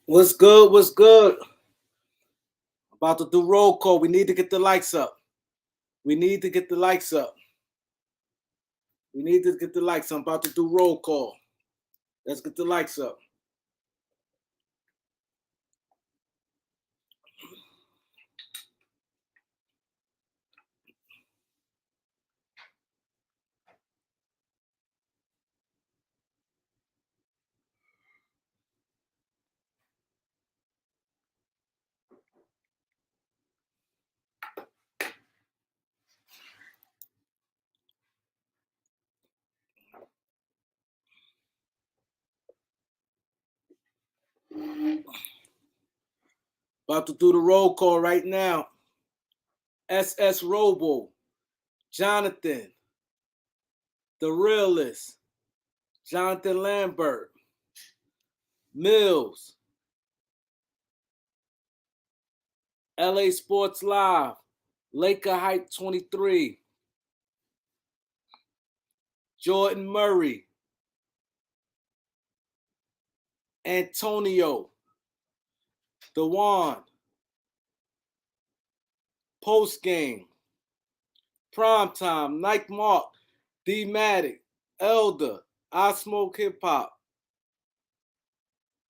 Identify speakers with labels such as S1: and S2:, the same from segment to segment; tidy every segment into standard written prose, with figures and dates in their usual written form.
S1: What's good? What's good? About to do roll call. We need to get the likes up. We need to get the likes up. We need to get the likes. I'm about to do roll call. Let's get the likes up. About to do the roll call right now. SS Robo, Jonathan, The Realist, Jonathan Lambert, Mills, LA Sports Live, Laker Hype 23, Jordan Murray, Antonio, Dewan, Post Game, Primetime, Nike Mark, D-Matic, Elder, I Smoke Hip Hop,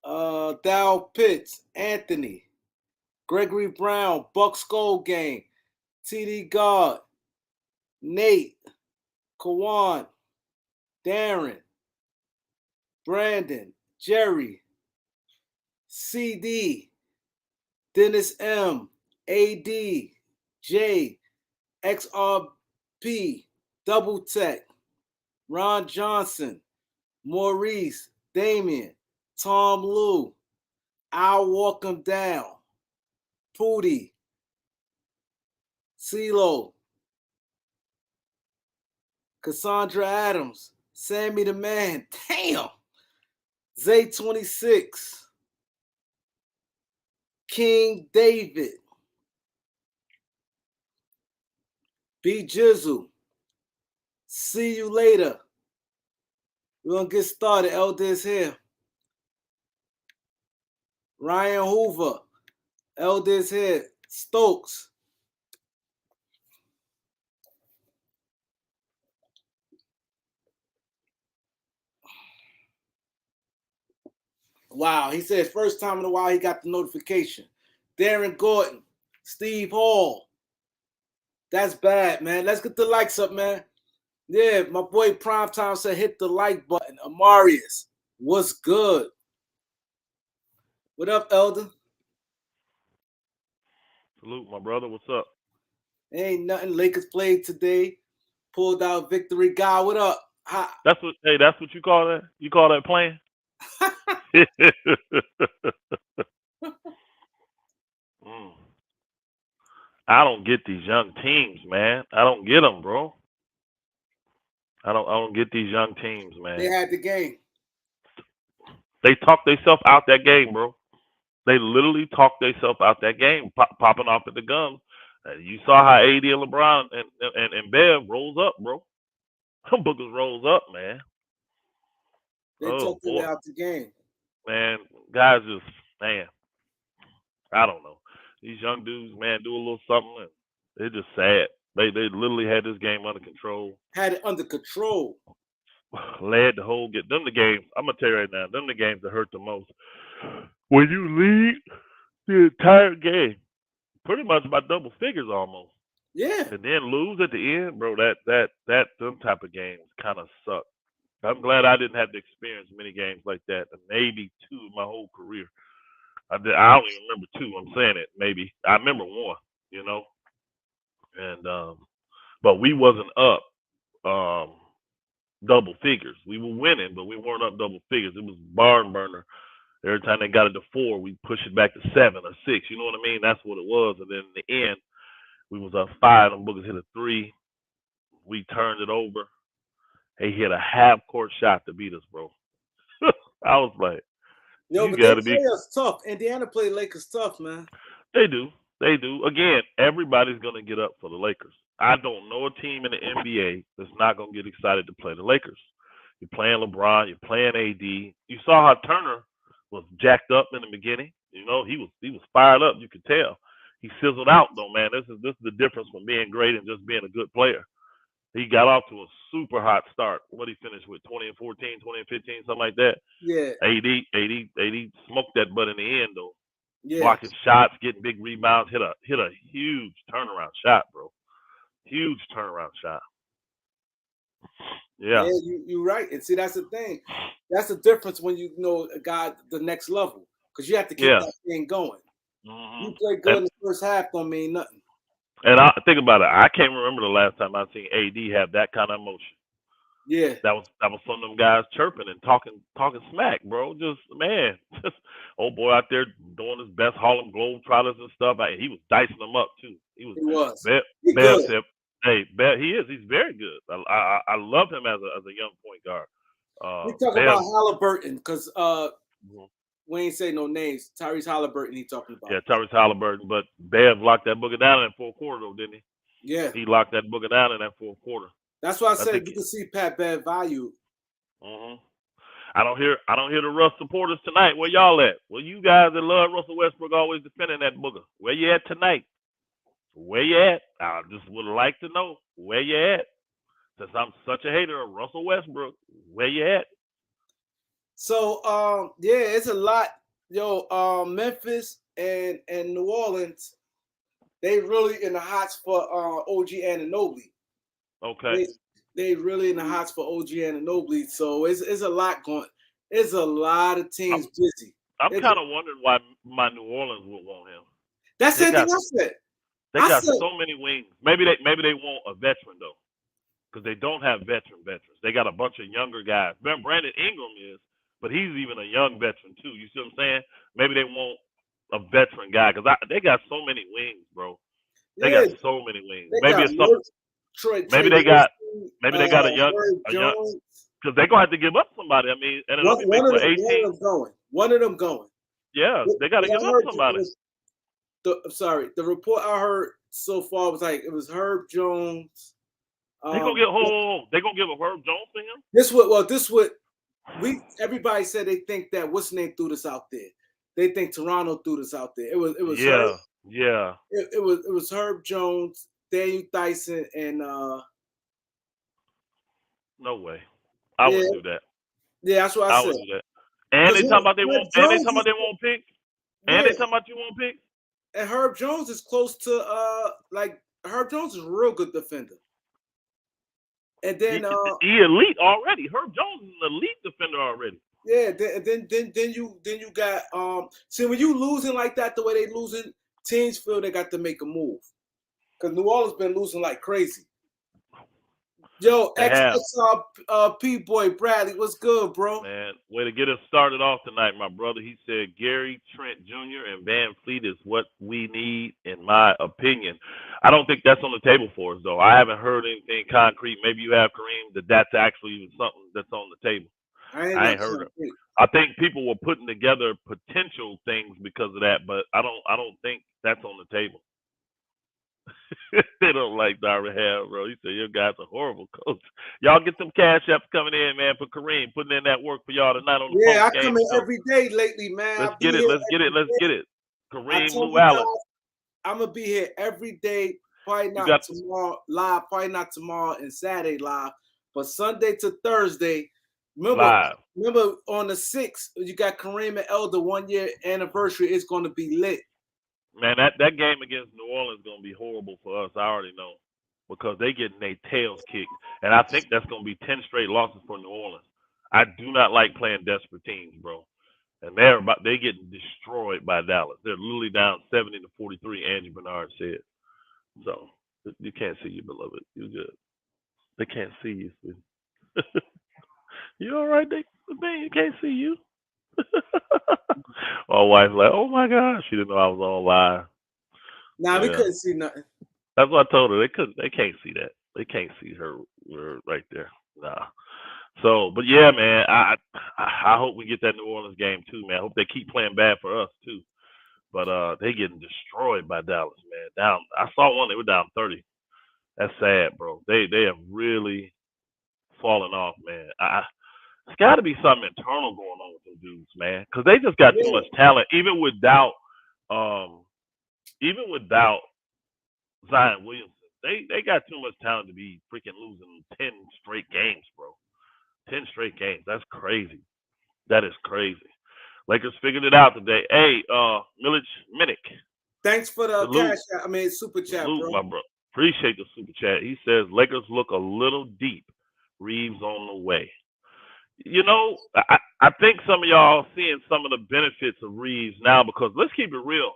S1: Dow Pitts, Anthony, Gregory Brown, Buck Skull Game, TD God, Nate, Kawan, Darren, Brandon, Jerry, CD, Dennis M, AD, J, XRP, Double Tech, Ron Johnson, Maurice, Damien, Tom Lou, I'll Walk 'em Down, Pootie, CeeLo, Cassandra Adams, Sammy the Man, damn, Zay26, King David, B Jizzle, see you later. We're gonna get started. Elder is here. Ryan Hoover, Elder is here. Stokes. Wow, he said first time in a while he got the notification. Darren Gordon, Steve Hall. That's bad, man. Let's get the likes up, man. Yeah, my boy Primetime said hit the like button. Amarius, what's good? What up, Elder?
S2: Salute, my brother. What's up?
S1: Ain't nothing. Lakers played today. Pulled out victory. God, what up?
S2: That's what. Hey, that's what you call that? You call that playing? Mm. I don't get these young teams, man. I don't get them, bro. I don't get these young teams,
S1: They
S2: man.
S1: had the game.
S2: They talk themselves out that game, bro. They literally talk themselves out that game, popping off at the gums. You saw how AD and LeBron and Bev rolls up, bro. Them bookers rolls up, man.
S1: They
S2: Oh
S1: took their way
S2: boy,
S1: out the game.
S2: man. Guys just man. I don't know. These young dudes, man, do a little something, and they're just sad. They literally had this game under control,
S1: Had it under control.
S2: led the whole get them the games. I'm gonna tell you right now, them the games that hurt the most. When you lead the entire game, pretty much by double figures almost,
S1: Yeah.
S2: and then lose at the end, bro. That them type of games kind of suck. I'm glad I didn't have to experience many games like that, and maybe two in my whole career. I don't even remember two. I'm saying it maybe. I remember one, you know, and but we wasn't up um double figures. We were winning, but we weren't up double figures. It was barn burner. Every time they got it to four, we push it back to 7 or 6. You know what I mean? That's what it was. And then in the end, we was up 5. Them boogers hit a 3. We turned it over. They hit a half court shot to beat us, bro. I was like,
S1: No,
S2: you
S1: but they
S2: got to be.
S1: play us tough. Indiana played Lakers tough, man.
S2: They do. They do. Again, everybody's going to get up for the Lakers. I don't know a team in the NBA that's not going to get excited to play the Lakers. You're playing LeBron. You're playing AD. You saw how Turner was jacked up in the beginning. You know, he was fired up. You could tell. He sizzled out though, man. This is the difference from being great and just being a good player. He got off to a super hot start. What he finished with 20 and 14, 20 and 15, something like that.
S1: Yeah,
S2: AD smoked that butt in the end though.
S1: yeah,
S2: Blocking shots, getting big rebounds, hit a huge turnaround shot, bro. Huge turnaround shot.
S1: yeah.
S2: Yeah.
S1: You're right. And see, that's the thing. That's the difference when you know a guy the next level because you have to keep
S2: Yeah.
S1: that thing going.
S2: Hmm.
S1: You play good in the first half don't mean nothing.
S2: And I think about it. I can't remember the last time I seen AD have that kind of emotion.
S1: Yeah,
S2: That was some of them guys chirping and talking smack, bro. Just man, just old boy out there doing his best Harlem Globetrotters and stuff. He was dicing them up too. He was.
S1: he was.
S2: Bev,
S1: He
S2: Bev
S1: good.
S2: said, "Hey, Bev, he is. He's very good. I love him as a young point guard."
S1: We talk
S2: Bev,
S1: about Halliburton because
S2: mhm.
S1: we ain't say no names. Tyrese Halliburton he talking about.
S2: Yeah, Tyrese Halliburton, but Bev locked that booger down in that fourth quarter, though, didn't he?
S1: Yeah,
S2: He locked that booger down in that fourth quarter.
S1: that's why I
S2: I
S1: said
S2: think.
S1: you can see Pat Bev value.
S2: Hmm. I don't hear the Russ supporters tonight. Where y'all at? Well, you guys that love Russell Westbrook always defending that booger. Where you at tonight? Where you at? I just would like to know where you at. Since I'm such a hater of Russell Westbrook, where you at?
S1: So yeah, it's a lot. Yo, Memphis and New Orleans, they really in the hots for OG Anunoby.
S2: Okay.
S1: They really in the hots for OG Anunoby. So it's a lot going. It's a lot of
S2: I'm
S1: teams busy.
S2: I'm
S1: It's,
S2: kind of wondering why my New Orleans would want him.
S1: that's the
S2: They
S1: same thing
S2: got
S1: I said.
S2: they
S1: I
S2: got
S1: said,
S2: so many wings. Maybe they want a veteran though, because they don't have veterans. They got a bunch of younger guys. Brandon Ingram is, but he's even a young veteran too. You see what I'm saying? Maybe they want a veteran guy because they got so many wings, bro. They
S1: yeah,
S2: got so many wings.
S1: they
S2: Maybe
S1: got
S2: it's something.
S1: Trey
S2: Maybe they got
S1: Murphy,
S2: maybe they got
S1: Herb
S2: a young
S1: Jones.
S2: because they gonna have to give up somebody. I mean, and it'll be make what
S1: One of
S2: 18.
S1: them going. One of them going.
S2: Yeah, they got to
S1: But
S2: give
S1: I
S2: up
S1: heard
S2: somebody.
S1: the report I heard so far was like it was Herb Jones.
S2: They gonna get they gonna give a Herb Jones to him.
S1: This what we everybody said they think that what's name threw this out there. They think Toronto threw this out there. It was Herb.
S2: Yeah, yeah.
S1: It was Herb Jones, Daniel Dyson, and
S2: No way. I
S1: yeah,
S2: wouldn't do that.
S1: yeah, that's what I
S2: I
S1: said.
S2: wouldn't do that. And
S1: Because
S2: they talking about they
S1: Herb
S2: won't. And they
S1: Jones
S2: talking about
S1: is
S2: they won't pick. And
S1: yeah,
S2: they talking about you won't pick.
S1: and Herb Jones is close to like Herb Jones is a real good defender. And
S2: He,
S1: then
S2: he elite already. Herb Jones is an elite defender already.
S1: yeah, then you got see when you losing like that the way they losing, teams feel they got to make a move. Because New Orleans been losing like crazy. Yo,
S2: They have.
S1: P boy Bradley, what's good, bro?
S2: Man, way to get us started off tonight, my brother. He said Gary Trent Jr. and Van Fleet is what we need, in my opinion. I don't think that's on the table for us, though. I haven't heard anything concrete. Maybe you have, Kareem, that's actually even something that's on the table. I ain't heard it. I think people were putting together potential things because of that, but I don't think that's on the table. They don't like Darvin Ham, bro. He said your guy's a horrible coach. Y'all get some cash apps coming in, man, for Kareem, putting in that work for y'all tonight on the
S1: Yeah,
S2: post
S1: I
S2: game
S1: come in
S2: show.
S1: every day lately, man.
S2: Let's
S1: I be
S2: get it.
S1: here
S2: Let's get it.
S1: every
S2: Let's
S1: day.
S2: get it.
S1: I
S2: Kareem
S1: told
S2: Lou
S1: you
S2: Allen.
S1: guys, I'm gonna be here every day. Probably
S2: You
S1: not
S2: got
S1: tomorrow live. Probably not tomorrow and Saturday live, but Sunday to Thursday.
S2: live.
S1: Remember on the 6th, you got Kareem and Elder 1 year anniversary. It's gonna be lit.
S2: Man, that game against New Orleans is gonna be horrible for us. I already know because they getting their tails kicked, and I think that's gonna be 10 straight losses for New Orleans. I do not like playing desperate teams, bro. And they getting destroyed by Dallas. They're literally down 70-43. Angie Bernard said. So you can't see you, beloved. You good. They can't see you. Sweetie. You all right? You can't see you. My wife's like, oh my gosh, she didn't know I was on live.
S1: Nah, we
S2: Yeah,
S1: couldn't see nothing.
S2: that's what I told her. They couldn't. They can't see that. They can't see her right there. Nah. So, but yeah, man, I hope we get that New Orleans game too, man. I hope they keep playing bad for us too. But they getting destroyed by Dallas, man. Down. I saw one. They were down 30. That's sad, bro. They have really fallen off, man. It's got to be something internal going on with them dudes, man, because they just got too
S1: Yeah.
S2: much talent. Um, even without Zion Williamson, they got too much talent to be freaking losing 10 straight games, bro. 10 straight games. That's crazy. That is crazy. Lakers figured it out today. Hey, Minnick,
S1: Thanks for the
S2: salute,
S1: super chat,
S2: salute,
S1: bro.
S2: my bro. Appreciate the super chat. He says Lakers look a little deep. Reeves on the way. You know, I think some of y'all seeing some of the benefits of Reeves now because let's keep it real.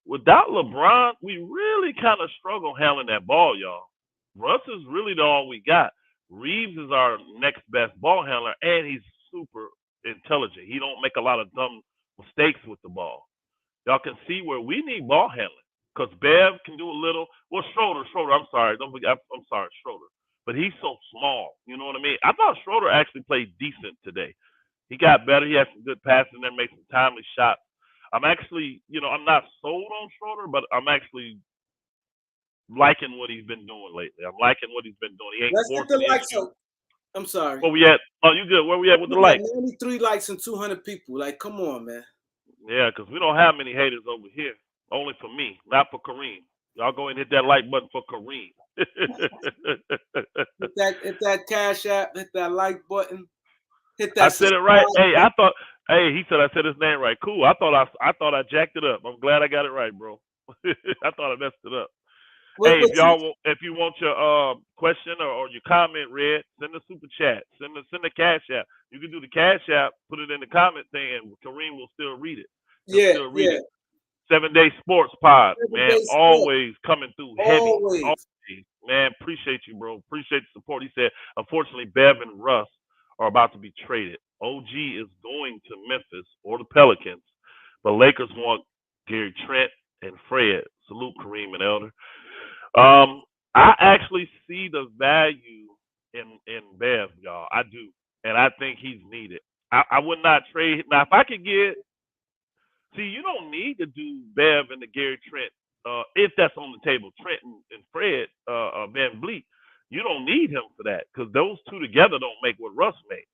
S2: Without LeBron, we really kind of struggle handling that ball, y'all. Russ is really the all we got. Reeves is our next best ball handler, and he's super intelligent. He don't make a lot of dumb mistakes with the ball. Y'all can see where we need ball handling because Bev can do a little. Well, Schroeder. I'm sorry. Don't forget. I'm sorry, Schroeder. But he's so small. You know what I mean? I thought Schroeder actually played decent today. He got better. He had some good passing there, made some timely shots. I'm actually, I'm not sold on Schroeder, but I'm actually liking what he's been doing lately. I'm liking what he's been doing. He ain't
S1: Let's get the
S2: forcing
S1: likes
S2: issues.
S1: up. I'm sorry.
S2: Where we at? Oh, you good? Where we at with the likes?
S1: 93 likes and 200 people. Like, come on, man.
S2: Yeah, because we don't have many haters over here. Only for me, not for Kareem. Y'all go and hit that like button for Kareem.
S1: hit that Cash App, hit that like button, hit that.
S2: I said it right. Hey, he said I said his name right. Cool. I thought I jacked it up. I'm glad I got it right, bro. I thought I messed it up. Hey, if you want your question or your comment read, send a super chat. Send the Cash App. You can do the Cash App, put it in the comment thing, and Kareem will still read it. He'll read it. 7 Day Sports Pod, man, always coming through heavy. Always. Man, appreciate you, bro. Appreciate the support. He said, unfortunately, Bev and Russ are about to be traded. OG is going to Memphis or the Pelicans, but Lakers want Gary Trent and Fred. Salute Kareem and Elder. I actually see the value in Bev, y'all. I do, and I think he's needed. I would not trade now if I could get. See, you don't need to do Bev and the Gary Trent if that's on the table. Trent and Fred Van Vliet. You don't need him for that because those two together don't make what Russ made.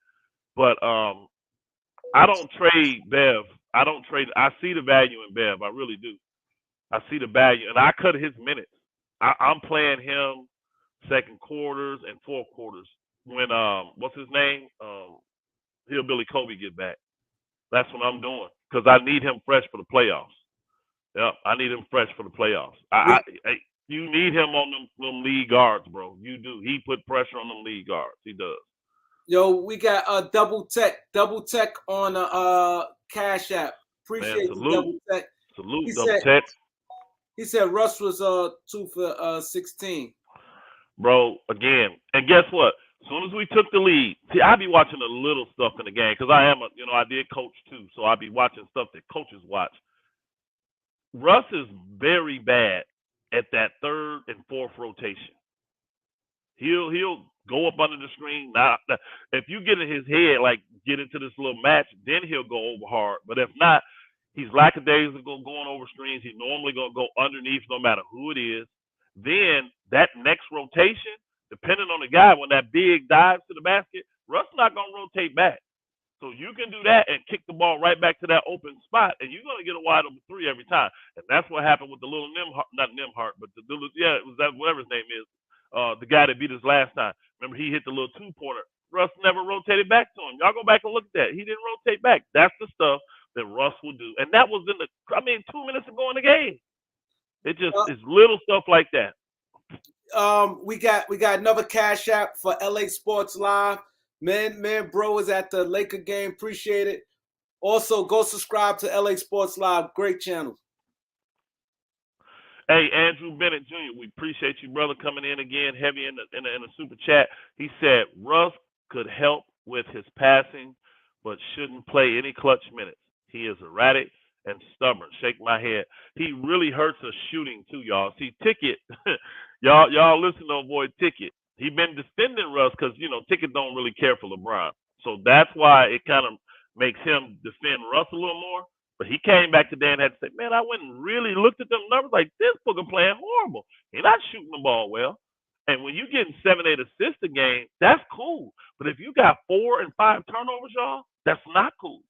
S2: But I don't trade Bev. I see the value in Bev. I really do. I see the value, and I cut his minutes. I'm playing him second quarters and fourth quarters when what's his name? Hillbilly Kobe get back. That's what I'm doing because I need him fresh for the playoffs. Yep, I need him fresh for the playoffs. You need him on them lead guards, bro. You do. He put pressure on them lead guards. He does.
S1: Yo, we got a double tech on Cash App. Appreciate you, double tech.
S2: Salute, double tech.
S1: He said Russ was 2 for 16.
S2: Bro, again, and guess what? As soon as we took the lead, see, I be watching the little stuff in the game because I did coach too, so I be watching stuff that coaches watch. Russ is very bad at that third and fourth rotation. He'll go up under the screen. Now, if you get in his head, like get into this little match, then he'll go over hard. But if not, he's lackadaisical going over screens. He's normally gonna go underneath no matter who it is. Then that next rotation, depending on the guy, when that big dives to the basket, Russ not gonna rotate back. So you can do that and kick the ball right back to that open spot, and you're gonna get a wide open three every time. And that's what happened with the little not Nimhart, but it was that whatever his name is, the guy that beat us last time. Remember, he hit the little 2-pointer. Russ never rotated back to him. Y'all go back and look at that. He didn't rotate back. That's the stuff that Russ will do, and that was 2 minutes ago in the game. It just is little stuff like that.
S1: We got another Cash App for LA Sports Live. Man, bro is at the Laker game. Appreciate it. Also, go subscribe to LA Sports Live. Great channel.
S2: Hey, Andrew Bennett Jr., we appreciate you, brother, coming in again heavy in the super chat. He said Russ could help with his passing, but shouldn't play any clutch minutes. He is erratic and stubborn. Shake my head. He really hurts us shooting too, y'all. See, Ticket, y'all listen to avoid Ticket. He been defending Russ because Ticket don't really care for LeBron, so that's why it kind of makes him defend Russ a little more. But he came back today and had to say, man, I went and really looked at them numbers like this booker playing horrible. He's not shooting the ball well. And when you getting 7, 8 assists a game, that's cool. But if you got 4 and 5 turnovers, y'all, that's not cool.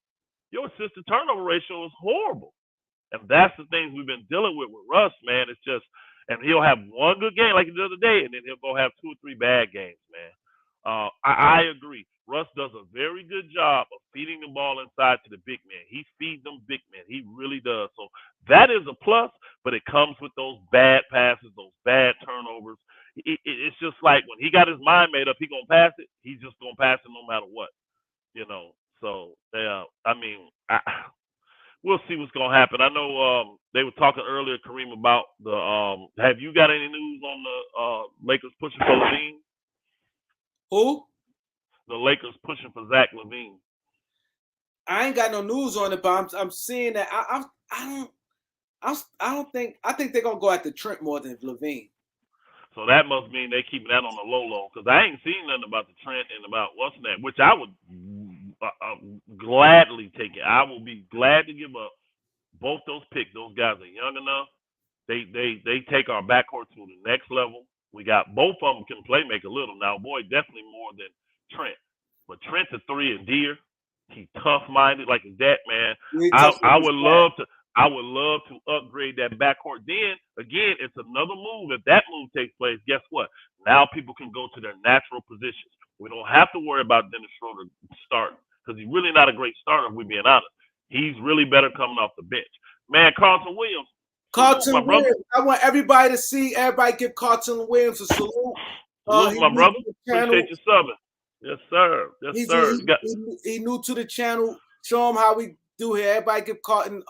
S2: Your assist to turnover ratio is horrible. And that's the things we've been dealing with Russ, man. It's just, and he'll have one good game like the other day, and then he'll go have 2 or 3 bad games, man. I agree. Russ does a very good job of feeding the ball inside to the big man. He feeds them big men. He really does. So that is a plus, but it comes with those bad passes, those bad turnovers. It's just like when he got his mind made up, he gonna pass it. He's just gonna pass it no matter what, you know. So yeah, I mean, we'll see what's gonna happen. I know they were talking earlier, Kareem, about the. Have you got any news on the Lakers pushing for Levine?
S1: Who?
S2: The Lakers pushing for Zach LaVine.
S1: I ain't got no news on it, but I'm seeing that. I think they're gonna go after Trent more than LaVine.
S2: So that must mean they keeping that on the low, because I ain't seen nothing about the Trent and about what's that, which I would gladly take it. I will be glad to give up both those picks. Those guys are young enough. They take our backcourt to the next level. We got both of them can play make a little now. Boy, definitely more than Trent. But Trent's a 3 and deer. He's tough-minded like his dad, man. I would love to upgrade that backcourt. Then again, it's another move. If that move takes place, guess what? Now people can go to their natural positions. We don't have to worry about Dennis Schroeder starting, because he's really not a great starter, if we're being honest. He's really better coming off the bench. Man, Carlton Williams.
S1: Carlton Williams. I want everybody to see. Everybody give Carlton Williams a salute.
S2: Salute, my brother. Appreciate you subbing. Yes, sir. Yes, sir.
S1: He new to the channel. Show him how we do here. Everybody give Carlton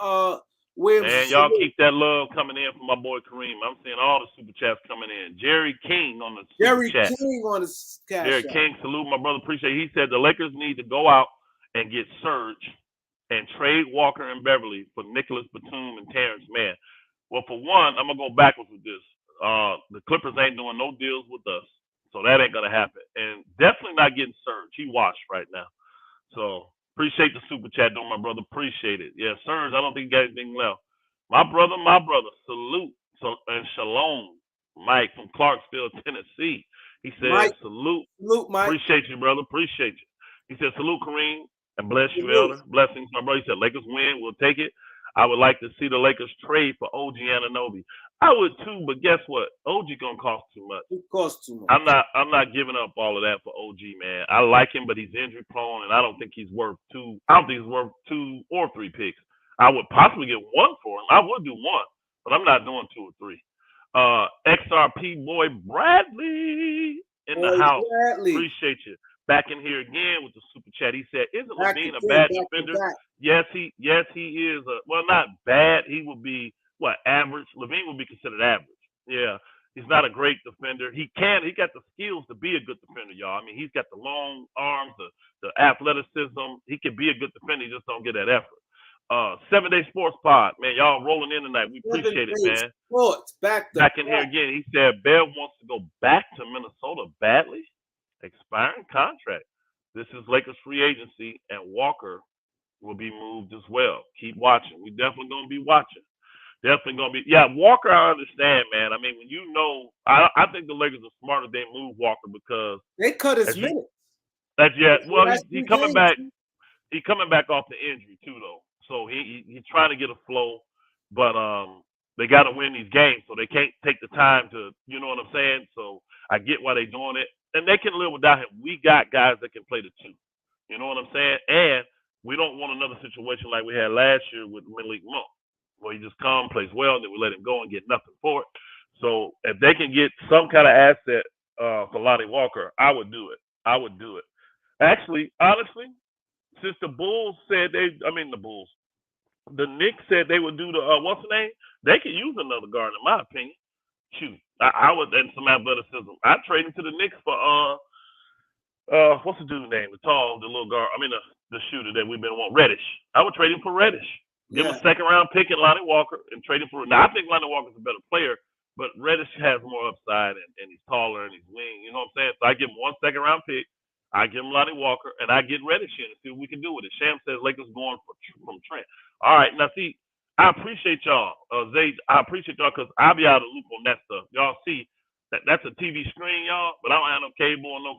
S1: Williams.
S2: Man, y'all keep that love coming in from my boy Kareem. I'm seeing all the super chats coming in. Jerry King on the super chat. Jerry King, salute my brother. Appreciate it. He said the Lakers need to go out and get Serge and trade Walker and Beverly for Nicholas Batum and Terrence Mann. Well, for one, I'm going to go backwards with this. The Clippers ain't doing no deals with us, so that ain't going to happen. And definitely not getting Serge. He washed right now. So appreciate the super chat, though, my brother. Appreciate it. Yeah, Serge, I don't think he got anything left. My brother, salute. And shalom, Mike from Clarksville, Tennessee. He said, Mike, salute.
S1: Salute, Mike.
S2: Appreciate you, brother. Appreciate you. He said, salute, Kareem, and bless you, Elder. Blessings, my brother. He said, Lakers win. We'll take it. I would like to see the Lakers trade for OG Anunoby. I would too, but guess what? OG gonna cost too much.
S1: It costs too much.
S2: I'm not giving up all of that for OG, man. I like him, but he's injury prone, and I don't think he's worth 2. I don't think he's worth 2 or 3 picks. I would possibly get 1 for him. I would do 1, but I'm not doing 2 or 3. XRP boy Bradley in the house.
S1: Bradley.
S2: Appreciate you. Back in here again with the super chat. He said, "Isn't LaVine a bad defender?" Yes, he is. Well, not bad. He would be average. LaVine would be considered average. Yeah, he's not a great defender. He got the skills to be a good defender, y'all. I mean, he's got the long arms, the athleticism. He can be a good defender. He just don't get that effort. 7 Day Sports Pod, man, y'all rolling in tonight. We appreciate it, man.
S1: Sports back
S2: in here again. He said Bear wants to go back to Minnesota badly. Expiring contract. This is Lakers free agency, and Walker will be moved as well. Keep watching. We definitely gonna be watching. Definitely gonna be. Yeah, Walker, I understand, man. I mean, when you know, I think the Lakers are smart if they move Walker, because
S1: they cut his minutes.
S2: Well, he's coming back. He's coming back off the injury too, though. So he's trying to get a flow, but they got to win these games, so they can't take the time to. You know what I'm saying? So I get why they're doing it. And they can live without him. We got guys that can play the 2. You know what I'm saying? And we don't want another situation like we had last year with Malik Monk, where he just plays well, and then we let him go and get nothing for it. So if they can get some kind of asset for Lonnie Walker, I would do it. Actually, honestly, since the Knicks said they would do the what's the name? They could use another guard, in my opinion. Shoot, I would, and some athleticism. I'd trade him to the Knicks for what's the dude's name? The little guard. I mean the shooter that we've been wanting, Reddish. I would trade him for Reddish. Give him a 2nd round pick in Lonnie Walker and trade him for. Now I think Lonnie Walker's a better player, but Reddish has more upside and he's taller and he's wing. You know what I'm saying? So I give him 1 2nd round pick. I give him Lonnie Walker and I get Reddish in and see what we can do with it. Sham says Lakers going from Trent. All right, now see. I appreciate y'all, Zay. I appreciate y'all, because I'll be out of the loop on that stuff. Y'all see, That's a TV screen, y'all. But I don't have no cable or no.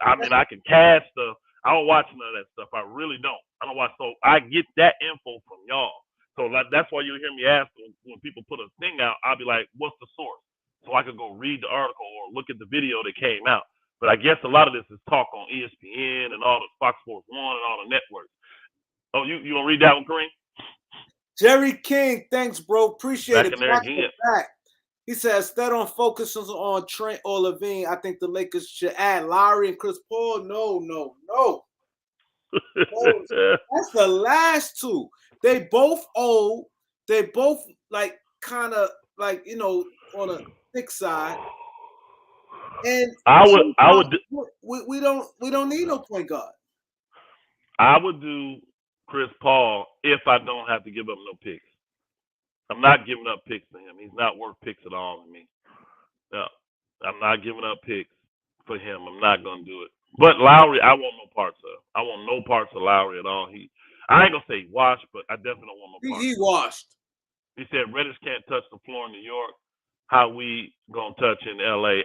S2: I mean, I can cast stuff. I don't watch none of that stuff. I really don't. I don't watch. So I get that info from y'all. So like, that's why you hear me ask when people put a thing out. I'll be like, "What's the source?" So I could go read the article or look at the video that came out. But I guess a lot of this is talk on ESPN and all the Fox Sports One and all the networks. Oh, you gonna read that one, Kareem?
S1: Jerry King, thanks, bro. Appreciate
S2: Back
S1: it.
S2: in there again.
S1: He says, instead on focuses on Trent or Levine, I think the Lakers should add Lowry and Chris Paul. No. That's the last two. They both old. They both like kind of like, you know, on a thick side. And we don't need no point guard.
S2: I would do Chris Paul if I don't have to give up no picks. I'm not giving up picks to him. He's not worth picks at all to me. No, I'm not giving up picks for him. I'm not gonna do it. But Lowry, I want no parts of. I want no parts of Lowry at all. I ain't gonna say he washed, but I definitely don't want no parts.
S1: He washed.
S2: He said Reddish can't touch the floor in New York. How we gonna touch in LA?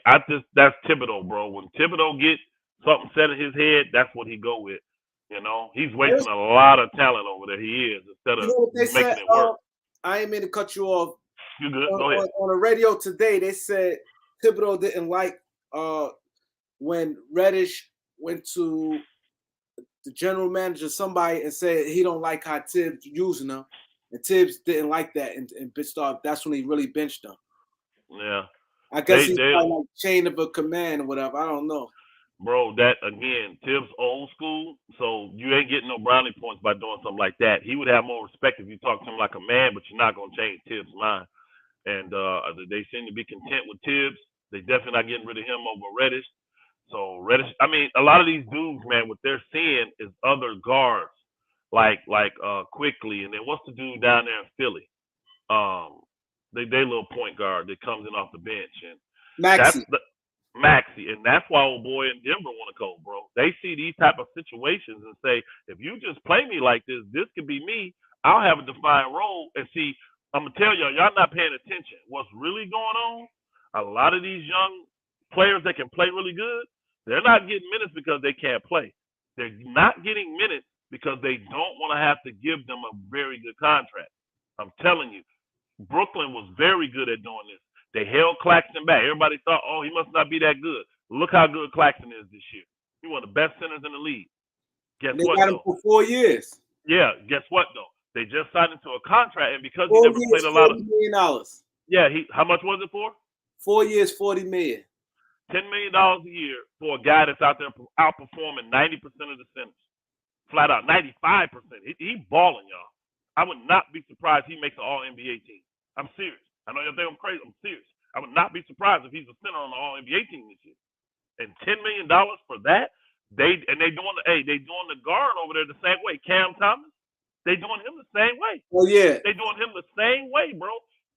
S2: That's Thibodeau, bro. When Thibodeau get something set in his head, that's what he go with. You know, he's wasting a lot of talent over there. He is, instead of making it work.
S1: I ain't mean to cut you off.
S2: You good? Go ahead.
S1: On the radio today, they said Thibodeau didn't like when Reddish went to the general manager, somebody, and said he don't like how Tibbs using him, and Tibbs didn't like that, and that's when he really benched him.
S2: Yeah,
S1: I guess he's like chain of a command or whatever. I don't know.
S2: Bro, that again, Tibbs old school, so you ain't getting no brownie points by doing something like that. He would have more respect if you talk to him like a man, but you're not gonna change Tibbs' mind. And they seem to be content with Tibbs. They definitely not getting rid of him over Reddish. So Reddish, I mean, a lot of these dudes, man, what they're seeing is other guards, like Quickly, and then what's the dude down there in Philly? They little point guard that comes in off the bench, and Maxey, and that's why old boy in Denver want to go, bro. They see these type of situations and say, if you just play me like this could be me. I'll have a defined role. And see, I'm gonna tell y'all not paying attention. What's really going on? A lot of these young players that can play really good, they're not getting minutes because they can't play. They're not getting minutes because they don't want to have to give them a very good contract. I'm telling you, Brooklyn was very good at doing this. They held Claxton back. Everybody thought, oh, he must not be that good. Look how good Claxton is this year. He's one of the best centers in the league. Guess what,
S1: got him for 4 years.
S2: Yeah, guess what, though? They just signed into a contract, and because he never played a lot of
S1: $40 million.
S2: Yeah, how much was it for?
S1: 4 years, $40 million.
S2: $10 million a year for a guy that's out there outperforming 90% of the centers. Flat out, 95%. He balling, y'all. I would not be surprised he makes an All-NBA team. I'm serious. I know y'all think I'm crazy. I'm serious. I would not be surprised if he's a center on the All-NBA team this year. And $10 million for that, they doing the guard over there the same way. Cam Thomas, they doing him the same way.
S1: Oh yeah,
S2: they doing him the same way, bro.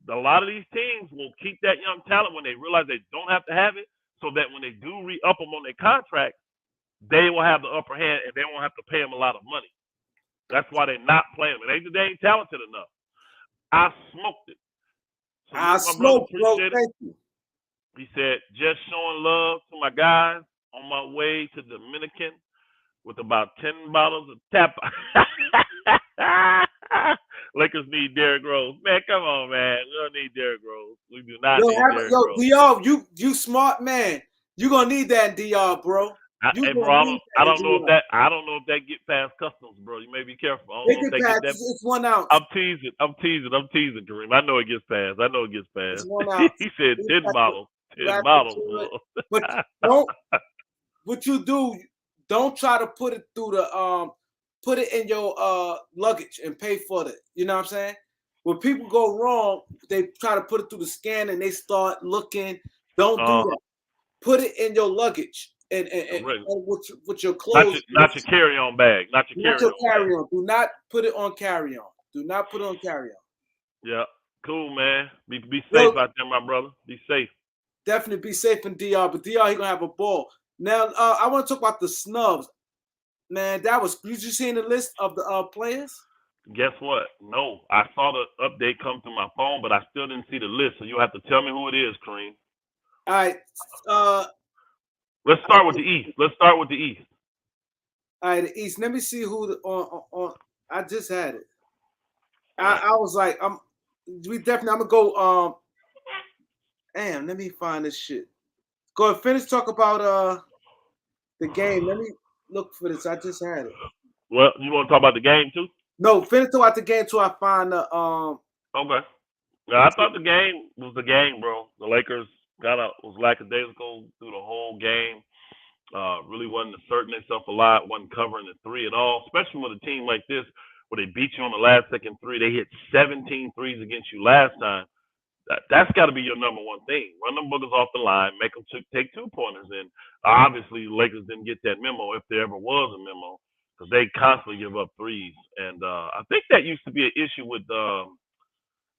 S2: A lot of these teams will keep that young talent when they realize they don't have to have it, so that when they do re-up them on their contract, they will have the upper hand and they won't have to pay them a lot of money. That's why they're not playing them. They ain't talented enough. I smoked it. So
S1: I smoked, bro. Thank you.
S2: He said, just showing love to my guys on my way to Dominican with about 10 bottles of tap. Lakers need Derrick Rose. Man, come on, man. We don't need Derrick Rose. We do not need Derrick Rose.
S1: DR, you smart man. You're going to need that in DR, bro.
S2: I don't know if that get past customs, bro. You may be careful. I don't know if they get that.
S1: It's 1 ounce.
S2: I'm teasing, Kareem. I know it gets past.
S1: It's 1 ounce.
S2: He said 10 bottles. 10 bottles.
S1: But what you do, don't try to put it through the put it in your luggage and pay for it. You know what I'm saying? When people go wrong, they try to put it through the scan and they start looking. Don't do that. Put it in your luggage. And with your clothes,
S2: not your carry-on bag, not your
S1: carry-on. Do not put it on carry-on. Do not put it on carry-on.
S2: Yeah, cool, man. Be safe out there, my brother. Be safe.
S1: Definitely be safe in DR, but DR he gonna have a ball. Now, I want to talk about the snubs, man. Did you see the list of the players?
S2: Guess what? No, I saw the update come to my phone, but I still didn't see the list. So you have to tell me who it is, Kareem.
S1: All right.
S2: Let's start with the East. Let's start with the East.
S1: All right, the East. Let me see who on. I just had it.
S2: Right.
S1: I was like, we definitely. I'm gonna go. Damn. Let me find this shit. Go ahead, finish talk about the game. Let me look for this. I just had it.
S2: Well, you want to talk about the game too?
S1: No, finish talk about the game till I find the
S2: Okay. Now, I thought the game was the game, bro. The Lakers was lackadaisical through the whole game. Really wasn't asserting themselves a lot, wasn't covering the three at all, especially with a team like this where they beat you on the last second three. They hit 17 threes against you last time. That's got to be your number one thing. Run them boogers off the line, make them take 2-pointers. And obviously, Lakers didn't get that memo if there ever was a memo because they constantly give up threes. And I think that used to be an issue with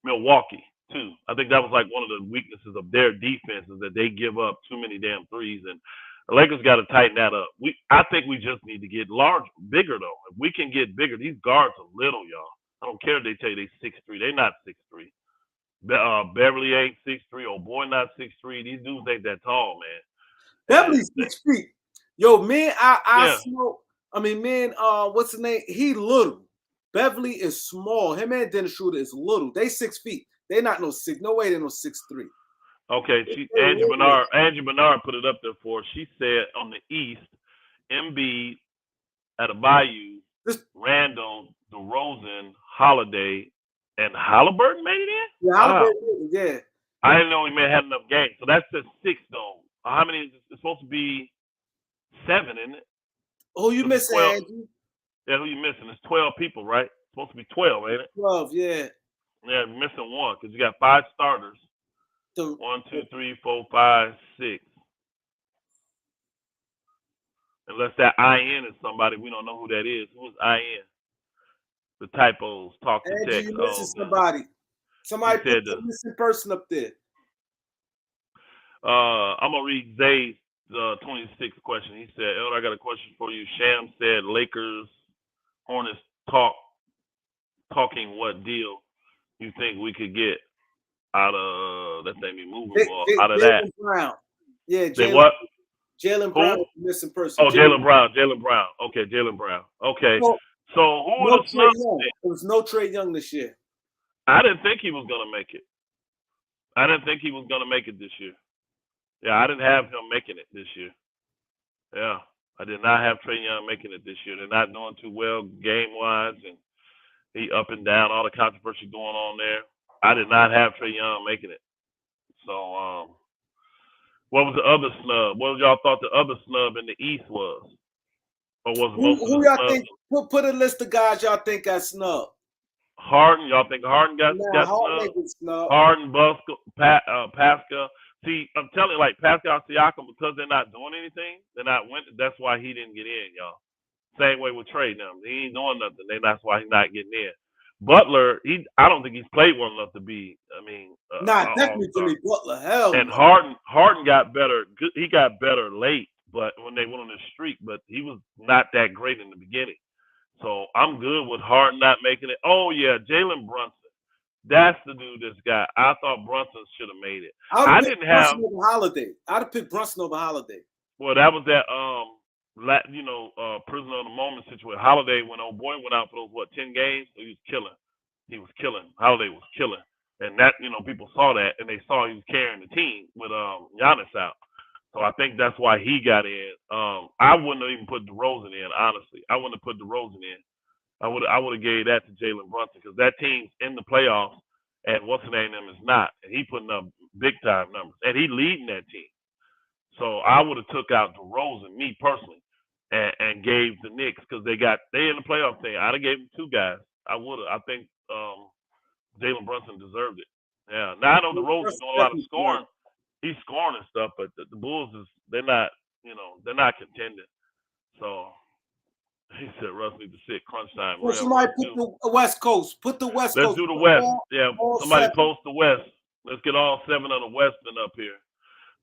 S2: Milwaukee too. I think that was like one of the weaknesses of their defense is that they give up too many damn threes, and the Lakers got to tighten that up. I think we just need to get bigger though. If we can get bigger, these guards are little, y'all. I don't care if they tell you they 6'3". They not 6'3". Beverly ain't 6'3". Oh boy, not 6'3". These dudes ain't that tall, man.
S1: Beverly's 6 feet. Yo, man,
S2: Yeah.
S1: smoke. I mean, man, what's the name? He little. Beverly is small. Him and Dennis Schroeder is little. They 6 feet. They not no 6. No way they no 6'3".
S2: Okay, Angie Bernard put it up there for us. She said on the East, Embiid, Adebayo, Randall, DeRozan, Holiday, and Halliburton made it in?
S1: Yeah, Halliburton, yeah.
S2: I didn't know he may have had enough games. So that's just 6, though. How many? It's supposed to be 7, isn't it?
S1: Who you missing, Angie?
S2: Yeah, who you missing? It's 12 people, right? It's supposed to be 12, ain't it?
S1: 12, yeah.
S2: Yeah, missing 1 because you got 5 starters. 1, 2, 3, 4, 5, 6. Unless that IN is somebody, we don't know who that is. Who is IN? The typos, talk to
S1: Angie,
S2: text.
S1: you missing somebody. Somebody put the missing person up there.
S2: I'm going to read Zay's 26th question. He said, Elder, I got a question for you. Sham said Lakers, Hornets talking what deal you think we could get out of, that thing be moving more, out of that.
S1: Brown. Yeah,
S2: Jalen. What?
S1: Jalen Brown is the missing person.
S2: Oh, Jalen Brown. Okay, Jalen Brown. Okay. So who would have snubs?
S1: There was no Trae Young this year.
S2: I didn't think he was going to make it. I didn't think he was going to make it this year. Yeah, I didn't have him making it this year. Yeah, I did not have Trae Young making it this year. They're not doing too well game-wise, and he up and down, all the controversy going on there. I did not have Trae Young making it. So, what was the other snub? What y'all thought the other snub in the East was? Or was most of the
S1: y'all
S2: snubs?
S1: think? Put a list of guys y'all think got snubbed.
S2: Harden, y'all think Harden got snubbed? Harden, Pascal. See, I'm telling you, like Pascal Siakam, because they're not doing anything, they're not winning. That's why he didn't get in, y'all. Same way with Trae now. He ain't doing nothing. That's why he's not getting in. Butler, I don't think he's played well enough to be.
S1: Definitely Jimmy Butler. Hell.
S2: And Harden got better. He got better late, but when they went on the streak, but he was not that great in the beginning. So I'm good with Harden not making it. Oh yeah, Jalen Brunson. That's the dude that's got. I thought Brunson should have made it. I didn't have
S1: Holiday. I'd have picked Brunson over Holiday.
S2: Well, that was that prisoner of the moment situation. Holiday, when old boy went out for those 10 games, he was killing. Holiday was killing, and that people saw that, and they saw he was carrying the team with Giannis out. So I think that's why he got in. I wouldn't have even put DeRozan in, honestly. I wouldn't have put DeRozan in. I would have gave that to Jalen Brunson because that team's in the playoffs, and what's the name of them is not, and he putting up big time numbers, and he leading that team. So I would have took out DeRozan, me personally, and gave the Knicks because they in the playoff thing. I'd have gave them 2 guys. I would have. I think Jalen Brunson deserved it. Yeah. Now I know DeRozan's doing a lot of scoring. He's scoring and stuff, but the Bulls they're not contending. So he said Russ needs to sit crunch time.
S1: Well, somebody put the West Coast. Put the West Coast.
S2: Let's do the West. Somebody post the West. Let's get all 7 of the Western up here.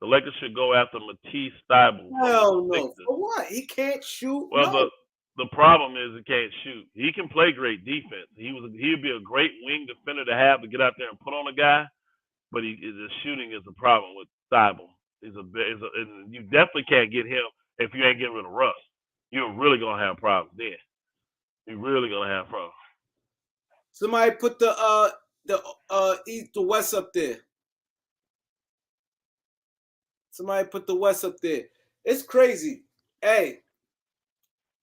S2: The Lakers should go after Matisse Thybulle.
S1: Hell no. For what? He can't shoot.
S2: Well, the problem is he can't shoot. He can play great defense. He'd be a great wing defender to have to get out there and put on a guy, but the shooting is a problem with Thybulle. and you definitely can't get him if you ain't getting rid of Russ. You're really gonna have problems then. You're really gonna have problems.
S1: Somebody put the East, the West up there. Somebody put the West up there. It's crazy. Hey,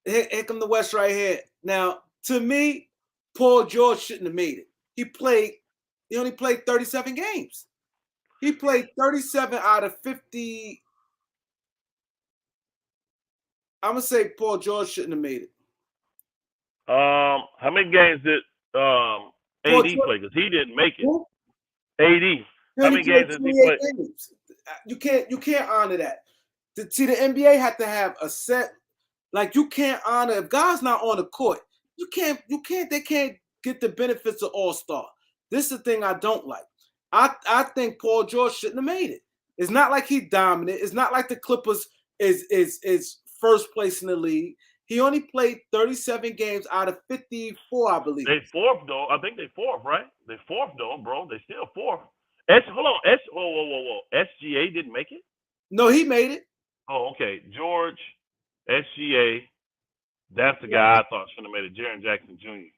S1: here come the West right here. Now, to me, Paul George shouldn't have made it. He only played 37 games. He played 37 out of 50. I'm gonna say Paul George shouldn't have made it.
S2: How many games did AD play? Because he didn't make it.
S1: Who?
S2: AD. How many games did he play?
S1: Games. You can't honor that. See, the NBA had to have a set. Like, you can't honor if guys not on the court. They can't get the benefits of All-Star. This is the thing I don't like. I think Paul George shouldn't have made it. It's not like he dominant. It's not like the Clippers is first place in the league. He only played 37 games out of 54, I believe.
S2: They fourth though. I think they fourth, right? They fourth though, bro. They still fourth. Hold on. Whoa. SGA didn't make it?
S1: No, he made it.
S2: Oh, okay. George, SGA. That's the guy I thought should have made it. Jaren Jackson Jr.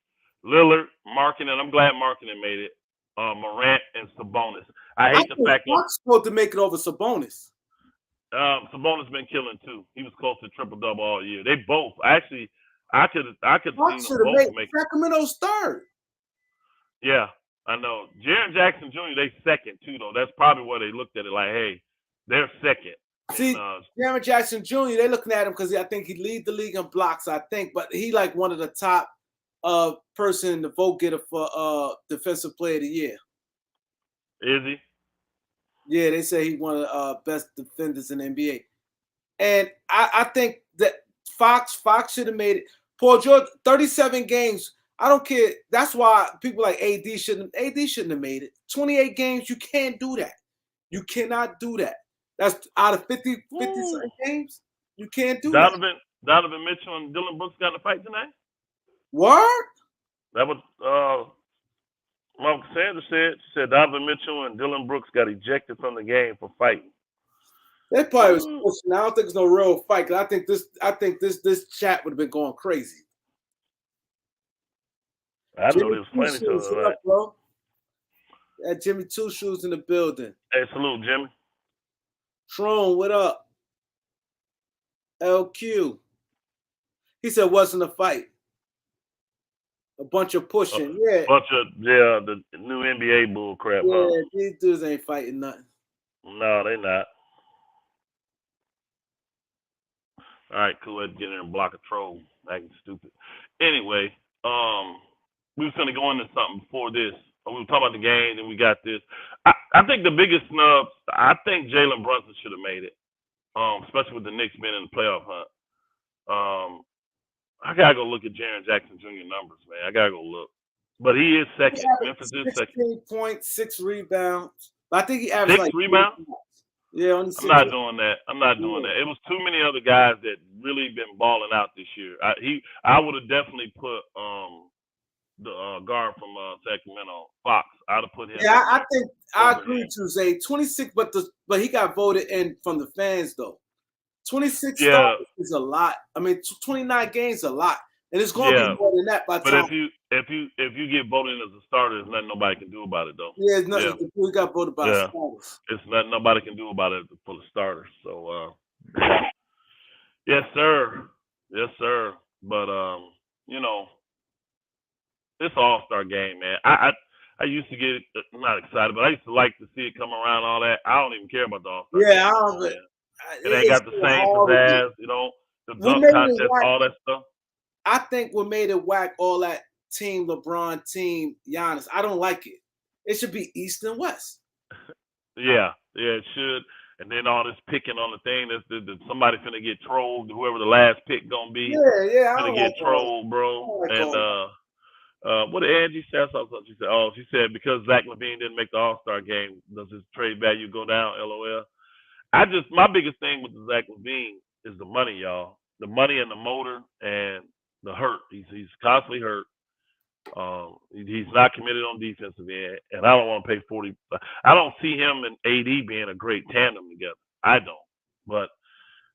S2: Lillard, Markkanen. I'm glad Markkanen made it. Morant and Sabonis. I hate the fact that
S1: Fox supposed to make it over Sabonis.
S2: Sabonis been killing too. He was close to triple double all year. They both actually. I could see them both make it.
S1: Sacramento's third.
S2: Yeah, I know. Jaren Jackson Jr. They second too though. That's probably where they looked at it like, hey, they're second.
S1: See, Jaren Jackson Jr. They looking at him because I think he lead the league in blocks. I think, but he like one of the top person to vote getter for defensive player of the year.
S2: Is he?
S1: Yeah, they say he's one of the best defenders in the NBA. And I think that Fox should have made it. Paul George, 37 games. I don't care. That's why people like AD shouldn't have made it. 28 games, you can't do that. You cannot do that. That's out of 50 games. You can't do that.
S2: Donovan Mitchell and Dylan Brooks got in a fight tonight?
S1: What?
S2: That was Mom Cassandra said. She said Donovan Mitchell and Dylan Brooks got ejected from the game for fighting.
S1: They probably was pushing. I don't think it's no real fight. I think this chat would have been going crazy.
S2: I know they was playing each other, right?
S1: Bro. That Jimmy Two Shoes in the building.
S2: Hey, salute, Jimmy.
S1: Tron, what up? LQ. He said wasn't a fight. A bunch of pushing.
S2: The new NBA bull crap.
S1: Yeah, these dudes ain't fighting nothing.
S2: No, they not. All right, cool. Let's get in and block a troll. Acting stupid. Anyway, we was gonna go into something before this. We were talking about the game, and we got this. I think the biggest snub. I think Jalen Brunson should have made it, especially with the Knicks being in the playoff hunt. I gotta go look at Jaren Jackson Jr. numbers, man. I gotta go look, but he is second. Memphis is second.
S1: 16 points, 6 rebounds. I think he averaged
S2: 6 rebounds.
S1: Yeah, only 6.
S2: I'm not doing that. It was too many other guys that really been balling out this year. I would have definitely put the guard from Sacramento, Fox. I'd have put him.
S1: Yeah, I think I agree with you, Zay. 26, but he got voted in from the fans though. 26 starts is a lot. I mean, 29 games is a lot, and it's going to be more than that by the time.
S2: But if you get voted in as a starter, there's nothing nobody can do about it though.
S1: Yeah, it's nothing. We got voted by starters.
S2: It's nothing nobody can do about it for the starters. So, yes, sir. But it's All-Star game, man. I used to get not excited, but I used to like to see it come around. All that. I don't even care about the All-Star game.
S1: I don't.
S2: It ain't got the same pizzazz, the dunk contest, all that stuff.
S1: I think what made it whack, all that team LeBron, team Giannis. I don't like it. It should be East and West.
S2: Yeah, it should. And then all this picking on the thing that somebody finna get trolled. Whoever the last pick gonna be, finna get trolled, bro. And what did Angie say? She said because Zach LaVine didn't make the All-Star game, does his trade value go down? LOL. My biggest thing with the Zach LaVine is the money, y'all. The money and the motor and the hurt. He's constantly hurt. He's not committed on defensive end, and I don't want to pay $40. I don't see him and AD being a great tandem together. I don't. But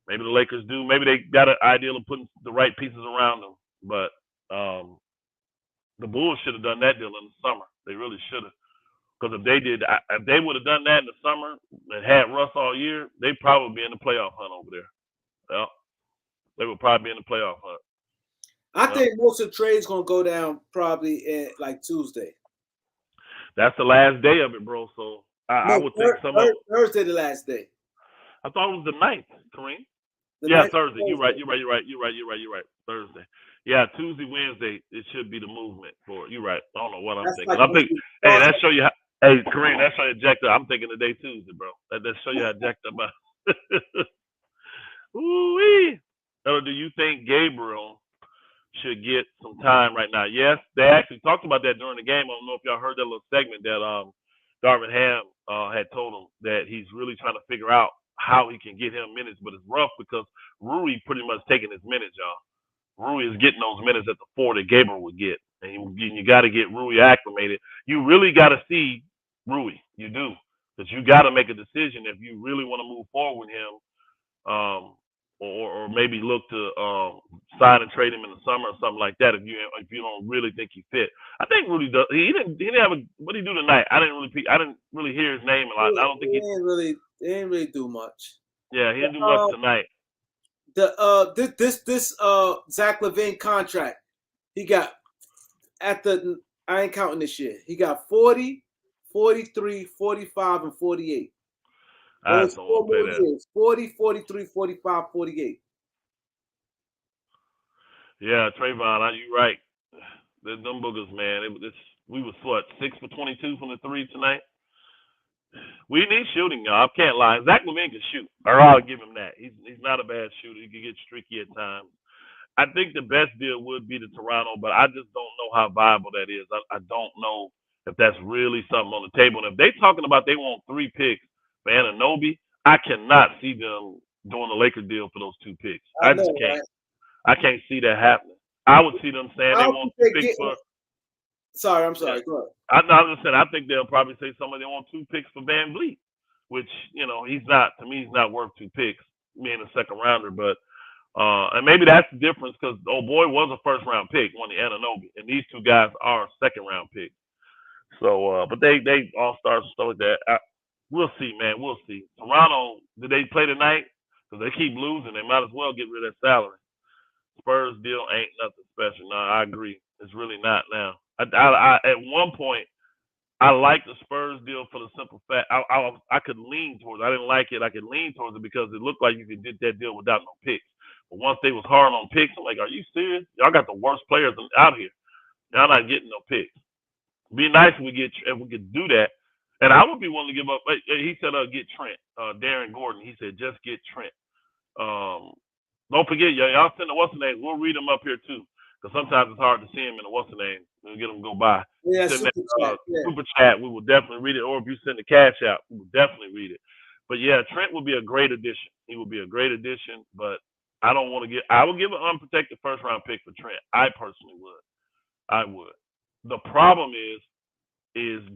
S2: maybe the Lakers do. Maybe they got an idea of putting the right pieces around them. But the Bulls should have done that deal in the summer. They really should have. Because if they would have done that in the summer and had Russ all year, they'd probably be in the playoff hunt over there. Well, they would probably be in the playoff hunt.
S1: I think most of the trades gonna go down probably at like Tuesday.
S2: That's the last day of it, bro. So I would think
S1: Thursday the last day.
S2: I thought it was the 9th, Kareem. Thursday. You're right. Thursday. Yeah, Tuesday, Wednesday, it should be the movement for it. You're right. I don't know what I'm thinking. I'm thinking, hey, that show you how, hey, Kareem, that show you jacked up. I'm thinking today Tuesday, bro. That show you how jacked up. Ooh-wee. Do you think Gabriel should get some time right now? Yes, they actually talked about that during the game. I don't know if y'all heard that little segment that Darvin Ham had told him that he's really trying to figure out how he can get him minutes, but it's rough because Rui pretty much taking his minutes, y'all. Rui is getting those minutes at the 4 that Gabriel would get, and you got to get Rui acclimated. You really got to see Rui, you do, because you got to make a decision if you really want to move forward with him, or maybe look to sign and trade him in the summer or something like that. If you don't really think he fit, I think Rui does. He didn't have a what did he do tonight? I didn't really hear his name a lot. I don't think
S1: he didn't really do much.
S2: Yeah, he didn't do much tonight.
S1: This Zach LaVine contract, he got I ain't counting this year. He got 40, 43, 45, and 48.
S2: I just don't want to play that.
S1: Years. 40, 43, 45, 48.
S2: Yeah, Trayvon, you're right. Them boogers, man. We was what, 6 for 22 from the 3 tonight. We need shooting, y'all. I can't lie. Zach LaVine can shoot, or I'll give him that. He's not a bad shooter. He can get streaky at times. I think the best deal would be to Toronto, but I just don't know how viable that is. I don't know if that's really something on the table. And if they're talking about they want 3 picks for Anunoby, I cannot see them doing the Laker deal for those 2 picks. I just can't. Right? I can't see that happening. I would see them saying they want 2 picks for.
S1: Sorry, I'm sorry. Go ahead.
S2: I'm just saying, I think they'll probably say somebody they want 2 picks for Van Vliet, which, he's not worth 2 picks, being a second rounder. But, and maybe that's the difference because old boy was a first round pick, one of the Anunoby, and these 2 guys are second round picks. So, but they all stars and stuff like that. We'll see, man. We'll see. Toronto, did they play tonight? Because they keep losing. They might as well get rid of that salary. Spurs deal ain't nothing special. No, I agree. It's really not now. I at one point, I liked the Spurs deal for the simple fact I could lean towards it. I didn't like it. I could lean towards it because it looked like you could get that deal without no picks. But once they was hard on picks, I'm like, are you serious? Y'all got the worst players out here. Y'all not getting no picks. It'd be nice if we could do that. And I would be willing to give up. He said, get Trent. Darren Gordon. He said, just get Trent. Don't forget, y'all send the what's the name. We'll read them up here too. Because sometimes it's hard to see them in the what's the name. We'll get them go by.
S1: Yeah, super
S2: chat. We will definitely read it. Or if you send the cash out, we will definitely read it. But yeah, Trent would be a great addition. He would be a great addition. But I don't want to I would give an unprotected first round pick for Trent. I personally would. I would. The problem is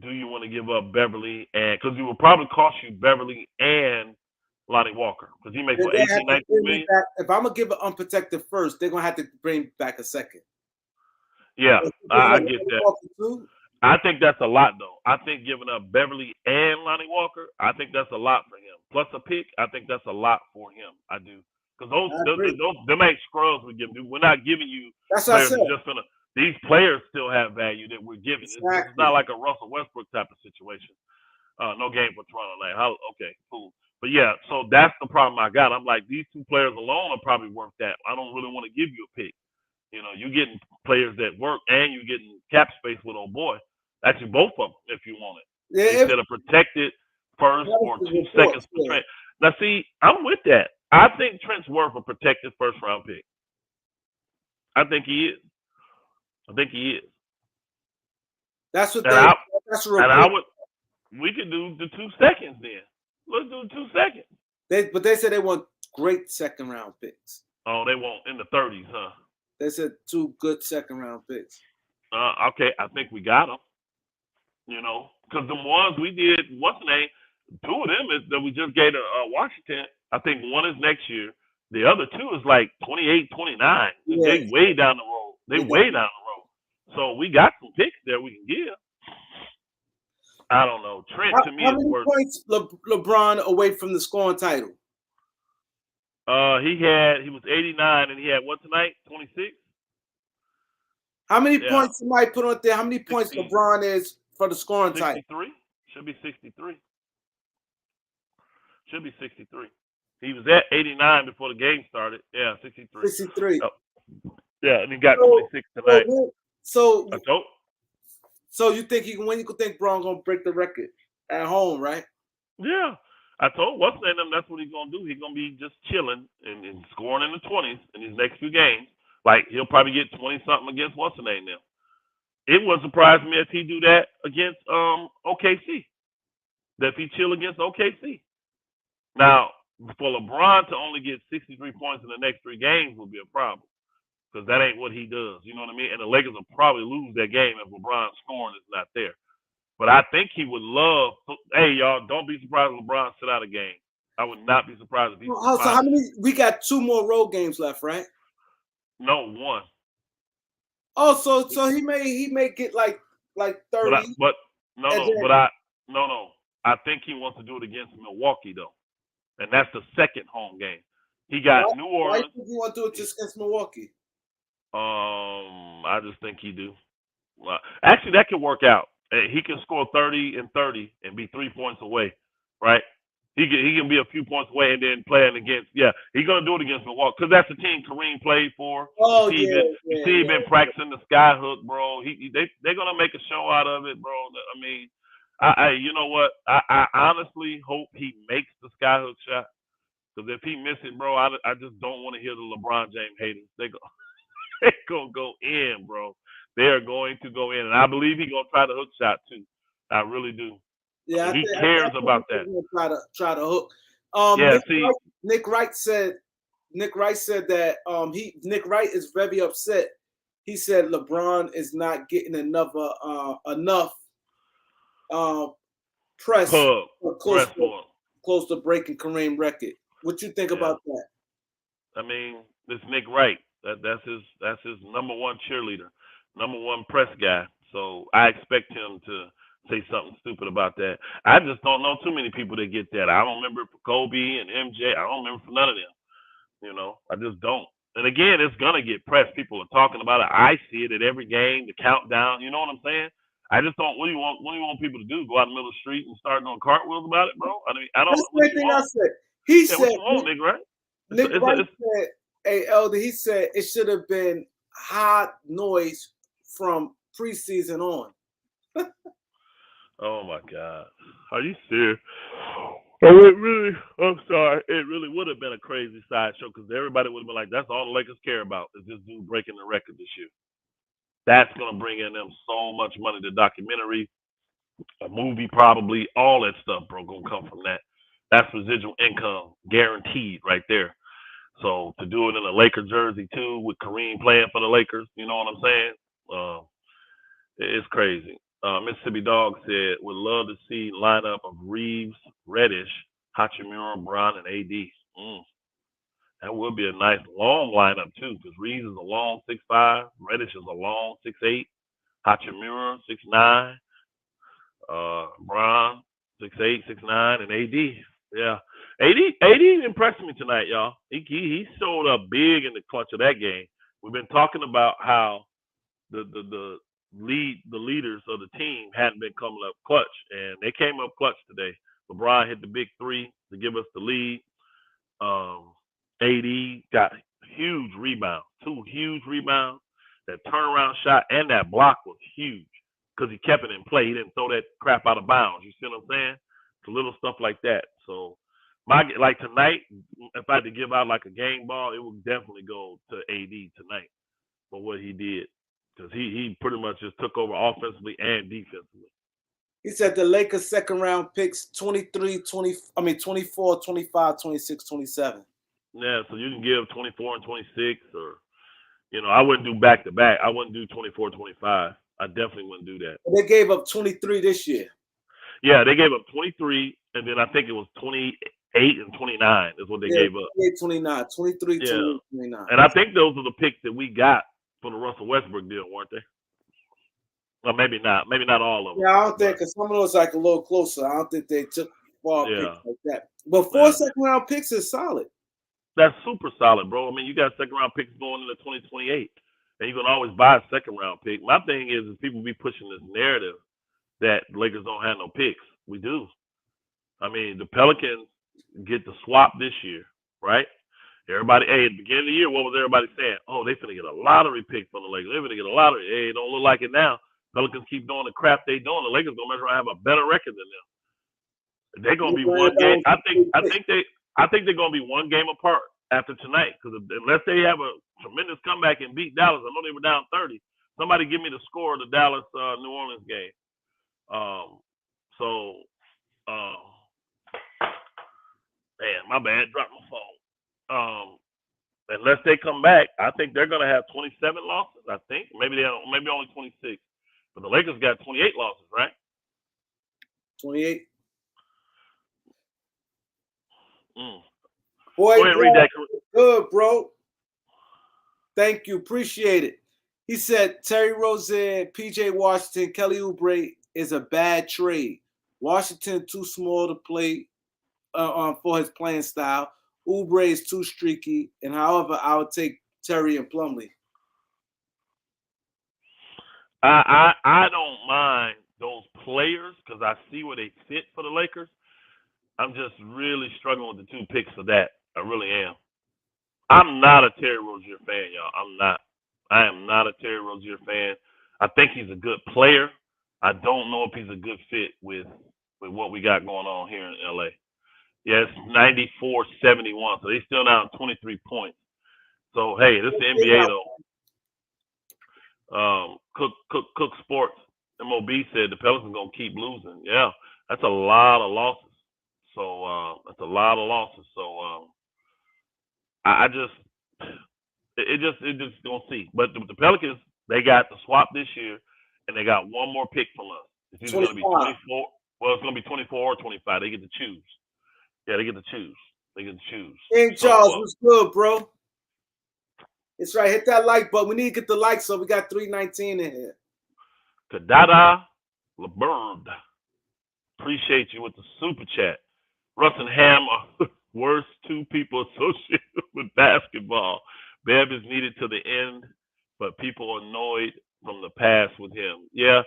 S2: do you want to give up Beverly and because it will probably cost you Beverly and Lonnie Walker because he makes 18, 19 million.
S1: If I'm gonna give an unprotected first, they're gonna have to bring back a second.
S2: Yeah, I get that. I think that's a lot though. I think giving up Beverly and Lonnie Walker, I think that's a lot for him. Plus a pick, I think that's a lot for him. I do because them ain't scrubs we give. We're not giving you
S1: that's players
S2: just gonna. These players still have value that we're giving. Exactly. It's not like a Russell Westbrook type of situation. No game for Toronto. Okay, cool. But yeah, so that's the problem I got. I'm like, these 2 players alone are probably worth that. I don't really want to give you a pick. You're getting players that work and you're getting cap space with old boy. Actually, both of them, if you want it. Yeah, instead of protected first or 2 seconds for Trent. Now, see, I'm with that. I think Trent's worth a protected first round pick. I think he is.
S1: That's what
S2: we could do the 2 seconds then. Let's do 2 seconds.
S1: But they said they want great second round picks.
S2: Oh, they want in the 30s, huh?
S1: They said 2 good second round picks.
S2: Okay, I think we got them. Because the ones we did, what's the name? Two of them is that we just gave to Washington. I think one is next year. The other two is like 28, 29.
S1: Yeah,
S2: They way down the road. They
S1: they
S2: way
S1: got-
S2: down the road. So we got some picks there we can give. I don't know. Trent to me
S1: how
S2: is
S1: many
S2: worth.
S1: points LeBron away from the scoring title?
S2: He was 89 and he had what tonight? 26.
S1: How many
S2: Yeah,
S1: points somebody put on there? How many points
S2: 60,
S1: LeBron is for the scoring title?
S2: 63. Should be 63. Should be 63. He was at 89 before the game started. Yeah, 63.
S1: 63.
S2: Oh, yeah, and he got 26 tonight.
S1: So,
S2: I told.
S1: so you think he when you could think Braun gonna break the record at home, right?
S2: Yeah. I told what's name them that's what he's gonna do. He's gonna be just chilling and scoring in the 20s in his next few games. Like he'll probably get 20 something against what's the name now. It wouldn't surprise me if he do that against OKC. That if he chill against OKC. Now, for LeBron to only get 63 points in the next 3 games would be a problem. Because that ain't what he does. You know what I mean? And the Lakers will probably lose that game if LeBron's scoring is not there. But I think he would love. Hey, y'all, don't be surprised if LeBron sit out a game. I would not be surprised if he.
S1: So how many? We got 2 more road games left, right?
S2: No, 1.
S1: Oh, so he may get like 30.
S2: But no. I think he wants to do it against Milwaukee though, and that's the second home game. He got New Orleans.
S1: Why do you think he want to do it just against Milwaukee?
S2: I just think he do. Actually, that could work out. He can score 30 and 30 and be 3 points away, right? He can be a few points away and then playing against. Yeah, he's gonna do it against Milwaukee because that's the team Kareem played for.
S1: Oh,
S2: you see, he been practicing the sky hook, bro. They're gonna make a show out of it, bro. I mean, you know what? I honestly hope he makes the sky hook shot because if he misses it, bro, I just don't want to hear the LeBron James haters. They're gonna go in, bro. They are going to go in, and I believe he's gonna try the hook shot too. I really do.
S1: Yeah,
S2: he cares about that.
S1: Try to hook.
S2: Yeah,
S1: Nick Wright said that Nick Wright is very upset. He said LeBron is not getting enough press close to breaking Kareem record. What you think about that?
S2: I mean, this Nick Wright. That's his number 1 cheerleader, number 1 press guy. So I expect him to say something stupid about that. I just don't know too many people that get that. I don't remember for Kobe and MJ. I don't remember for none of them. You know, I just don't. And again, it's gonna get pressed. People are talking about it. I see it at every game, the countdown. You know what I'm saying? I just don't. What do you want people to do? Go out in the middle of the street and start doing cartwheels about it, bro? I mean, I don't.
S1: That's the thing I said. He said,
S2: what you want, Nick Wright?
S1: Nick Wright said, "Hey, Elder," he said it should have been hot noise from preseason on.
S2: Oh my God, are you serious? I'm sorry. It really would have been a crazy sideshow because everybody would have been like, "That's all the Lakers care about is this dude breaking the record this year." That's gonna bring in them so much money. The documentary, a movie, probably all that stuff, bro, gonna come from that. That's residual income guaranteed right there. So to do it in a Laker jersey too, with Kareem playing for the Lakers, you know what I'm saying? It's crazy. Mississippi Dog said, would love to see lineup of Reeves, Reddish, Hachimura, Brown, and AD. That would be a nice long lineup too, because Reeves is a long 6'5", Reddish is a long 6'8", Hachimura 6'9", Brown 6'8", 6'9", and AD. Yeah, AD impressed me tonight, y'all. He showed up big in the clutch of that game. We've been talking about how the leaders of the team hadn't been coming up clutch, and they came up clutch today. LeBron hit the big 3 to give us the lead. AD got huge rebounds, 2 huge rebounds. That turnaround shot and that block was huge because he kept it in play. He didn't throw that crap out of bounds. You see what I'm saying? It's little stuff like that. So, like tonight, if I had to give out like a game ball, it would definitely go to AD tonight for what he did. Because he pretty much just took over offensively and defensively.
S1: He said the Lakers second round picks 24, 25, 26, 27.
S2: Yeah, so you can give 24 and 26 or, I wouldn't do back-to-back. I wouldn't do 24, 25. I definitely wouldn't do that.
S1: They gave up 23 this year.
S2: Yeah, they gave up 23, and then I think it was 28 and 29 is what they
S1: Yeah,
S2: gave up.
S1: 28, 29, 23,
S2: Yeah,
S1: 28, 29.
S2: and I think those are the picks that we got for the Russell Westbrook deal, weren't they? Well, maybe not. Maybe not all of them.
S1: Yeah, I don't think
S2: But
S1: because some of those like a little closer. I don't think they took far picks
S2: yeah,
S1: like that. But four
S2: yeah,
S1: second round picks is solid.
S2: that's super solid, bro. I mean, you got second round picks going into 2028, and you can always buy a second round pick. My thing is people be pushing this narrative that Lakers don't have no picks. We do. I mean, the Pelicans get the swap this year, right? Everybody, hey, at the beginning of the year, what was everybody saying? Oh, they finna get a lottery pick from the Lakers. They finna get a lottery. Hey, it don't look like it now. Pelicans keep doing the crap they doing. The Lakers gonna measure have a better record than them. They're gonna be one game. I think they're gonna be one game apart after tonight. Because unless they have a tremendous comeback and beat Dallas, I know they were down 30. Somebody give me the score of the Dallas New Orleans game. So, man, my bad, dropped my phone. Unless they come back, I think they're gonna have 27 losses. I think maybe only 26, but the Lakers got 28 losses, right?
S1: 28.
S2: Boy, go ahead and read that.
S1: Good, bro. Thank you. Appreciate it. He said Terry Rozier, PJ Washington, Kelly Oubre is a bad trade. Washington too small to play for his playing style. Oubre is too streaky, and however, I would take Terry and Plumlee.
S2: I don't mind those players because I see where they fit for the Lakers. I'm just really struggling with the two picks for that. I really am. I'm not a Terry Rozier fan, y'all. I'm not. I am not a Terry Rozier fan. I think he's a good player. I don't know if he's a good fit with what we got going on here in LA. Yeah, it's 94-71, so they still down 23 points. So hey, this is the NBA though. Cook Sports MOB said the Pelicans gonna keep losing. Yeah, that's a lot of losses. So that's a lot of losses. So I just it just gonna see. But the Pelicans, they got the swap this year, and they got one more pick from us. It's either gonna be 24. Well, it's gonna be 24 or 25. They get to choose. Yeah, they get to choose. They get to choose.
S1: King Charles, what's good, bro? It's right. Hit that like button. We need to get the likes, so we got 319 in here.
S2: Kadada LeBird. Appreciate you with the super chat. Russ and Ham are worst two people associated with basketball. Bev is needed to the end, but people are annoyed from the past with him. Yeah,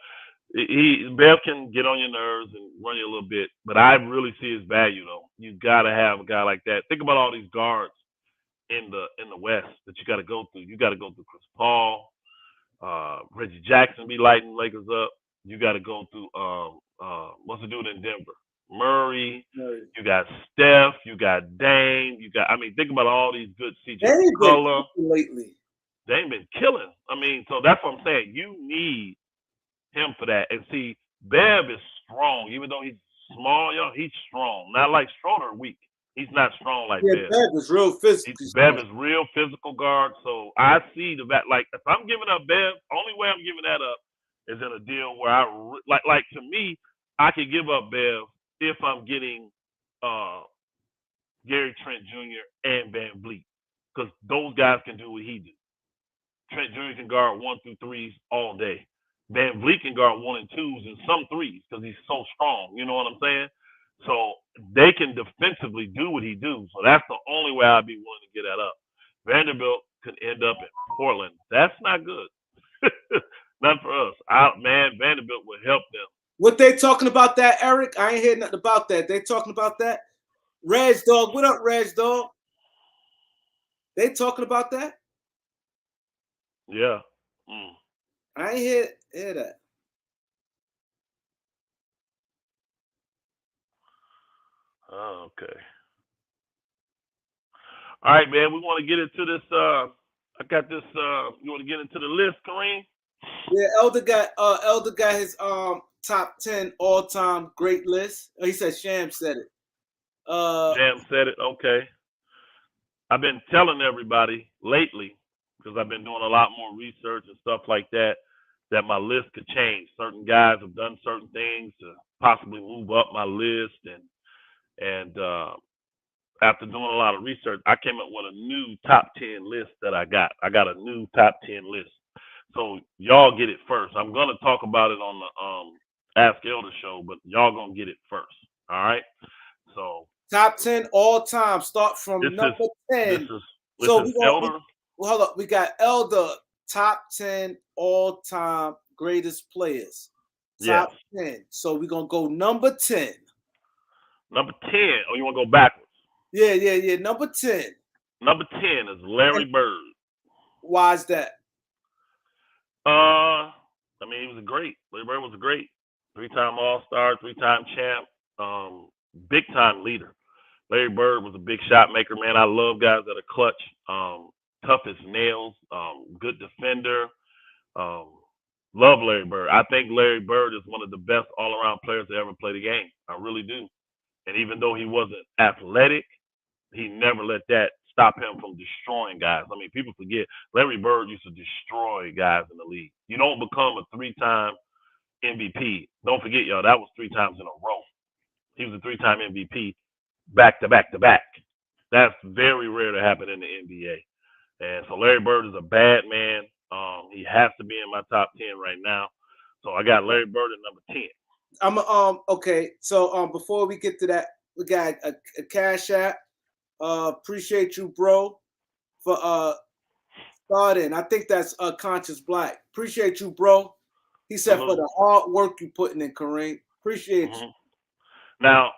S2: Bev can get on your nerves and run you a little bit, but I really see his value though. You gotta have a guy like that. Think about all these guards in the West that you gotta go through. You gotta go through Chris Paul, Reggie Jackson be lighting Lakers up. You gotta go through what's the dude in Denver? Murray. You got Steph. You got Dame. Think about all these good CJ McCullough.
S1: Lately.
S2: They ain't been killing. So that's what I'm saying. You need him for that. And see, Bev is strong. Even though he's small, he's strong. Not like Schroeder weak. He's not strong like Bev.
S1: Bev is real physical.
S2: Bev is real physical guard. So I see the back. Like if I'm giving up Bev, only way I'm giving that up is in a deal where like to me, I could give up Bev if I'm getting Gary Trent Jr. and Van Vliet, because those guys can do what he do. Trent Jr. can guard 1 through 3s all day. Van Vliet can guard 1 and 2s and some 3s because he's so strong. You know what I'm saying? So they can defensively do what he do. So that's the only way I'd be willing to get that up. Vanderbilt could end up in Portland. That's not good. Not for us. Vanderbilt would help them.
S1: What they talking about that, Eric? I ain't heard nothing about that. They talking about that? Reg Dog, what up, Reg Dog? They talking about that?
S2: Yeah.
S1: I ain't hear that.
S2: Oh, okay. All right, man. We want to get into this. I got this. You want to get into the list, Kareem?
S1: Yeah, Elder got his top 10 all-time great list. He said Sham said it.
S2: Sham said it. Okay. I've been telling everybody lately, because I've been doing a lot more research and stuff like that, that my list could change. Certain guys have done certain things to possibly move up my list, and after doing a lot of research, I came up with a new top 10 list that I got. I got a new top 10 list. So y'all get it first. I'm gonna talk about it on the Ask Elder show, but y'all gonna get it first. All right. So
S1: top 10 all time. Start
S2: this
S1: from
S2: is
S1: number 10.
S2: this
S1: So
S2: is Elder.
S1: hold up. We got Elder top 10 all time greatest players.
S2: Yes.
S1: Top 10. So we're gonna go number 10.
S2: Number 10. Oh, you want to go backwards?
S1: Yeah. Number 10.
S2: Number 10 is Larry Bird.
S1: Why is that?
S2: I mean, he was a great. Larry Bird was a great 3-time All-Star, 3-time champ, big-time leader. Larry Bird was a big shot maker, man. I love guys that are clutch, tough as nails, good defender. Love Larry Bird. I think Larry Bird is one of the best all-around players to ever play the game. I really do. And even though he wasn't athletic, he never let that stop him from destroying guys. I mean, people forget Larry Bird used to destroy guys in the league. You don't become a 3-time MVP. Don't forget, y'all, that was 3 times in a row. He was a 3-time MVP back to back to back. That's very rare to happen in the NBA. And so Larry Bird is a bad man. He has to be in my top 10 right now. So I got Larry Bird at number 10.
S1: Okay. So before we get to that, we got a Cash App. Appreciate you, bro, for starting. I think that's Conscious Black. Appreciate you, bro. He said for the hard work you putting in, Kareem. Appreciate you.
S2: Now,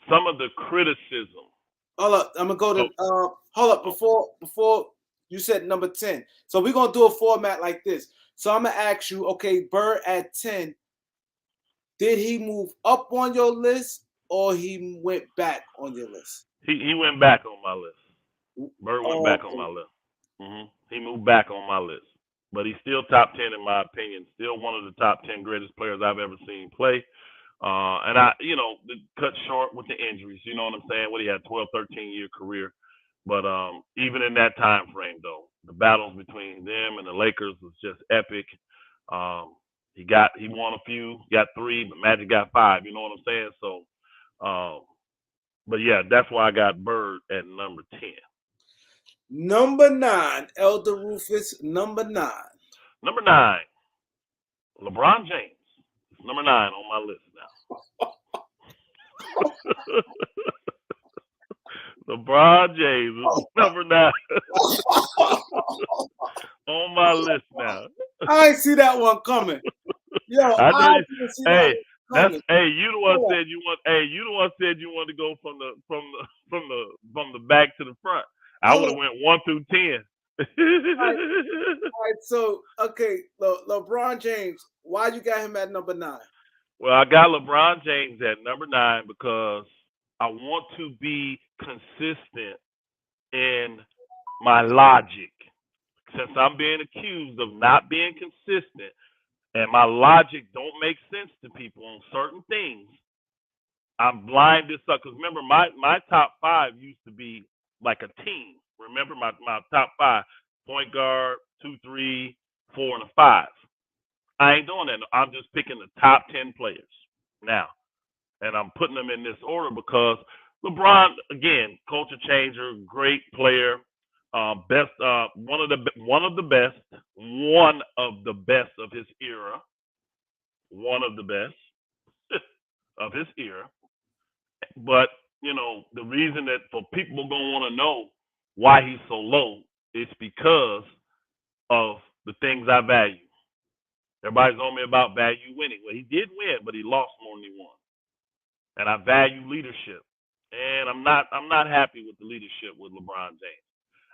S2: some of the criticism.
S1: Hold up, I'm gonna go to hold up before you said number 10. So we're gonna do a format like this. So I'm gonna ask you, okay, Bird at 10. Did he move up on your list or he went back on your list?
S2: He went back on my list. Bird went back on my list. He moved back on my list, but he's still top 10 in my opinion. Still one of the top 10 greatest players I've ever seen play. And I, cut short with the injuries. You know what I'm saying? What he had 12, 13-year career. But even in that time frame, though, the battles between them and the Lakers was just epic. He won a few, got 3, but Magic got 5. You know what I'm saying? So, but yeah, that's why I got Bird at number 10.
S1: Number 9, Elder Rufus. Number 9.
S2: Number 9, LeBron James. It's number 9 on my list now. LeBron James is number 9 on my list now.
S1: I ain't see that one coming. Yo, I didn't see that one coming.
S2: You the one said you want. You the one said you want to go from the back to the front. I would have went 1 through 10.
S1: All right. So okay, LeBron James. Why you got him at number 9?
S2: Well, I got LeBron James at number 9 because I want to be consistent in my logic. Since I'm being accused of not being consistent and my logic don't make sense to people on certain things, I'm blind this up. Because remember, my top 5 used to be like a team. Remember my top 5, point guard, 2, 3, 4, and a 5. I ain't doing that. I'm just picking the top 10 players now. And I'm putting them in this order because LeBron, again, culture changer, great player, best, one of the best of his era, one of the best of his era. But the reason that for people gonna want to know why he's so low is because of the things I value. Everybody's on me about value winning. Well, he did win, but he lost more than he won. And I value leadership. And I'm not happy with the leadership with LeBron James.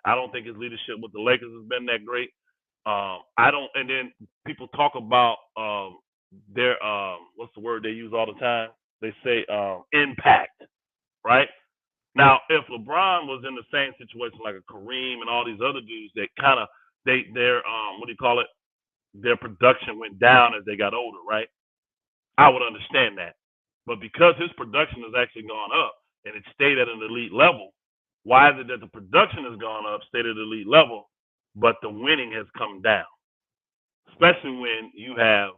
S2: I don't think his leadership with the Lakers has been that great. I don't. And then people talk about their what's the word they use all the time? They say impact, right? Now, if LeBron was in the same situation like a Kareem and all these other dudes that kind of their what do you call it? Their production went down as they got older, right? I would understand that. But because his production has actually gone up and it stayed at an elite level, why is it that the production has gone up, stayed at an elite level, but the winning has come down? Especially when you have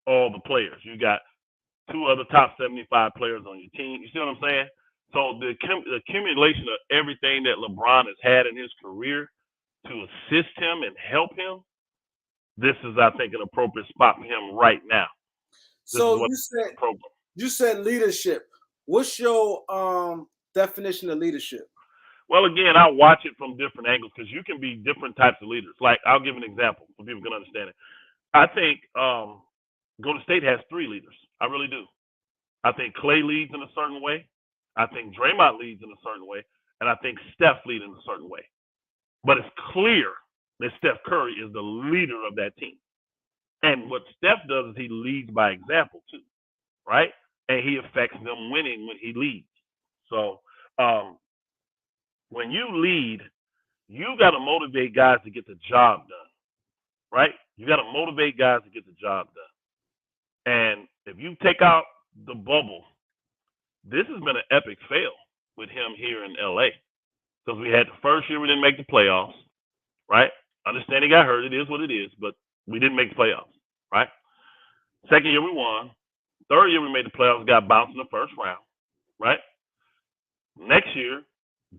S2: all the players. You got 2 other top 75 players on your team. You see what I'm saying? So the accumulation of everything that LeBron has had in his career to assist him and help him, this is, I think, an appropriate spot for him right now.
S1: So you said leadership. What's your definition of leadership?
S2: Well, again, I watch it from different angles because you can be different types of leaders. Like, I'll give an example so people can understand it. I think Golden State has 3 leaders. I really do. I think Clay leads in a certain way. I think Draymond leads in a certain way. And I think Steph leads in a certain way. But it's clear that Steph Curry is the leader of that team. And what Steph does is he leads by example, too, right? And he affects them winning when he leads. So when you lead, you got to motivate guys to get the job done, right? You got to motivate guys to get the job done. And if you take out the bubble, this has been an epic fail with him here in L.A. Because we had the first year we didn't make the playoffs, right? Understand he got hurt. It is what it is, but we didn't make the playoffs, right? Second year we won. Third year we made the playoffs, got bounced in the first round, right? Last year,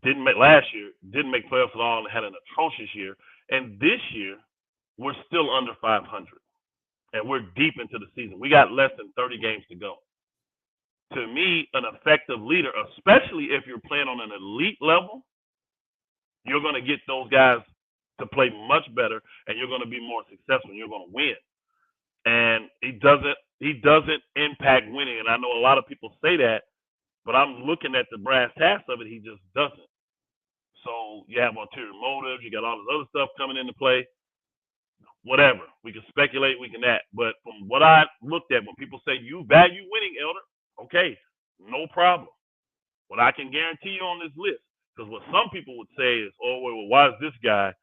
S2: didn't make playoffs at all and had an atrocious year. And this year, we're still under 500. And we're deep into the season. We got less than 30 games to go. To me, an effective leader, especially if you're playing on an elite level, you're going to get those guys to play much better, and you're going to be more successful, and you're going to win. And he doesn't impact winning. And I know a lot of people say that, but I'm looking at the brass tacks of it, he just doesn't. So you have ulterior motives, you got all this other stuff coming into play. Whatever. We can speculate, we can act. But from what I looked at, when people say you value winning, Elder, okay, no problem. What I can guarantee you on this list, because what some people would say is, oh, well, why is this guy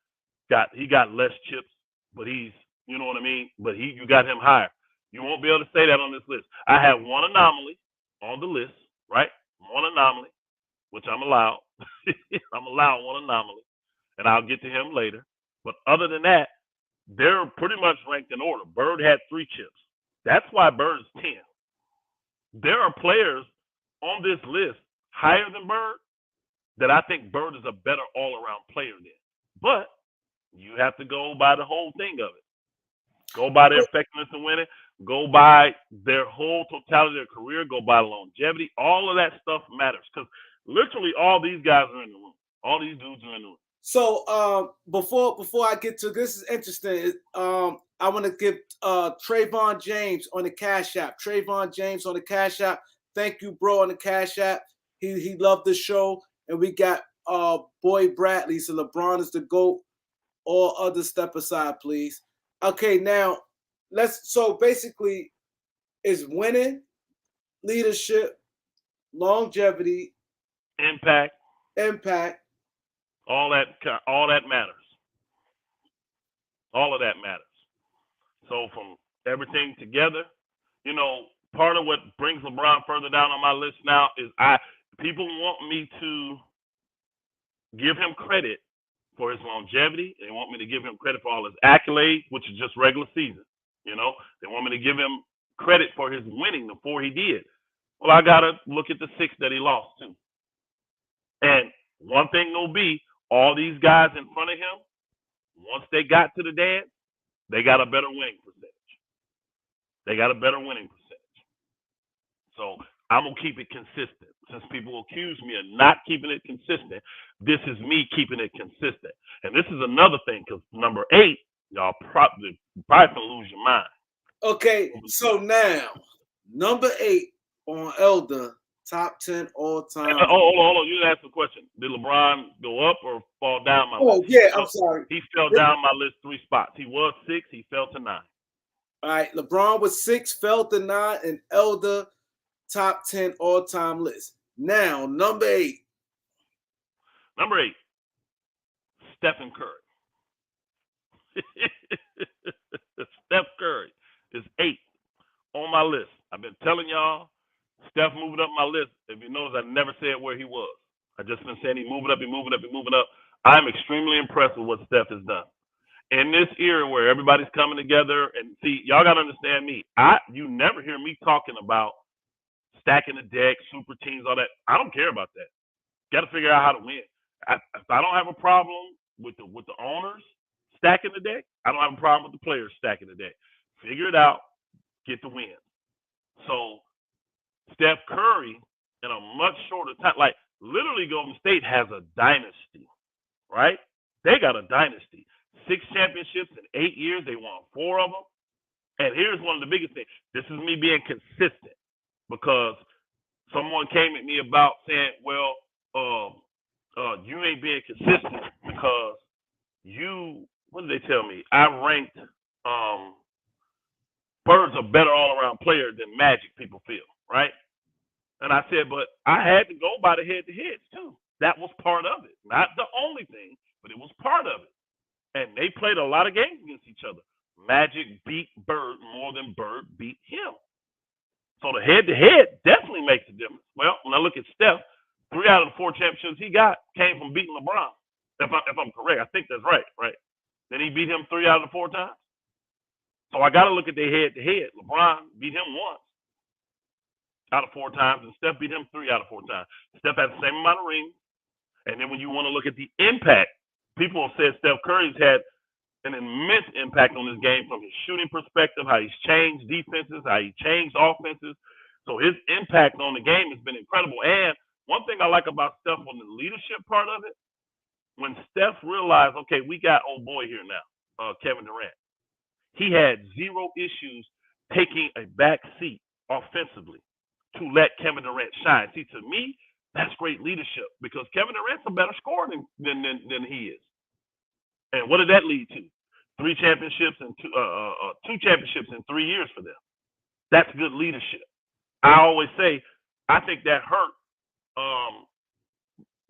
S2: got less chips, but he's, you know what I mean? But you got him higher. You won't be able to say that on this list. I have one anomaly on the list, right? One anomaly, which I'm allowed. I'm allowed one anomaly, and I'll get to him later. But other than that, they're pretty much ranked in order. Bird had 3 chips. That's why Bird is 10. There are players on this list higher than Bird that I think Bird is a better all-around player than. But you have to go by the whole thing of it. Go by their effectiveness in winning. Go by their whole totality of their career. Go by longevity. All of that stuff matters because literally all these guys are in the room. All these dudes are in the room.
S1: So before I get to this, is interesting. I want to give Trayvon James on the Cash App. Trayvon James on the Cash App. Thank you, bro, on the Cash App. He loved the show, and we got Boy Bradley. So LeBron is the GOAT. All others step aside, please. Okay, now so basically, it's winning, leadership, longevity,
S2: impact. All that matters. All of that matters. So from everything together, you know, part of what brings LeBron further down on my list now is people want me to give him credit for his longevity. They want me to give him credit for all his accolades, which is just regular season. You know, they want me to give him credit for his winning, the 4 he did. Well, I got to look at the 6 that he lost to. And one thing will be, all these guys in front of him, once they got to the dance, they got a better winning percentage. So I'm going to keep it consistent. Since people accuse me of not keeping it consistent, this is me keeping it consistent. And this is another thing, because number 8, y'all probably going to lose your mind.
S1: Okay, so now, number 8 on Elder, top 10 all time.
S2: Hold on. You asked the question. Did LeBron go up or fall down my list?
S1: Oh, yeah, I'm sorry.
S2: He fell down my list 3 spots. He was 6. He fell to 9.
S1: All right, LeBron was 6, fell to 9, and Elder, top 10 all-time list. Now, number 8.
S2: Number 8, Stephen Curry. Steph Curry is 8 on my list. I've been telling y'all, Steph moving up my list. If you notice, I never said where he was. I just been saying he's moving up. I'm extremely impressed with what Steph has done. In this era where everybody's coming together, and see, y'all got to understand me. You never hear me talking about stacking the deck, super teams, all that. I don't care about that. Got to figure out how to win. If I don't have a problem with the owners stacking the deck, I don't have a problem with the players stacking the deck. Figure it out, get the win. So Steph Curry in a much shorter time, like literally Golden State has a dynasty, right? They got a dynasty. 6 championships in 8 years. They won 4 of them. And here's one of the biggest things. This is me being consistent because someone came at me about saying, well, you ain't being consistent because what did they tell me? I ranked Bird's a better all-around player than Magic, people feel, right? And I said, but I had to go by the head-to-heads, too. That was part of it. Not the only thing, but it was part of it. And they played a lot of games against each other. Magic beat Bird more than Bird beat him. So the head-to-head definitely makes a difference. Well, when I look at Steph, 3 out of the 4 championships he got came from beating LeBron. If I'm correct, I think that's right? Then he beat him 3 out of the 4 times. So I got to look at their head-to-head. LeBron beat him once out of 4 times, and Steph beat him 3 out of 4 times. Steph had the same amount of rings. And then when you want to look at the impact, people have said Steph Curry's had an immense impact on this game from his shooting perspective, how he's changed defenses, how he changed offenses. So his impact on the game has been incredible. And one thing I like about Steph on the leadership part of it, when Steph realized, okay, we got old boy here now, Kevin Durant. He had 0 issues taking a back seat offensively to let Kevin Durant shine. See, to me, that's great leadership because Kevin Durant's a better scorer than he is. And what did that lead to? 3 championships and 2 championships in 3 years for them. That's good leadership. I always say, I think that hurt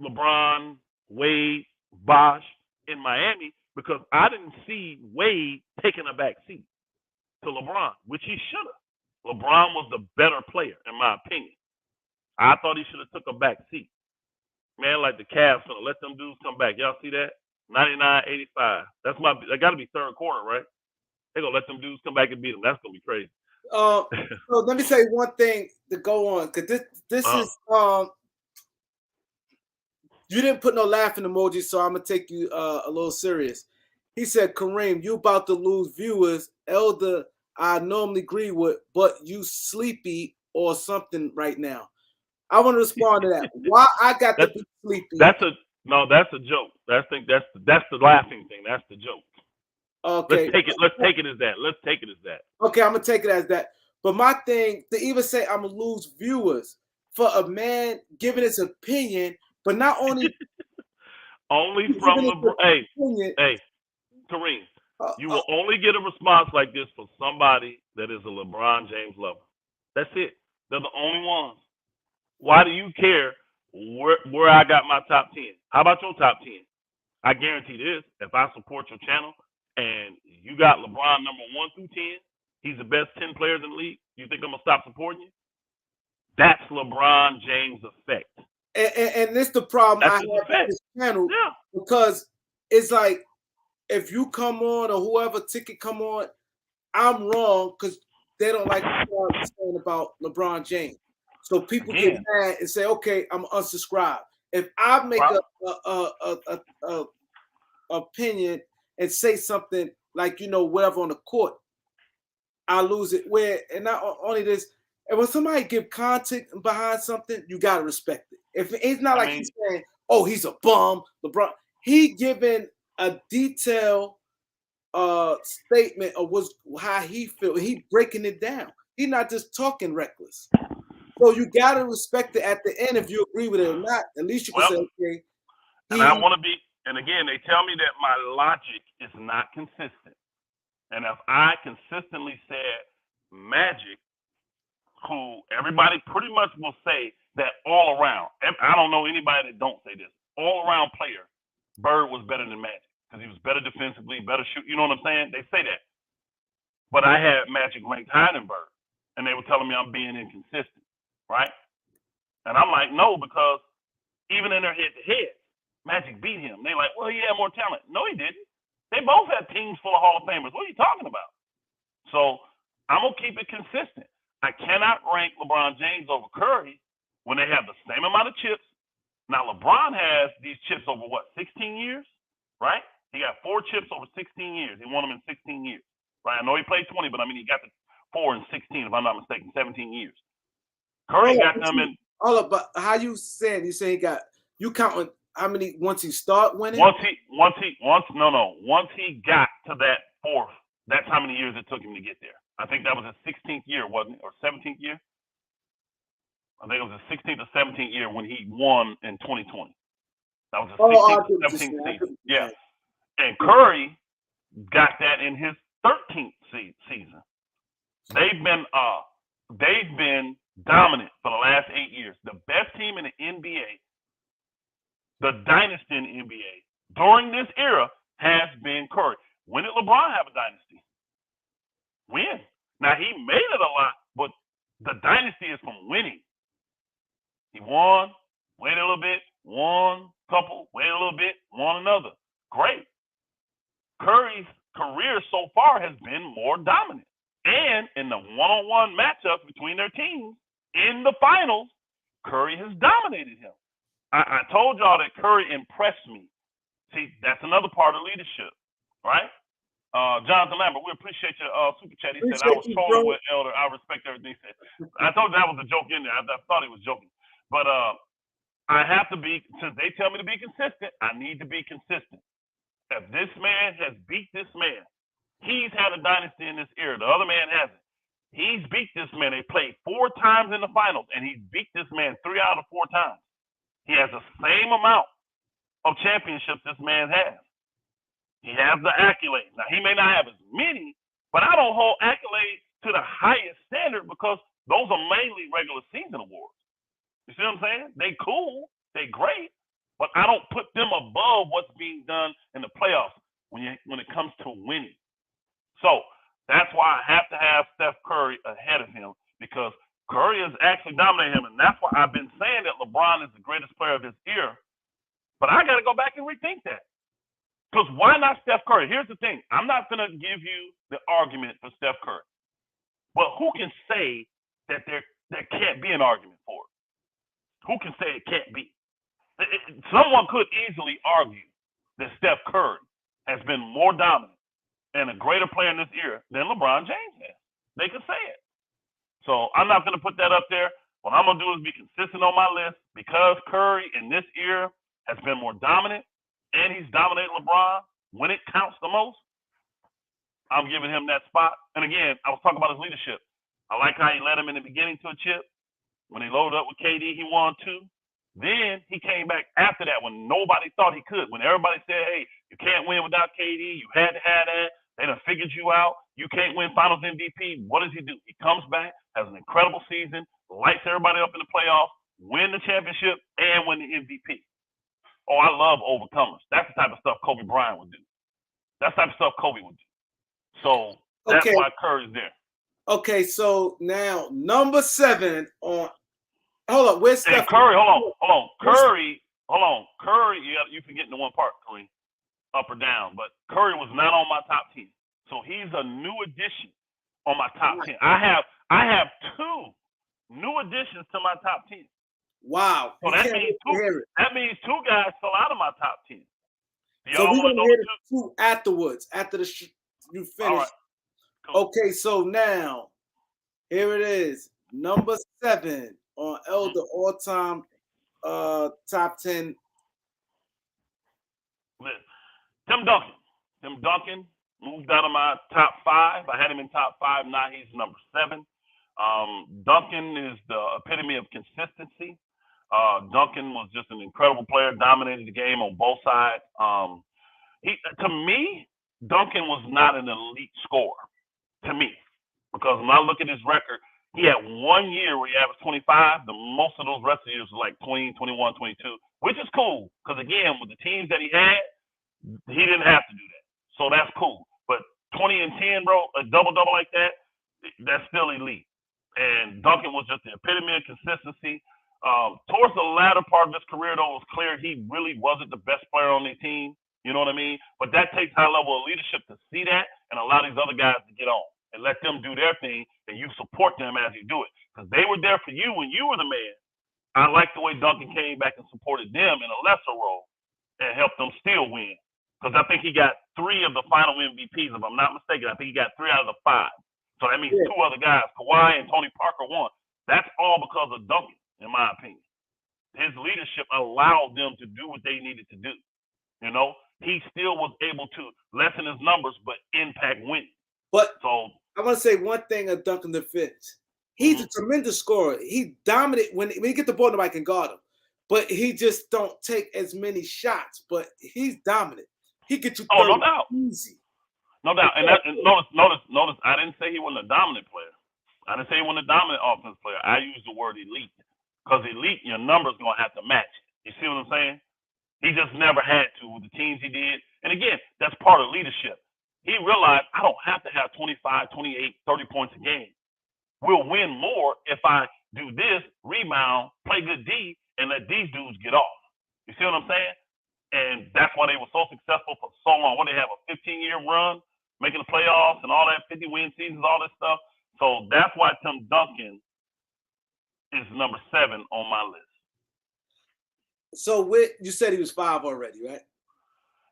S2: LeBron, Wade, Bosh in Miami because I didn't see Wade taking a back seat to LeBron, which he should have. LeBron was the better player, in my opinion. I thought he should have took a back seat. Man, like the Cavs, gonna let them dudes come back. Y'all see that? 99-85. That got to be third quarter, right? They're going to let them dudes come back and beat them. That's going to be crazy.
S1: So let me say one thing to go on, because this is you didn't put no laughing emoji, so I'm gonna take you a little serious. He said, Kareem, you about to lose viewers. Elder, I normally agree with, but you sleepy or something right now. I want to respond to that. Why I got to be sleepy?
S2: That's a joke. I think that's the laughing thing. That's the joke.
S1: Okay.
S2: Let's take it as that.
S1: Okay, I'm gonna take it as that. But my thing, to even say I'm gonna lose viewers for a man giving his opinion, but not only
S2: only from the hey, Kareem, you will only get a response like this for somebody that is a LeBron James lover. That's it. They're the only ones. Why do you care where I got my top 10? How about your top 10? I guarantee this: if I support your channel and you got LeBron number 1 through 10, he's the best 10 players in the league. You think I'm gonna stop supporting you? That's LeBron James effect.
S1: And this the problem I have with this channel, because it's like if you come on or whoever ticket come on, I'm wrong because they don't like what I'm saying about LeBron James. So people get mad and say, "Okay, I'm unsubscribe." If I make a opinion and say something like whatever on the court, I lose it. And not only this, and when somebody give content behind something, you gotta respect it. If it's not he's saying, "Oh, he's a bum," LeBron, he giving a detailed statement of how he feel. He breaking it down. He's not just talking reckless. So you gotta respect it at the end if you agree with it or not. At least you can say, okay.
S2: And I want to be. And again, they tell me that my logic is not consistent. And if I consistently said Magic, who everybody pretty much will say that all around, I don't know anybody that don't say this, all around player, Bird was better than Magic because he was better defensively, better shoot. You know what I'm saying? They say that. But I had Magic ranked higher than Bird, and they were telling me I'm being inconsistent, right? And I'm like, no, because even in their head-to-head, Magic beat him. They're like, well, he had more talent. No, he didn't. They both had teams full of Hall of Famers. What are you talking about? So I'm going to keep it consistent. I cannot rank LeBron James over Curry when they have the same amount of chips. Now, LeBron has these chips over what, 16 years, right? He got 4 chips over 16 years. He won them in 16 years, right? I know he played 20, but I mean, he got the 4 in 16, if I'm not mistaken, 17 years. Curry got them in.
S1: All of, but how you saying? You say he got, you counting how many once he start winning?
S2: Once he got to that 4th, that's how many years it took him to get there. I think that was his 16th year, wasn't it? Or 17th year? I think it was his 16th or 17th year when he won in 2020. That was his 16th or 17th season. Yeah. And Curry got that in his 13th season. They've been dominant for the last 8 years. The best team in the NBA, the dynasty in the NBA, during this era has been Curry. When did LeBron have a dynasty? When? Now, he made it a lot, but the dynasty is from winning. He won, waited a little bit, won a couple, waited a little bit, won another. Great. Curry's career so far has been more dominant. And in the one-on-one matchups between their teams in the finals, Curry has dominated him. I told y'all that Curry impressed me. See, that's another part of leadership, right? Jonathan Lambert, we appreciate your super chat. He said, I was trolling with Elder. I respect everything he said. I told you that was a joke in there. I thought he was joking. But I have to be, since they tell me to be consistent, I need to be consistent. If this man has beat this man, he's had a dynasty in this era. The other man hasn't. He's beat this man. They played 4 times in the finals, and he's beat this man 3 out of 4 times. He has the same amount of championships this man has. He has the accolades. Now, he may not have as many, but I don't hold accolades to the highest standard because those are mainly regular season awards. You see what I'm saying? They cool. They great. But I don't put them above what's being done in the playoffs when it comes to winning. So that's why I have to have Steph Curry ahead of him because Curry has actually dominated him. And that's why I've been saying that LeBron is the greatest player of his era. But I got to go back and rethink that. Because why not Steph Curry? Here's the thing. I'm not going to give you the argument for Steph Curry. But who can say that there can't be an argument for it? Who can say it can't be? Someone could easily argue that Steph Curry has been more dominant and a greater player in this era than LeBron James has. They could say it. So I'm not going to put that up there. What I'm going to do is be consistent on my list because Curry in this era has been more dominant and he's dominated LeBron when it counts the most. I'm giving him that spot. And again, I was talking about his leadership. I like how he led him in the beginning to a chip. When he loaded up with KD, he won 2. Then he came back after that when nobody thought he could. When everybody said, hey, you can't win without KD. You had to have that. They done figured you out. You can't win finals MVP. What does he do? He comes back, has an incredible season, lights everybody up in the playoffs, win the championship, and win the MVP. Oh, I love overcomers. That's the type of stuff Kobe Bryant would do. That's the type of stuff Kobe would do. So that's why Curry's there.
S1: Okay, so now number 7 on. Hold up, where's Steph?
S2: Curry? Hold on. Curry, you forgetting the one part, Kareem, up or down. But Curry was not on my top 10, so he's a new addition on my top 10. I have 2 new additions to my top 10.
S1: Wow.
S2: So that means 2 guys fell out of my top 10.
S1: So we're gonna hear the 2 afterwards, after you finish. All right. Cool. Okay, so now here it is, number 7 on Elder all-time top 10.
S2: Tim Duncan moved out of my top 5. I had him in top 5. Now he's number 7. Duncan is the epitome of consistency. Duncan was just an incredible player, dominated the game on both sides. To me, Duncan was not an elite scorer. To me, because when I look at his record, he had 1 year where he averaged 25. The most of those rest of the years was like 20, 21, 22, which is cool. Because again, with the teams that he had, he didn't have to do that. So that's cool. But 20 and 10, bro, a double-double like that, that's still elite. And Duncan was just the epitome of consistency. Towards the latter part of his career, though, it was clear he really wasn't the best player on the team. You know what I mean? But that takes high level of leadership to see that and allow these other guys to get on. and let them do their thing, and you support them as you do it. Because they were there for you when you were the man. I like the way Duncan came back and supported them in a lesser role and helped them still win. Because I think he got 3 of the final MVPs, if I'm not mistaken. I think he got 3 out of the 5. So that means 2 other guys, Kawhi and Tony Parker, won. That's all because of Duncan, in my opinion. His leadership allowed them to do what they needed to do. You know, he still was able to lessen his numbers, but impact winning.
S1: But
S2: so
S1: I want to say one thing of Duncan defense. He's a tremendous scorer. He dominated when he get the ball, nobody can guard him. But he just don't take as many shots. But he's dominant. He gets you 30
S2: no doubt,
S1: easy.
S2: No doubt. And notice. I didn't say he wasn't a dominant player. I didn't say he wasn't a dominant offensive player. I used the word elite because elite, your numbers gonna have to match. You see what I'm saying? He just never had to with the teams he did. And again, that's part of leadership. He realized I don't have to have 25, 28, 30 points a game. We'll win more if I do this, rebound, play good D, and let these dudes get off. You see what I'm saying? And that's why they were so successful for so long. When they have a 15-year run, making the playoffs and all that, 50-win seasons, all that stuff. So that's why Tim Duncan is number 7 on my list.
S1: So you said he was 5 already, right?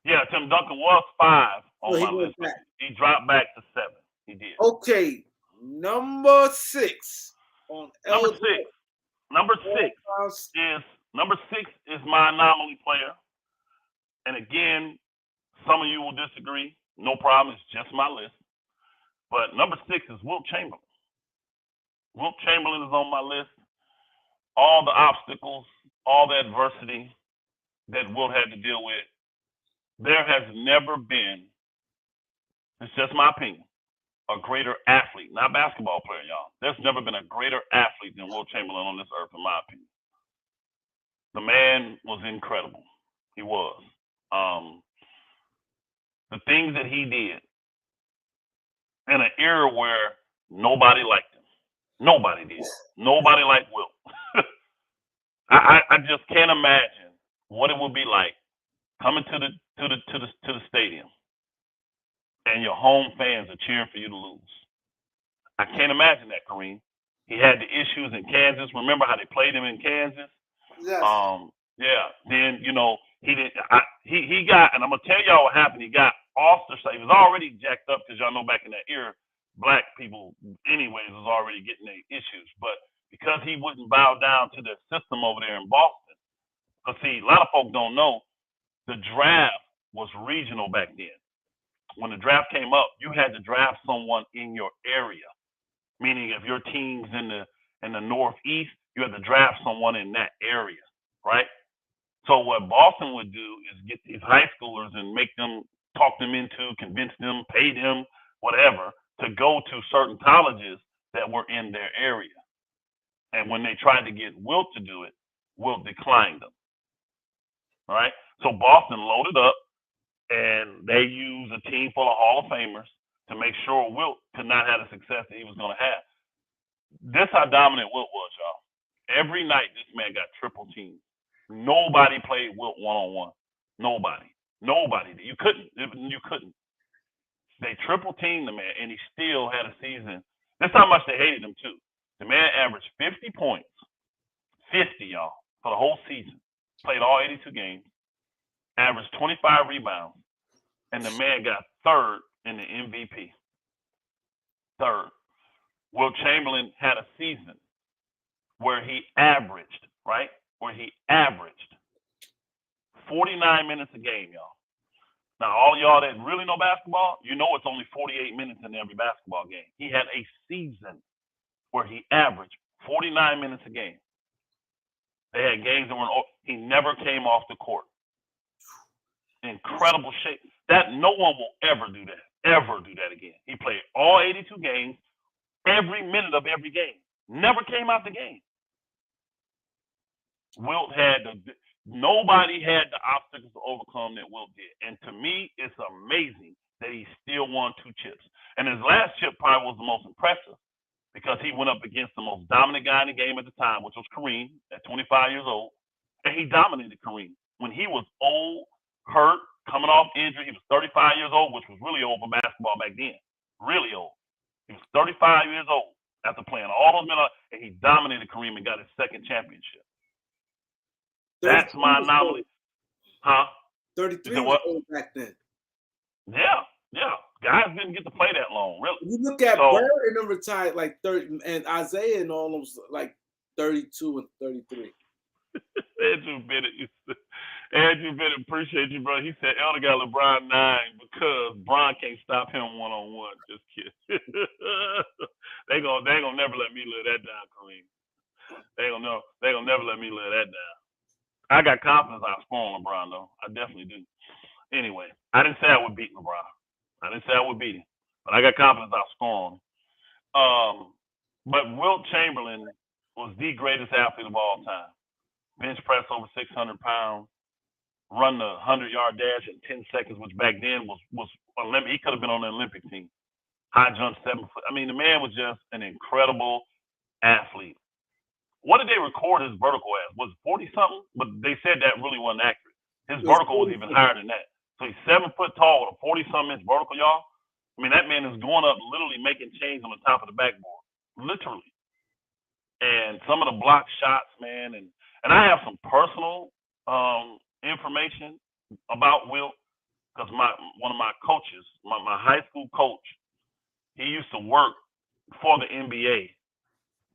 S2: Yeah, Tim Duncan was 5 on my list. He dropped back to 7. He did.
S1: Okay, number 6 on
S2: Number six is my anomaly player. And again, some of you will disagree. No problem. It's just my list. But number 6 is Wilt Chamberlain. Wilt Chamberlain is on my list. All the obstacles, all the adversity that Wilt had to deal with, there has never been, it's just my opinion, a greater athlete, not basketball player, y'all. There's never been a greater athlete than Wilt Chamberlain on this earth, in my opinion. The man was incredible. He was. The things that he did in an era where nobody liked him. Nobody did. Nobody liked Wilt. I just can't imagine what it would be like coming to the stadium and your home fans are cheering for you to lose. I can't imagine that, Kareem. He had the issues in Kansas. Remember how they played him in Kansas?
S1: Yes.
S2: Yeah. Then he didn't. He got, and I'm gonna tell y'all what happened. He got ostracized. He was already jacked up because y'all know back in that era, black people, anyways, was already getting their issues. But because he wouldn't bow down to the system over there in Boston, because see, a lot of folks don't know, the draft was regional back then. When the draft came up, you had to draft someone in your area. Meaning, if your team's in the Northeast, you had to draft someone in that area, right? So what Boston would do is get these high schoolers and make them, talk them into, convince them, pay them, whatever, to go to certain colleges that were in their area. And when they tried to get Wilt to do it, Wilt declined them. All right? So Boston loaded up, and they used a team full of Hall of Famers to make sure Wilt could not have the success that he was going to have. This how dominant Wilt was, y'all. Every night, this man got triple teamed. Nobody played Wilt one-on-one. Nobody. You couldn't. They triple teamed the man, and he still had a season. That's how much they hated him, too. The man averaged 50 points. 50, y'all, for the whole season. Played all 82 games. Averaged 25 rebounds. And the man got 3rd in the MVP. 3rd. Wilt Chamberlain had a season where he averaged, right? Where he averaged 49 minutes a game, y'all. Now, all y'all that really know basketball, you know it's only 48 minutes in every basketball game. He had a season where he averaged 49 minutes a game. They had games that were, he never came off the court. Incredible shape. That no one will ever do that again. He played all 82 games, every minute of every game. Never came out the game. Nobody had the obstacles to overcome that Wilt did. And to me, it's amazing that he still won 2 chips. And his last chip probably was the most impressive because he went up against the most dominant guy in the game at the time, which was Kareem at 25 years old. And he dominated Kareem when he was old, hurt, coming off injury. He was 35 years old, which was really old for basketball back then. Really old. He was 35 years old after playing all those minutes, and he dominated Kareem and got his second championship. That's my anomaly. Huh?
S1: 33 was old back then.
S2: Yeah. Guys didn't get to play that long, really.
S1: You look at Bird and them retired like 30, and Isaiah and all them like 32 and 33.
S2: Andrew Bennett, appreciate you, bro. He said Elder got LeBron 9 because Bron can't stop him one-on-one. Just kidding. they gonna never let me live that down, Kareem. They gonna never let me live that down. I got confidence I'll score on LeBron though. I definitely do. Anyway, I didn't say I would beat LeBron. I didn't say I would beat him, but I got confidence I'll score on him. But Wilt Chamberlain was the greatest athlete of all time. Bench press over 600 pounds, run the 100-yard dash in 10 seconds, which back then was Olympic. He could have been on the Olympic team. High jump 7 foot. I mean, the man was just an incredible athlete. What did they record his vertical as? Was it 40-something? But they said that really wasn't accurate. His vertical was even higher than that. So he's 7 foot tall with a 40-something inch vertical, y'all. I mean, that man is going up, literally making change on the top of the backboard, literally. And some of the block shots, man, and I have some personal information about Wilt because one of my coaches, my high school coach, he used to work for the NBA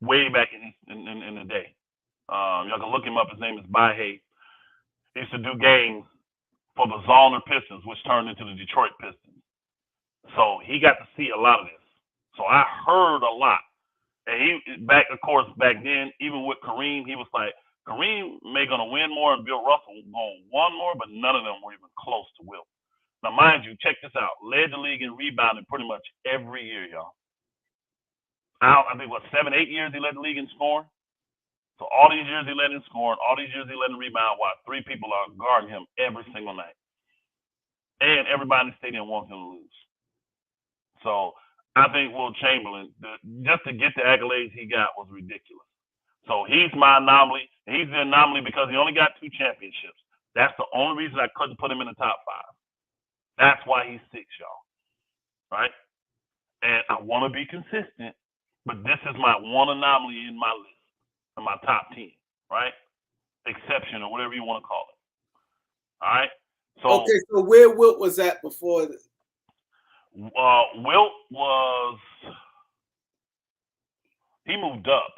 S2: way back in the day. Y'all can look him up. His name is Bahe. He used to do games for the Zollner Pistons, which turned into the Detroit Pistons. So he got to see a lot of this. So I heard a lot. And back then, even with Kareem, he was like, Kareem may gonna win more and Bill Russell gonna win more, but none of them were even close to Wilt. Now, mind you, check this out. Led the league in rebounding pretty much every year, y'all. I think, 7, 8 years he led the league in scoring? So all these years he led in scoring, all these years he led in rebound, while 3 people are guarding him every single night. And everybody in the stadium wants him to lose. So I think Wilt Chamberlain, just to get the accolades he got was ridiculous. So he's my anomaly. He's the anomaly because he only got 2 championships. That's the only reason I couldn't put him in the top 5. That's why he's 6, y'all. Right? And I want to be consistent, but this is my one anomaly in my list, in my top 10, right? Exception or whatever you want to call it. All right? So,
S1: okay, so where Wilt was at before this?
S2: Wilt was, he moved up.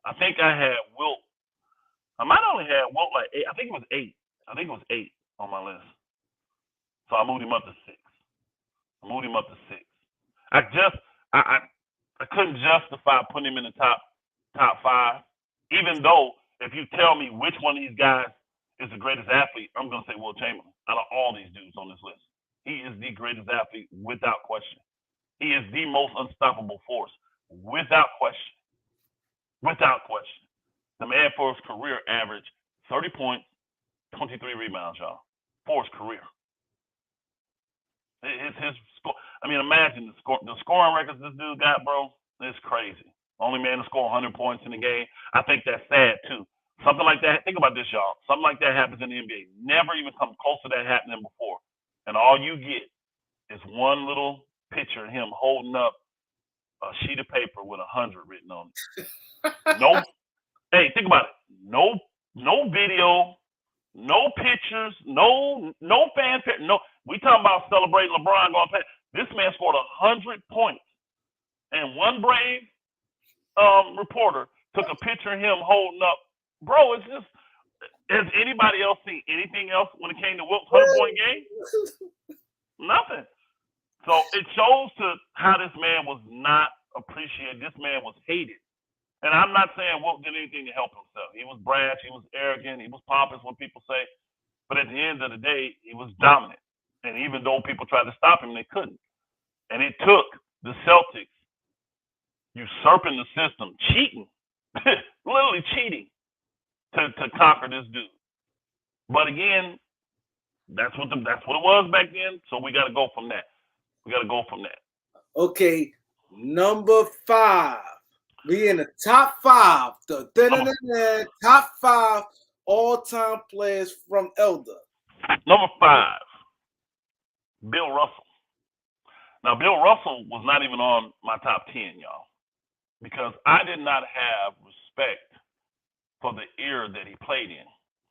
S2: I think I had Wilt. I might only have Wilt like 8. I think it was 8. I think it was 8 on my list. So I moved him up to 6. I couldn't justify putting him in the top 5, even though if you tell me which one of these guys is the greatest athlete, I'm gonna say Wilt Chamberlain out of all these dudes on this list. He is the greatest athlete without question. He is the most unstoppable force without question. Without question. The man for his career averaged 30 points, 23 rebounds, y'all, for his career. His score. I mean, imagine the scoring records this dude got, bro. It's crazy. Only man to score 100 points in the game. I think that's sad too. Something like that. Think about this, y'all. Something like that happens in the NBA. Never even come close to that happening before. And all you get is one little picture of him holding up a sheet of paper with 100 written on it. No. Hey, think about it. No video, no pictures, no fanfare. No, we talking about celebrating LeBron going past. This man scored 100 points, and one brave reporter took a picture of him holding up. Bro, it's just. Has anybody else seen anything else when it came to Wilt's 100-point game? Nothing. So it shows to how this man was not appreciated. This man was hated. And I'm not saying Wilt did anything to help himself. He was brash. He was arrogant. He was pompous, what people say. But at the end of the day, he was dominant. And even though people tried to stop him, they couldn't. And it took the Celtics usurping the system, cheating, literally cheating, to conquer this dude. But again, that's what it was back then. So we got to go from that.
S1: Okay, number 5. We in the top 5. Top 5 all-time players from Elder.
S2: Number 5, Bill Russell. Now, Bill Russell was not even on my top 10, y'all, because I did not have respect for the era that he played in,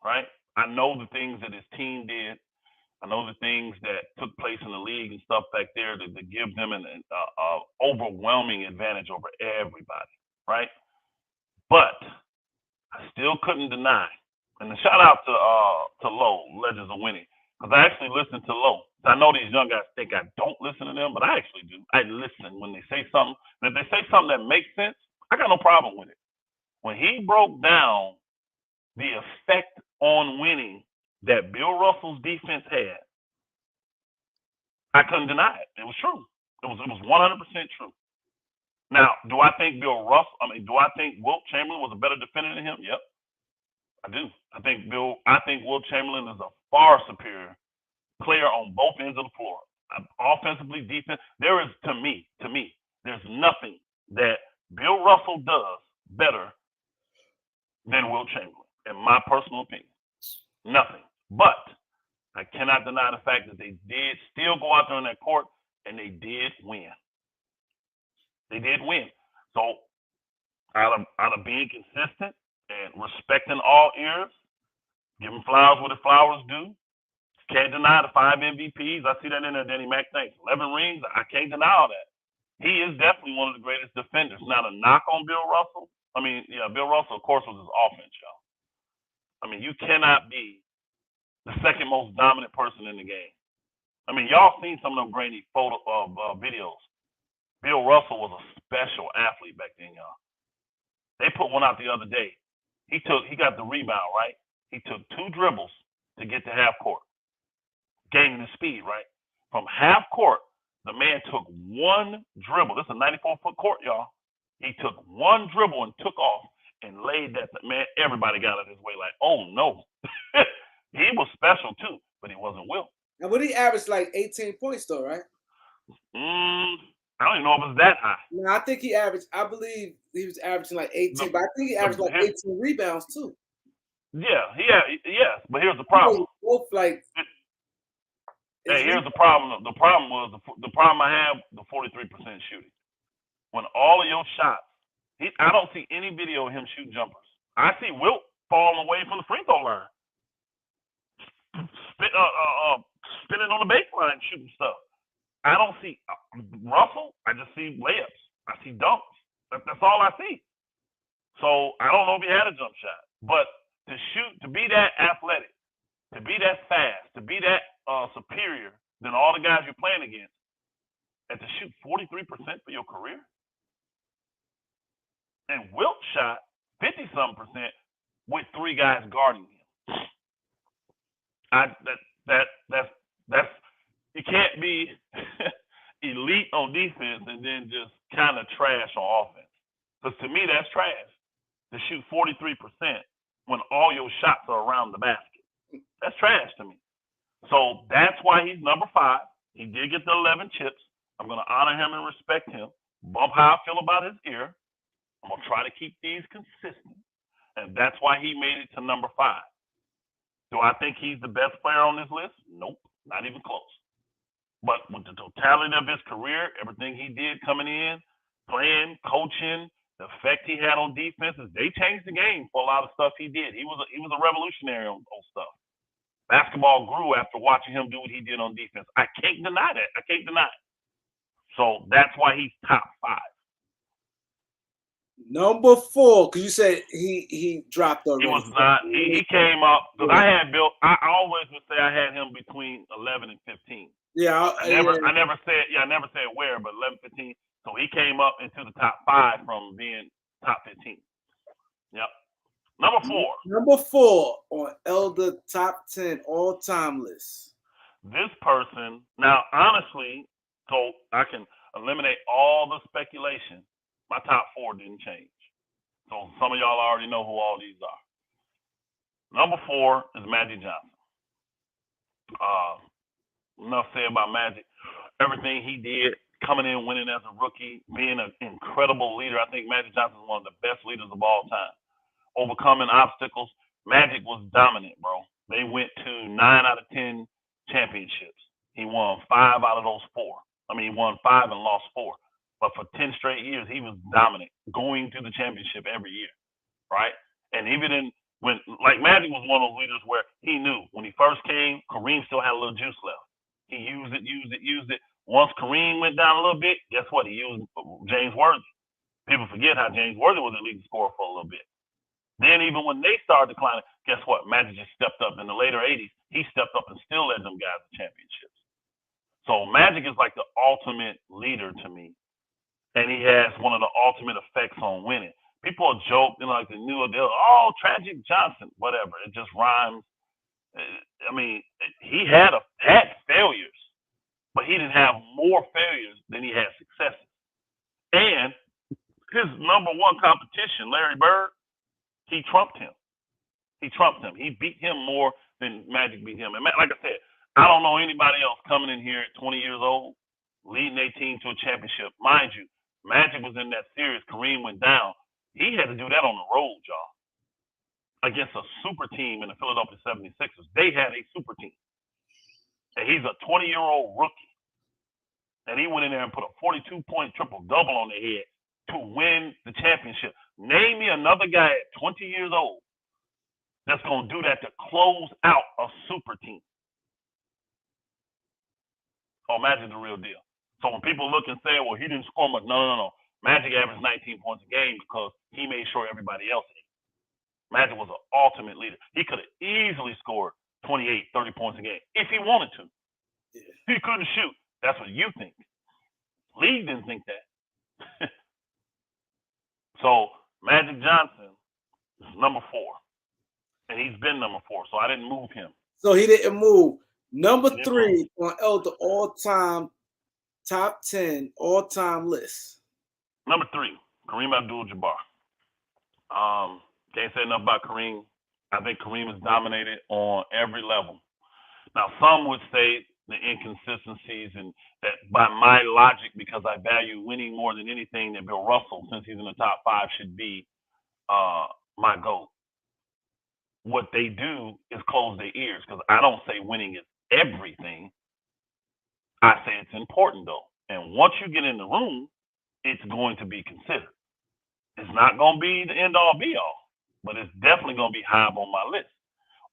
S2: right? I know the things that his team did. I know the things that took place in the league and stuff back there to give them an overwhelming advantage over everybody, right? But I still couldn't deny. And a shout out to Lowe, Legends of Winning, because I actually listened to Lowe. I know these young guys think I don't listen to them, but I actually do. I listen when they say something. And if they say something that makes sense, I got no problem with it. When he broke down the effect on winning that Bill Russell's defense had, I couldn't deny it. It was true. It was 100% true. Now, do I think do I think Wilt Chamberlain was a better defender than him? Yep, I do. I think Wilt Chamberlain is a far superior player on both ends of the floor. Offensively, defense. There is to me, there's nothing that Bill Russell does better than Wilt Chamberlain, in my personal opinion. Nothing. But I cannot deny the fact that they did still go out there on that court and they did win. They did win. So out of being consistent and respecting all ears, giving flowers where the flowers due. Can't deny the 5 MVPs. I see that in there, Danny Mac. Thanks. 11 rings. I can't deny all that. He is definitely one of the greatest defenders. Now, the knock on Bill Russell, Bill Russell, of course, was his offense, y'all. I mean, you cannot be the second most dominant person in the game. I mean, y'all seen some of them grainy videos. Bill Russell was a special athlete back then, y'all. They put one out the other day. He got the rebound, right? He took 2 dribbles to get to half court, gaining his speed, right? From half court, the man took 1 dribble. This is a 94-foot court, y'all. He took 1 dribble and took off and laid that. Man, everybody got out of his way like, oh, no. He was special, too, but he wasn't Wilt.
S1: And what he averaged like 18 points, though, right?
S2: I don't even know if it was that high.
S1: No, I think I believe he was averaging like 18, but I think he averaged like 18 rebounds, too.
S2: Yeah, yes, but here's the problem.
S1: Both like.
S2: Hey, here's the problem. The problem was the problem I have the 43% shooting. When all of your shots, I don't see any video of him shooting jumpers. I see Wilt falling away from the free throw line, spinning on the baseline, shooting stuff. I don't see Russell. I just see layups. I see dunks. That's all I see. So I don't know if he had a jump shot, but to shoot, to be that athletic, to be that fast, to be that superior than all the guys you're playing against, and to shoot 43% for your career, and Wilt shot 50-something% with 3 guys guarding him. That's you can't be elite on defense and then just kind of trash on offense. Because to me, that's trash. To shoot 43% when all your shots are around the basket. That's trash to me. So that's why he's number 5. He did get the 11 chips. I'm going to honor him and respect him. Bump how I feel about his ear. I'm going to try to keep these consistent. And that's why he made it to number 5. Do I think he's the best player on this list? Nope, not even close. But with the totality of his career, everything he did coming in, playing, coaching, the effect he had on defenses, they changed the game for a lot of stuff he did. He was a revolutionary on stuff. Basketball grew after watching him do what he did on defense. I can't deny that. I can't deny it. So that's why he's top 5.
S1: Number 4, because you said he dropped already.
S2: He was not. He came up because I had Bill. I always would say I had him between 11 and 15.
S1: Yeah,
S2: I never said where, but 11, 15. So he came up into the top 5 from being top 15. Yep. Number 4
S1: on Elder top 10 all-time list.
S2: This person, now honestly, so I can eliminate all the speculation. My top 4 didn't change. So some of y'all already know who all these are. Number 4 is Magic Johnson. Enough said about Magic. Everything he did, coming in, winning as a rookie, being an incredible leader. I think Magic Johnson is one of the best leaders of all time. Overcoming obstacles. Magic was dominant, bro. They went to 9 out of 10 championships. He won 5 out of those 4. I mean, he won 5 and lost 4. But for 10 straight years, he was dominant, going to the championship every year, right? And even when, like, Magic was one of those leaders where he knew when he first came, Kareem still had a little juice left. He used it. Once Kareem went down a little bit, guess what? He used James Worthy. People forget how James Worthy was the leading scorer for a little bit. Then even when they started declining, guess what? Magic just stepped up in the later 80s. He stepped up and still led them guys to championships. So Magic is like the ultimate leader to me. And he has one of the ultimate effects on winning. People are joking like the new deal, oh, Tragic Johnson, whatever. It just rhymes. I mean, he had failures, but he didn't have more failures than he had successes. And his number one competition, Larry Bird, he trumped him. He beat him more than Magic beat him. And like I said, I don't know anybody else coming in here at 20 years old, leading their team to a championship. Mind you, Magic was in that series. Kareem went down. He had to do that on the road, y'all, against a super team in the Philadelphia 76ers. They had a super team. And he's a 20-year-old rookie. And he went in there and put a 42-point triple-double on their head to win the championship. Name me another guy at 20 years old that's going to do that to close out a super team. Oh, Magic's the real deal. So when people look and say, well, he didn't score much. No. Magic averaged 19 points a game because he made sure everybody else ate. Magic was an ultimate leader. He could have easily scored 28, 30 points a game if he wanted to. Yeah. He couldn't shoot. That's what you think. League didn't think that. So Magic Johnson is number 4. And he's been number 4, so I didn't move him.
S1: So he didn't move. Number 3 on the all-time top 10 all-time list.
S2: Number 3, Kareem Abdul-Jabbar. Can't say enough about Kareem. I think Kareem has dominated on every level. Now, some would say the inconsistencies and that by my logic, because I value winning more than anything, that Bill Russell, since he's in the top 5, should be my GOAT. What they do is close their ears, because I don't say winning is everything. I say it's important, though. And once you get in the room, it's going to be considered. It's not going to be the end-all, be-all, but it's definitely going to be high up on my list.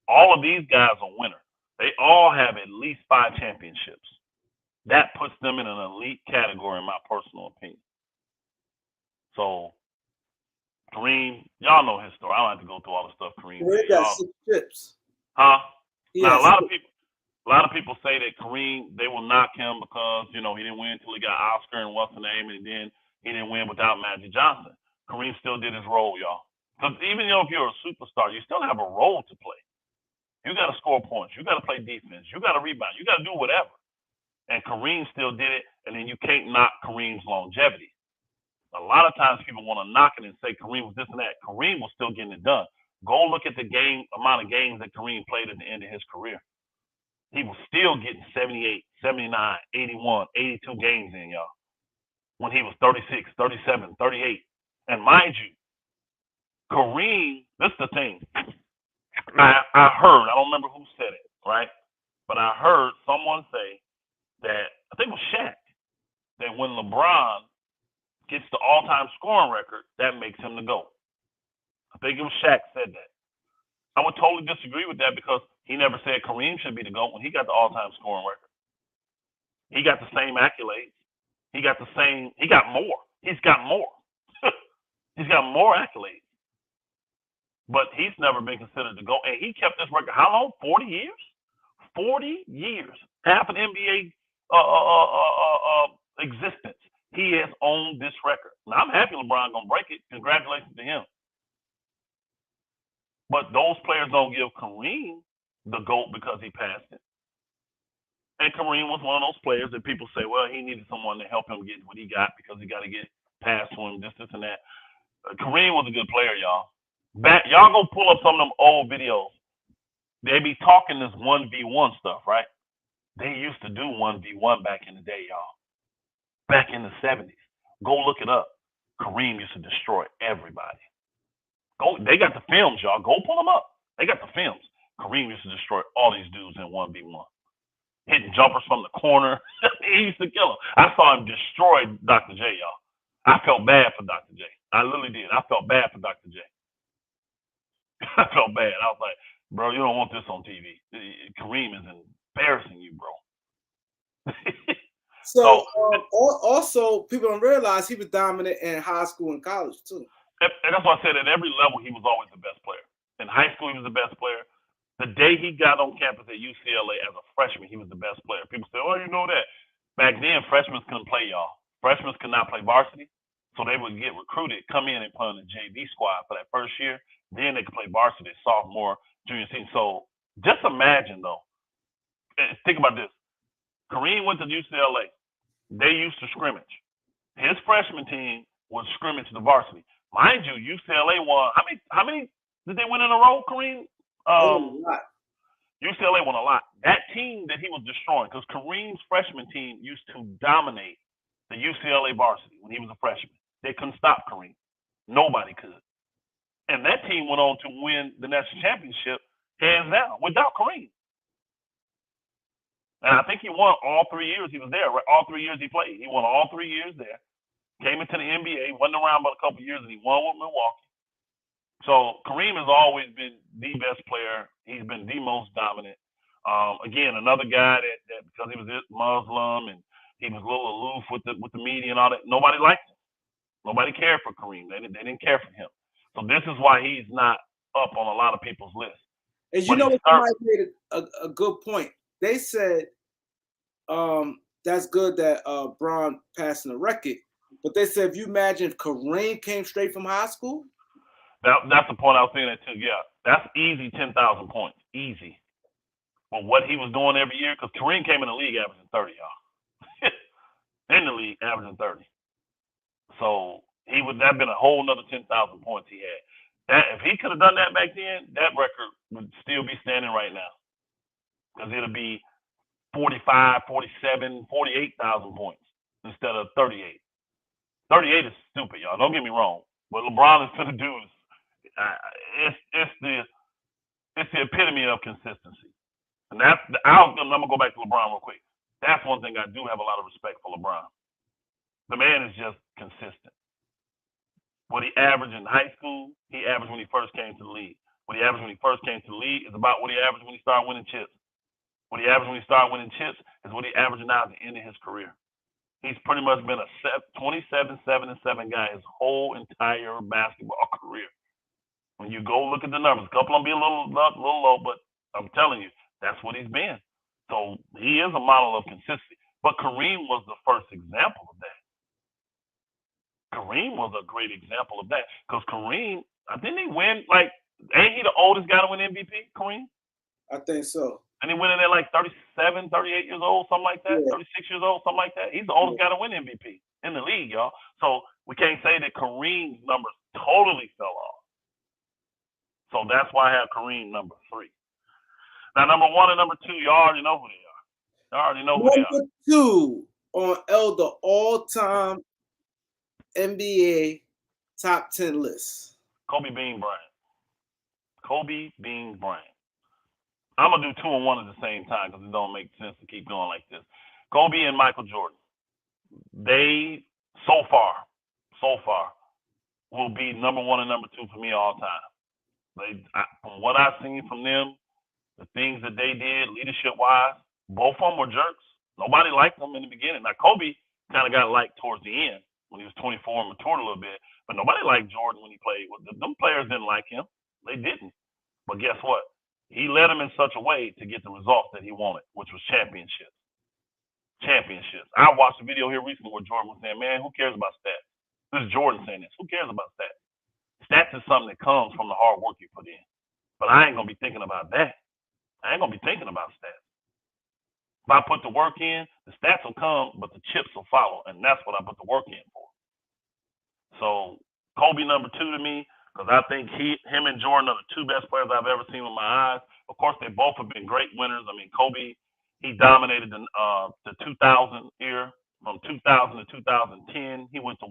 S2: All of these guys are winners. They all have at least 5 championships. That puts them in an elite category, in my personal opinion. So, Kareem, y'all know his story. I don't have to go through all the stuff Kareem did.
S1: Got 6 chips.
S2: Huh? Now, a lot of people say that Kareem, they will knock him because, he didn't win until he got Oscar and what's the name, and then he didn't win without Magic Johnson. Kareem still did his role, y'all. Because even if you're a superstar, you still have a role to play. You got to score points. You got to play defense. You got to rebound. You got to do whatever. And Kareem still did it, and then you can't knock Kareem's longevity. A lot of times people want to knock it and say Kareem was this and that. Kareem was still getting it done. Go look at the amount of games that Kareem played at the end of his career. He was still getting 78, 79, 81, 82 games in, y'all, when he was 36, 37, 38. And mind you, Kareem, this is the thing. I heard, I don't remember who said it, right? But I heard someone say that, I think it was Shaq, that when LeBron gets the all-time scoring record, that makes him the GOAT. I think it was Shaq said that. I would totally disagree with that because he never said Kareem should be the GOAT when he got the all-time scoring record. He got the same accolades. He got more. He's got more. He's got more accolades. But he's never been considered the GOAT. And he kept this record, how long? 40 years? 40 years. Half an NBA existence. He has owned this record. Now, I'm happy LeBron going to break it. Congratulations to him. But those players don't give Kareem the GOAT because he passed it. And Kareem was one of those players that people say, well, he needed someone to help him get what he got because he got to get past to him, this, and that. Kareem was a good player, y'all. Y'all go pull up some of them old videos. They be talking this 1v1 stuff, right? They used to do 1v1 back in the day, y'all. Back in the 70s. Go look it up. Kareem used to destroy everybody. They got the films, y'all. Go pull them up. They got the films. Kareem used to destroy all these dudes in 1v1. hitting jumpers from the corner. He used to kill him. I saw him destroy Dr. J, y'all. I felt bad for Dr. J. I literally did. I felt bad for Dr. J. I felt bad. I was like, bro, you don't want this on TV. Kareem is embarrassing you, bro.
S1: So also, people don't realize he was dominant in high school and college too.
S2: And that's why I said at every level he was always the best player. In high school, he was the best player. The day he got on campus at UCLA as a freshman, he was the best player. People say, "Oh, you know that." Back then, freshmen couldn't play, y'all. Freshmen could not play varsity, so they would get recruited, come in and play on the JV squad for that first year. Then they could play varsity sophomore, junior, season. So just imagine, though. Think about this. Kareem went to UCLA. They used to scrimmage. His freshman team would scrimmage the varsity. Mind you, UCLA won. How many did they win in a row, Kareem? UCLA won a lot. That team that he was destroying, because Kareem's freshman team used to dominate the UCLA varsity when he was a freshman. They couldn't stop Kareem. Nobody could. And that team went on to win the national championship hands down without Kareem. And I think he won all 3 years he was there. Right? All 3 years he played. He won all 3 years there. Came into the NBA, wasn't around but a couple of years, and he won with Milwaukee. So Kareem has always been the best player. He's been the most dominant. Again, another guy that because he was Muslim and he was a little aloof with the media and all that, nobody liked him. Nobody cared for Kareem. They didn't care for him. So this is why he's not up on a lot of people's lists.
S1: And you know what? Somebody made a good point. They said that's good that Bron passing the record, but they said if you imagine if Kareem came straight from high school.
S2: That's the point I was saying that too. Yeah, that's easy 10,000 points, easy. But what he was doing every year, because Kareem came in the league averaging 30, y'all. In the league averaging 30. So he would that been a whole nother 10,000 points he had. That if he could have done that back then, that record would still be standing right now. Because it'll be 45, 47, 48,000 points instead of 38. 38 is stupid, y'all. Don't get me wrong. What LeBron is going to do is it's the epitome of consistency. And I'm gonna go back to LeBron real quick. That's one thing I do have a lot of respect for LeBron. The man is just consistent. What he averaged in high school, he averaged when he first came to the league. What he averaged when he first came to the league is about what he averaged when he started winning chips. What he averaged when he started winning chips is what he averaged now at the end of his career. He's pretty much been a 27, 7-7 guy his whole entire basketball career. When you go look at the numbers, a couple of them be a little low, but I'm telling you, that's what he's been. So he is a model of consistency. But Kareem was the first example of that. Kareem was a great example of that. Because Kareem, didn't he win, ain't he the oldest guy to win MVP, Kareem?
S1: I think so.
S2: And he went in there 37, 38 years old, something like that, 36 years old, something like that. He's the oldest guy to win MVP in the league, y'all. So we can't say that Kareem's numbers totally fell off. So that's why I have Kareem number 3. Now, number 1 and number 2, you already know who they are. You already know who they are.
S1: Number 2 on the all-time NBA top 10 list.
S2: Kobe Bean Bryant. Kobe Bean Bryant. I'm going to do 2 and 1 at the same time because it don't make sense to keep going like this. Kobe and Michael Jordan. They, so far, will be number 1 and number 2 for me all time. From what I've seen from them, the things that they did leadership-wise, both of them were jerks. Nobody liked them in the beginning. Now, Kobe kind of got liked towards the end when he was 24 and matured a little bit, but nobody liked Jordan when he played. Them players didn't like him. They didn't. But guess what? He led them in such a way to get the results that he wanted, which was championships. I watched a video here recently where Jordan was saying, man, who cares about stats? This is Jordan saying this. Who cares about stats? Stats is something that comes from the hard work you put in. But I ain't going to be thinking about that. I ain't going to be thinking about stats. If I put the work in, the stats will come, but the chips will follow. And that's what I put the work in for. So Kobe number 2 to me, because I think him and Jordan are the 2 best players I've ever seen with my eyes. Of course, they both have been great winners. I mean, Kobe, he dominated the 2000 era. From 2000 to 2010, he went to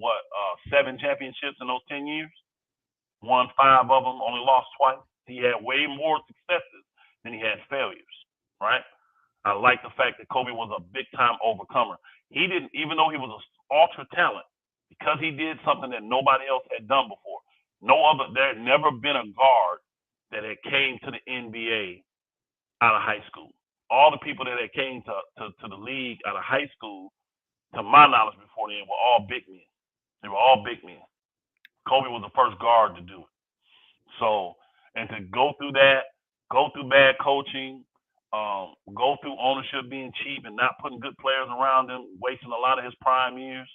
S2: 7 championships in those 10 years. Won 5 of them, only lost twice. He had way more successes than he had failures, right? I like the fact that Kobe was a big time overcomer. He didn't, even though he was an ultra talent, because he did something that nobody else had done before. There had never been a guard that had came to the NBA out of high school. All the people that had came to the league out of high school, to my knowledge before then, were all big men. They were all big men. Kobe was the first guard to do it. So, and to go through that, go through bad coaching, go through ownership being cheap and not putting good players around him, wasting a lot of his prime years,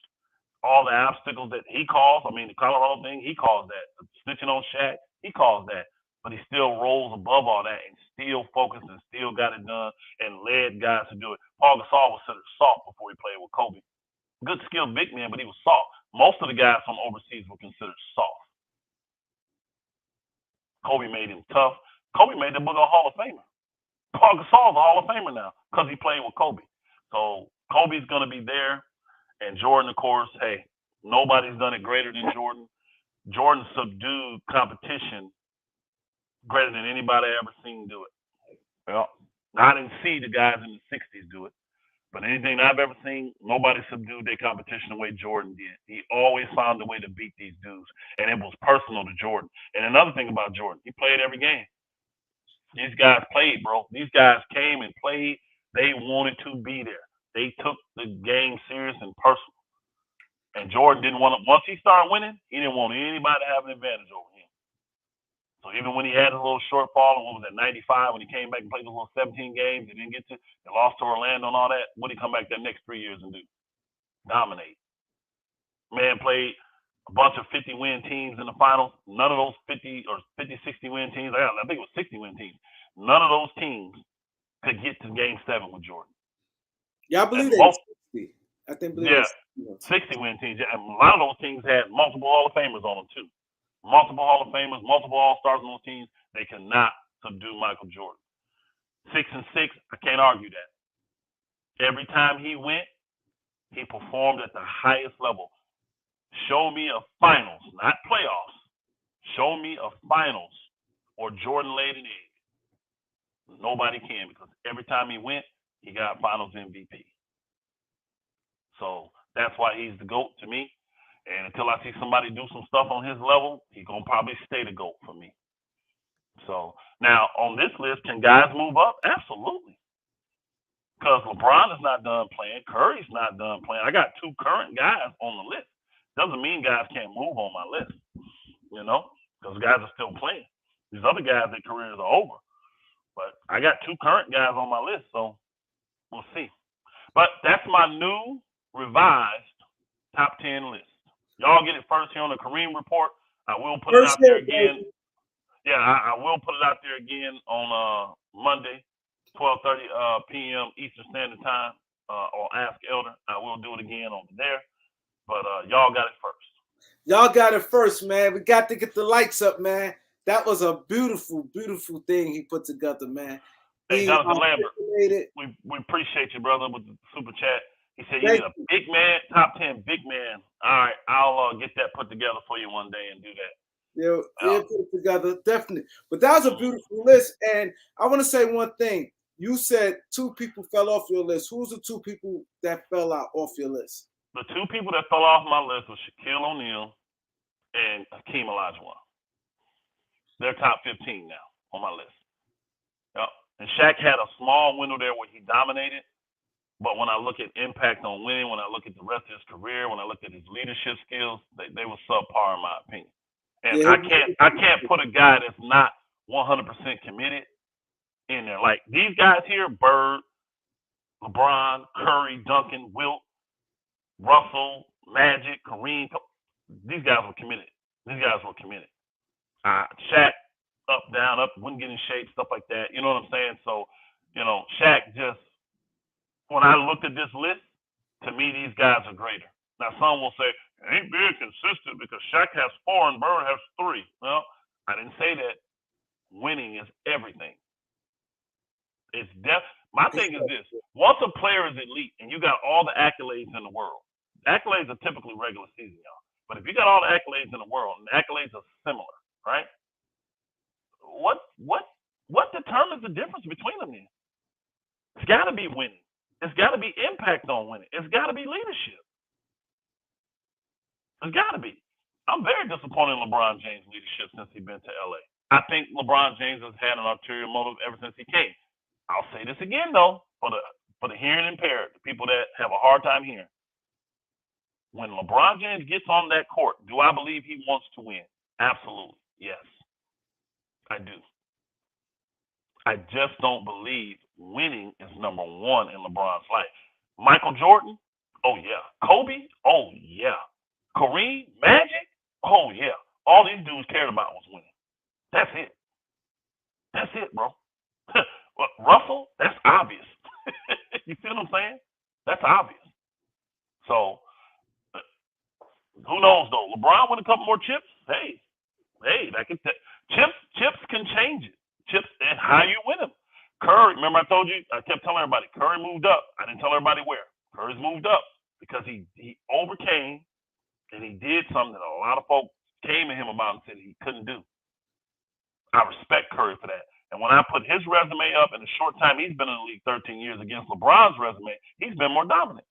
S2: all the obstacles that he caused. I mean, the Colorado thing, he caused that. Snitching on Shaq, he caused that. But he still rose above all that and still focused and still got it done and led guys to do it. Paul Gasol was considered soft before he played with Kobe. Good skilled big man, but he was soft. Most of the guys from overseas were considered soft. Kobe made him tough. Kobe made the Booger a Hall of Famer. Paul Gasol's a Hall of Famer now because he played with Kobe. So Kobe's going to be there. And Jordan, of course, hey, nobody's done it greater than Jordan. Jordan subdued competition greater than anybody I ever seen do it. Well, I didn't see the guys in the 60s do it. But anything I've ever seen, nobody subdued their competition the way Jordan did. He always found a way to beat these dudes. And it was personal to Jordan. And another thing about Jordan, he played every game. These guys played, bro. These guys came and played. They wanted to be there. They took the game serious and personal. And Jordan didn't want to, once he started winning, he didn't want anybody to have an advantage over him. So even when he had a little shortfall, and what was that, 95, when he came back and played those little 17 games, he didn't get to, they lost to Orlando and all that, what did he come back that next 3 years and do? Dominate. Man played a bunch of 50-win teams in the finals. None of those 50 or 50, 60-win teams, I think it was 60-win teams, none of those teams could get to Game 7 with Jordan.
S1: Yeah, I believe they 60. I think
S2: yeah, 60-win teams. And a lot of those teams had multiple Hall of Famers on them too. Multiple Hall of Famers, multiple All-Stars on those teams. They cannot subdue Michael Jordan. 6 and 6, I can't argue that. Every time he went, he performed at the highest level. Show me a finals, not playoffs. Show me a finals or Jordan laid an egg. Nobody can, because every time he went, he got finals MVP. So that's why he's the GOAT to me. And until I see somebody do some stuff on his level, he's going to probably stay the GOAT for me. So now on this list, can guys move up? Absolutely. Because LeBron is not done playing. Curry's not done playing. I got 2 current guys on the list. Doesn't mean guys can't move on my list, you know, because guys are still playing. These other guys, their careers are over. But I got 2 current guys on my list, so we'll see. But that's my new revised top 10 list. Y'all get it first here on the Kareem Report. I will put it out there again. Yeah, I will put it out there again on Monday, 12:30 p.m. Eastern Standard Time, or Ask Elder. I will do it again over there. But y'all got it first.
S1: Y'all got it first, man. We got to get the lights up, man. That was a beautiful, beautiful thing he put together, man.
S2: Hey, Jonathan Lambert, we appreciate you, brother, with the super chat. He said you need a big man, top 10 big man. All right, I'll get that put together for you one day and do that.
S1: Yeah, we'll put it together, definitely. But that was a beautiful list. And I want to say one thing. You said 2 people fell off your list. Who's the 2 people that fell out off your list?
S2: The 2 people that fell off my list was Shaquille O'Neal and Hakeem Olajuwon. They're top 15 now on my list. Yep. And Shaq had a small window there where he dominated. But when I look at impact on winning, when I look at the rest of his career, when I look at his leadership skills, they were subpar in my opinion. And yeah, I can't put a guy that's not 100% committed in there. Like these guys here, Bird, LeBron, Curry, Duncan, Wilt, Russell, Magic, Kareem, these guys were committed. Shaq, up, down, up, wouldn't get in shape, stuff like that. You know what I'm saying? So, you know, Shaq just, when I looked at this list, to me, these guys are greater. Now, some will say, it ain't being consistent because Shaq has 4 and Bird has 3. Well, I didn't say that. Winning is everything. It's my thing is this. Once a player is elite and you got all the accolades in the world, accolades are typically regular season, y'all. But if you got all the accolades in the world and the accolades are similar, right? What determines the difference between them then? It's got to be winning. It's got to be impact on winning. It's got to be leadership. It's got to be. I'm very disappointed in LeBron James' leadership since he's been to LA. I think LeBron James has had an ulterior motive ever since he came. I'll say this again though, for the hearing impaired, the people that have a hard time hearing. When LeBron James gets on that court, do I believe he wants to win? Absolutely, yes. I do. I just don't believe winning is number one in LeBron's life. Michael Jordan, oh yeah. Kobe, oh yeah. Kareem, Magic, oh yeah. All these dudes cared about was winning. That's it. That's it, bro. Russell, that's obvious. You see what I'm saying? That's obvious. So, who knows though? LeBron win a couple more chips. Hey, that can chips can change it. Chips and how you win them. Curry, remember I told you? I kept telling everybody Curry moved up. I didn't tell everybody where. Curry's moved up because he overcame and he did something that a lot of folks came to him about and said he couldn't do. I respect Curry for that. And when I put his resume up in the short time he's been in the league, 13 years, against LeBron's resume, he's been more dominant.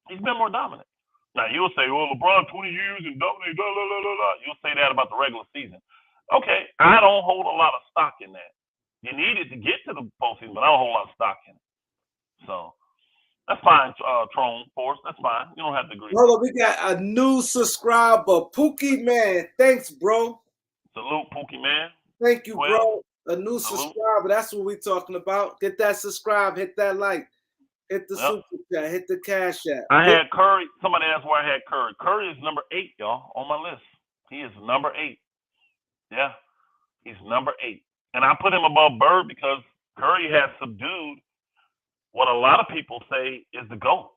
S2: He's been more dominant. Now, you'll say, well, LeBron 20 years and dominated, blah, blah, blah, blah. You'll say that about the regular season. Okay, I don't hold a lot of stock in that. You need it to get to the postseason, but I don't hold a lot of stock in it. So, that's fine, Tron Force. That's fine. You don't have to agree.
S1: Hold on, we got a new subscriber, Pookie Man. Thanks, bro.
S2: Salute, Pookie Man.
S1: Thank you,
S2: 12.
S1: bro. A new subscriber. That's what we're talking about. Get that subscribe. Hit that like. Hit the super chat. Hit the cash app.
S2: I had Curry. Somebody asked where I had Curry. Curry is number 8, y'all, on my list. He is number 8. Yeah, he's number 8. And I put him above Bird because Curry has subdued what a lot of people say is the GOAT.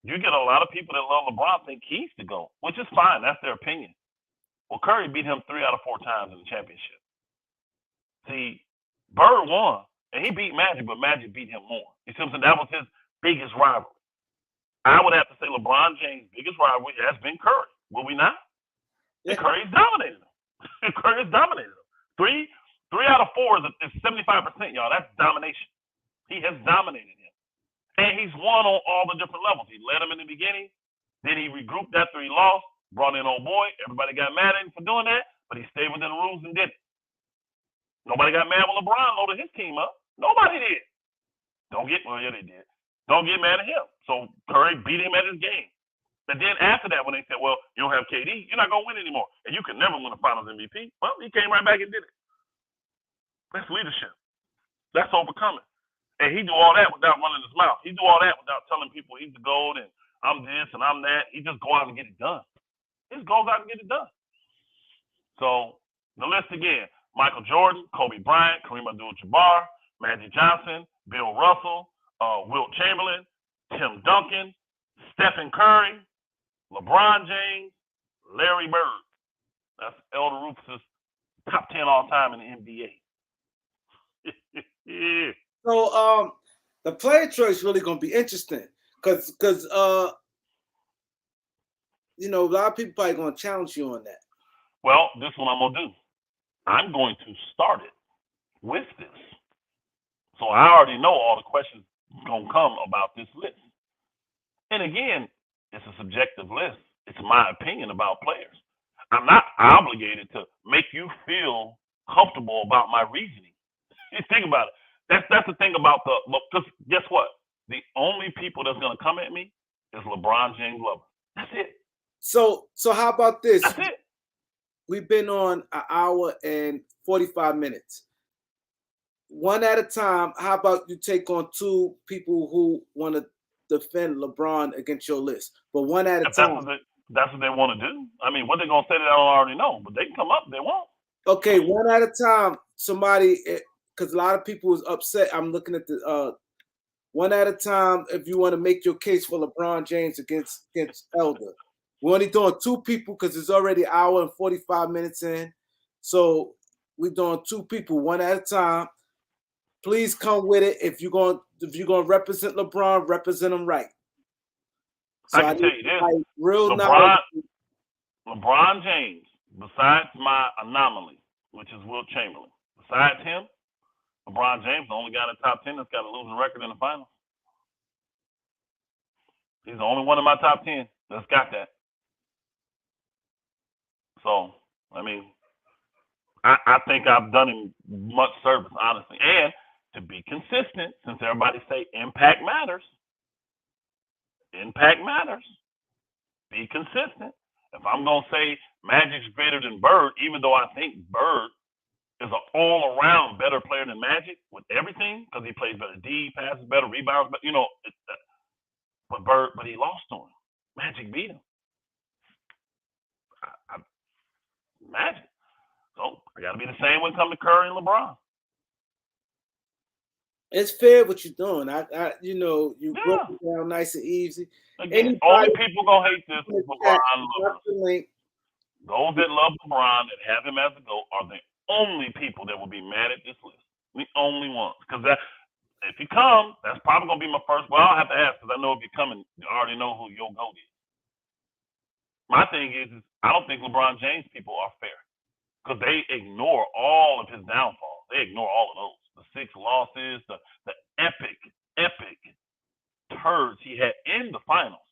S2: You get a lot of people that love LeBron think he's the GOAT, which is fine. That's their opinion. Well, Curry beat him 3 out of 4 times in the championship. See, Bird won, and he beat Magic, but Magic beat him more. You see what I'm saying? That was his biggest rivalry. I would have to say LeBron James' biggest rivalry has been Curry. Will we not? Yeah. And Curry's dominated him. Curry's dominated him. 3 out of 4 is 75%, y'all. That's domination. He has dominated him. And he's won on all the different levels. He led him in the beginning. Then he regrouped after he lost, brought in old boy. Everybody got mad at him for doing that, but he stayed within the rules and did it. Nobody got mad when LeBron loaded his team up. Nobody did. Yeah, they did. Don't get mad at him. So Curry beat him at his game. And then after that, when they said, well, you don't have KD, you're not going to win anymore. And you can never win a finals MVP. Well, he came right back and did it. That's leadership. That's overcoming. And he do all that without running his mouth. He do all that without telling people he's the GOAT and I'm this and I'm that. He just go out and get it done. He just goes out and get it done. So the list again: Michael Jordan, Kobe Bryant, Kareem Abdul-Jabbar, Magic Johnson, Bill Russell, Wilt Chamberlain, Tim Duncan, Stephen Curry, LeBron James, Larry Bird. That's Elder Rufus' top 10 all time in the NBA.
S1: Yeah. So the player choice really gonna be interesting because you know, a lot of people probably gonna challenge you on that.
S2: Well, this is what I'm gonna do. I'm going to start it with this. So I already know all the questions gonna come about this list. And again, it's a subjective list. It's my opinion about players. I'm not obligated to make you feel comfortable about my reasoning. Think about it. That's the thing about because guess what? The only people that's gonna come at me is LeBron James lover. That's it.
S1: So how about this?
S2: That's it.
S1: We've been on an hour and 45 minutes. One at a time. How about you take on 2 people who want to defend LeBron against your list, but one at a time.
S2: That's what they want to do. I mean, what they're gonna say that I don't already know, but they can come up if they want.
S1: Okay, one at a time. Somebody, because a lot of people is upset. I'm looking at the one at a time. If you want to make your case for LeBron James against Elder, we're only doing 2 people because it's already an hour and 45 minutes in. So we're doing 2 people, one at a time. Please come with it. If you're gonna represent LeBron, represent him right. So
S2: I can tell you this: LeBron James, besides my anomaly, which is Wilt Chamberlain, besides him, LeBron James, the only guy in the top 10 that's got a losing record in the finals. He's the only one in my top 10 that's got that. So, I mean, I think I've done him much service, honestly. And to be consistent, since everybody say impact matters, be consistent. If I'm going to say Magic's greater than Bird, even though I think Bird is an all-around better player than Magic with everything, because he plays better D, passes better, rebounds, but but he lost to him. Magic beat him. Magic. So I got to be the same when it comes to Curry and LeBron.
S1: It's fair what you're doing. You broke it down nice and easy.
S2: Again, only people gonna hate this is LeBron lovers. Those that love LeBron that have him as a GOAT are the only people that will be mad at this list. The only ones. Because if you come, that's probably gonna be my first. Well, I'll have to ask because I know if you're coming, you already know who your GOAT is. My thing is I don't think LeBron James people are fair because they ignore all of his downfalls. They ignore all of those. The 6 losses, the epic turds he had in the finals,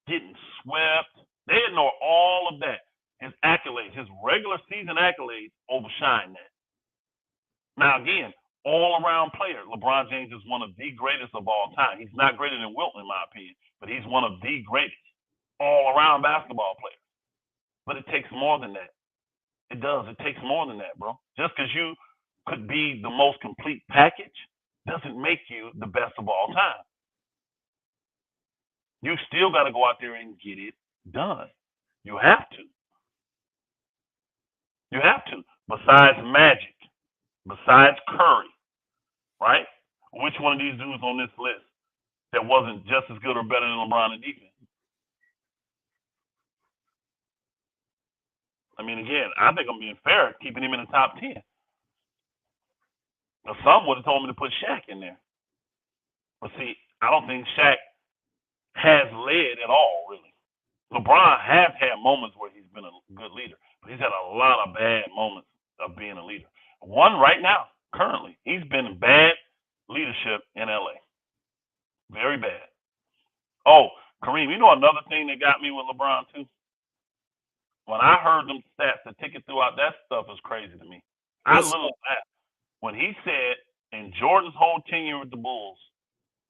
S2: getting swept. They ignore all of that. His accolades, his regular season accolades overshine that. Now, again, all-around player. LeBron James is one of the greatest of all time. He's not greater than Wilt, in my opinion, but he's one of the greatest all-around basketball players. But it takes more than that. It does. It takes more than that, bro. Just because you could be the most complete package doesn't make you the best of all time. You still got to go out there and get it done. You have to. You have to. Besides Magic, besides Curry, right? Which one of these dudes on this list that wasn't just as good or better than LeBron in defense? I mean, again, I think I'm being fair keeping him in the top 10. Now, some would have told me to put Shaq in there. But see, I don't think Shaq has led at all, really. LeBron has had moments where he's been a good leader, but he's had a lot of bad moments of being a leader. One right now, currently, he's been in bad leadership in LA. Very bad. Oh, Kareem, you know another thing that got me with LeBron, too? When I heard them stats, the ticket throughout, that stuff is crazy to me. I literally laughed. When he said in Jordan's whole tenure with the Bulls,